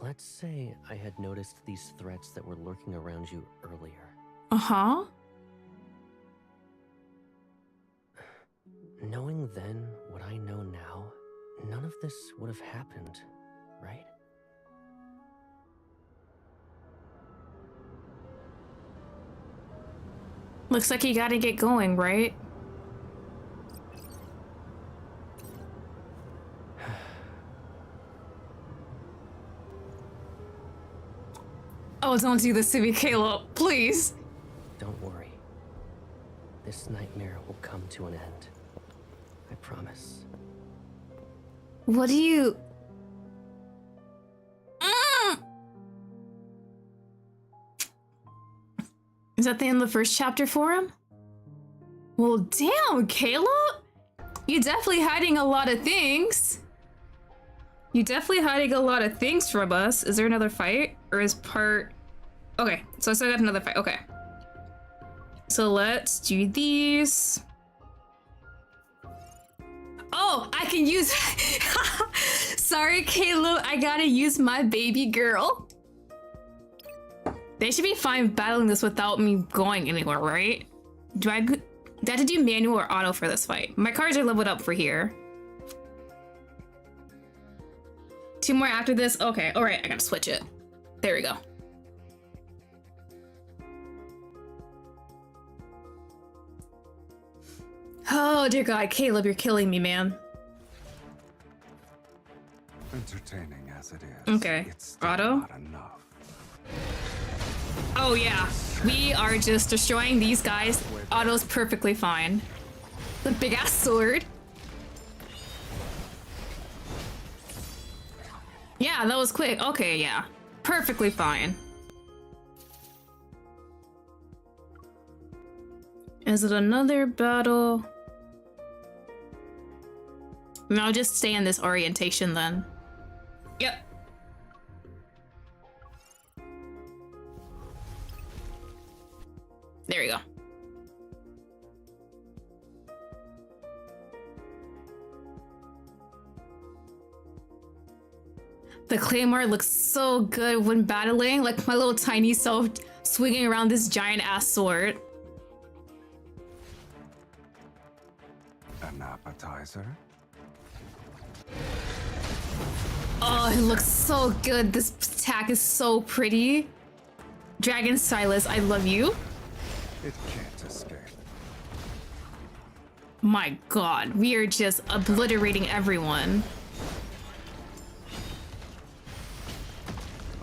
Let's say I had noticed these threats that were lurking around you earlier. Uh-huh. Knowing then what I know now, none of this would have happened, right? Looks like you gotta get going, right? Oh, don't do this to me, Caleb, please. Don't worry. This nightmare will come to an end. I promise. What do you... Is that the end of the first chapter for him? Well, damn, Caleb! You're definitely hiding a lot of things. You're definitely hiding a lot of things from us. Is there another fight? Or is part... Okay, so I still got another fight. Okay. So let's do these. Oh, I can use... Sorry, Caleb. I gotta use my baby girl. They should be fine battling this without me going anywhere, right? Do I have to do manual or auto for this fight? My cards are leveled up for here. 2 more after this? Okay, alright, I gotta switch it. There we go. Oh dear God, Caleb, you're killing me, man. Entertaining as it is. Okay, it's still Otto. not enough. Oh yeah, we are just destroying these guys. Otto's perfectly fine. The big ass sword. Yeah, that was quick. Okay, yeah. Perfectly fine. Is it another battle? No, I'll just stay in this orientation then. Yep. There we go. The claymore looks so good when battling, like my little tiny self swinging around this giant ass sword. An appetizer? Oh, it looks so good. This attack is so pretty. Dragon Stylus, I love you. It can't escape. My God, we are just obliterating everyone.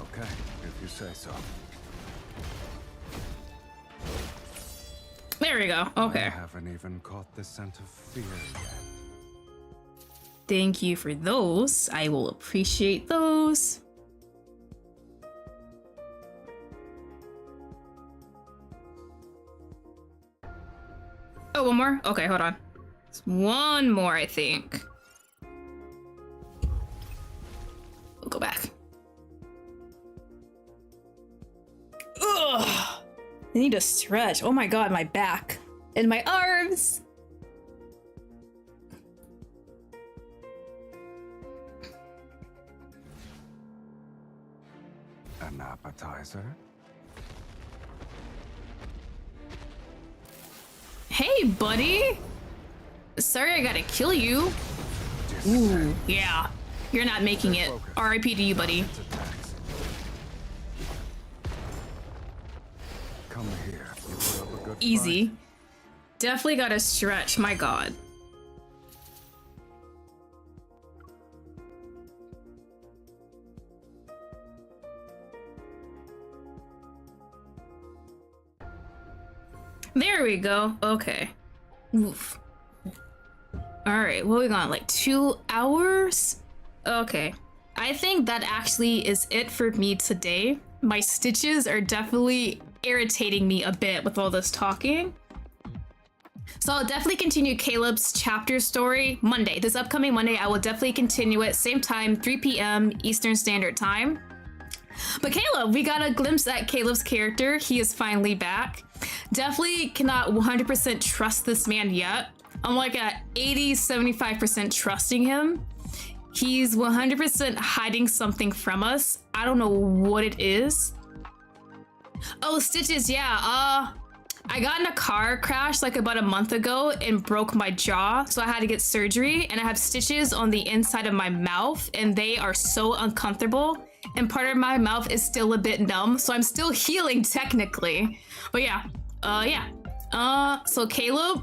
Okay, if you say so. There we go. Okay. I haven't even caught the scent of fear yet. Thank you for those. I will appreciate those. Oh, one more? Okay, hold on. It's one more, I think. We'll go back. Ugh! I need to stretch. Oh my God, my back and my arms. An appetizer? Hey, buddy! Sorry I gotta kill you. Ooh, yeah. You're not making it. RIP to you, buddy. Come here. You put up a good Easy. fight. Definitely gotta stretch, my God. There we go. Okay. Oof. All right, what we got? Like 2 hours? Okay. I think that actually is it for me today. My stitches are definitely irritating me a bit with all this talking. So I'll definitely continue Caleb's chapter story Monday. This upcoming Monday, I will definitely continue it. Same time, 3 p.m. Eastern Standard Time. But Caleb, we got a glimpse at Caleb's character. He is finally back. Definitely cannot 100% trust this man yet. I'm like at 80-75% trusting him. He's 100% hiding something from us. I don't know what it is. Oh, stitches, yeah. I got in a car crash like about a month ago and broke my jaw, so I had to get surgery, and I have stitches on the inside of my mouth, and they are so uncomfortable, and part of my mouth is still a bit numb, so I'm still healing technically. But yeah, so Caleb,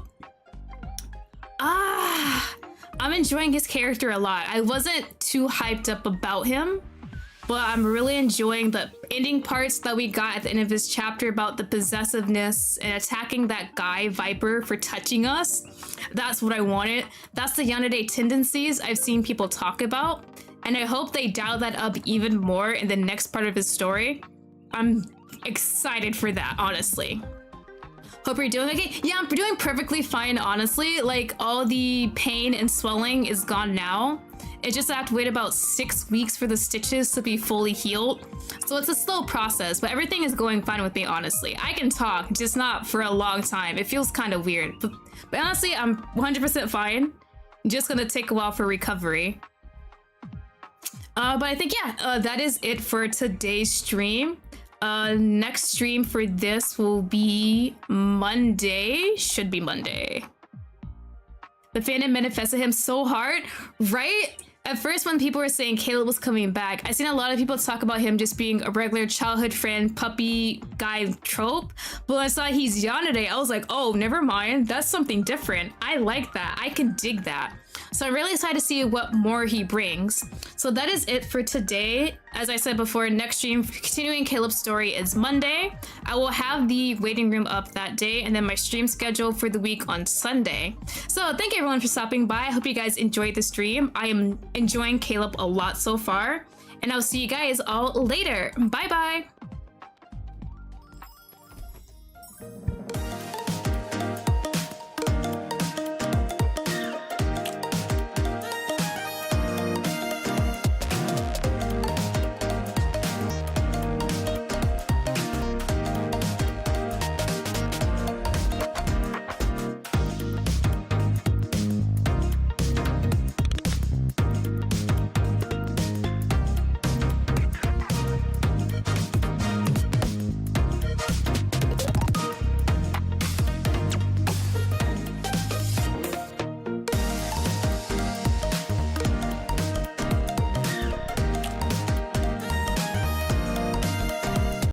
I'm enjoying his character a lot. I wasn't too hyped up about him, but I'm really enjoying the ending parts that we got at the end of this chapter about the possessiveness and attacking that guy Viper for touching us. That's what I wanted. That's the yandere tendencies I've seen people talk about, and I hope they dial that up even more in the next part of his story. I'm excited for that, honestly. Hope you're doing okay. Yeah, I'm doing perfectly fine, honestly. Like, all the pain and swelling is gone now. It's just I have to wait about 6 weeks for the stitches to be fully healed. So it's a slow process, but everything is going fine with me, honestly. I can talk, just not for a long time. It feels kind of weird. But honestly, I'm 100% fine. Just gonna take a while for recovery. But I think, yeah, that is it for today's stream. Next stream for this will be Monday. Should be Monday. The fandom manifested him so hard, right? At first, when people were saying Caleb was coming back, I seen a lot of people talk about him just being a regular childhood friend, puppy guy trope. But when I saw he's Yandere, I was like, oh, never mind. That's something different. I like that. I can dig that. So I'm really excited to see what more he brings. So that is it for today. As I said before, next stream, continuing Caleb's story, is Monday. I will have the waiting room up that day, and then my stream schedule for the week on Sunday. So thank you everyone for stopping by. I hope you guys enjoyed the stream. I am enjoying Caleb a lot so far, and I'll see you guys all later. Bye bye.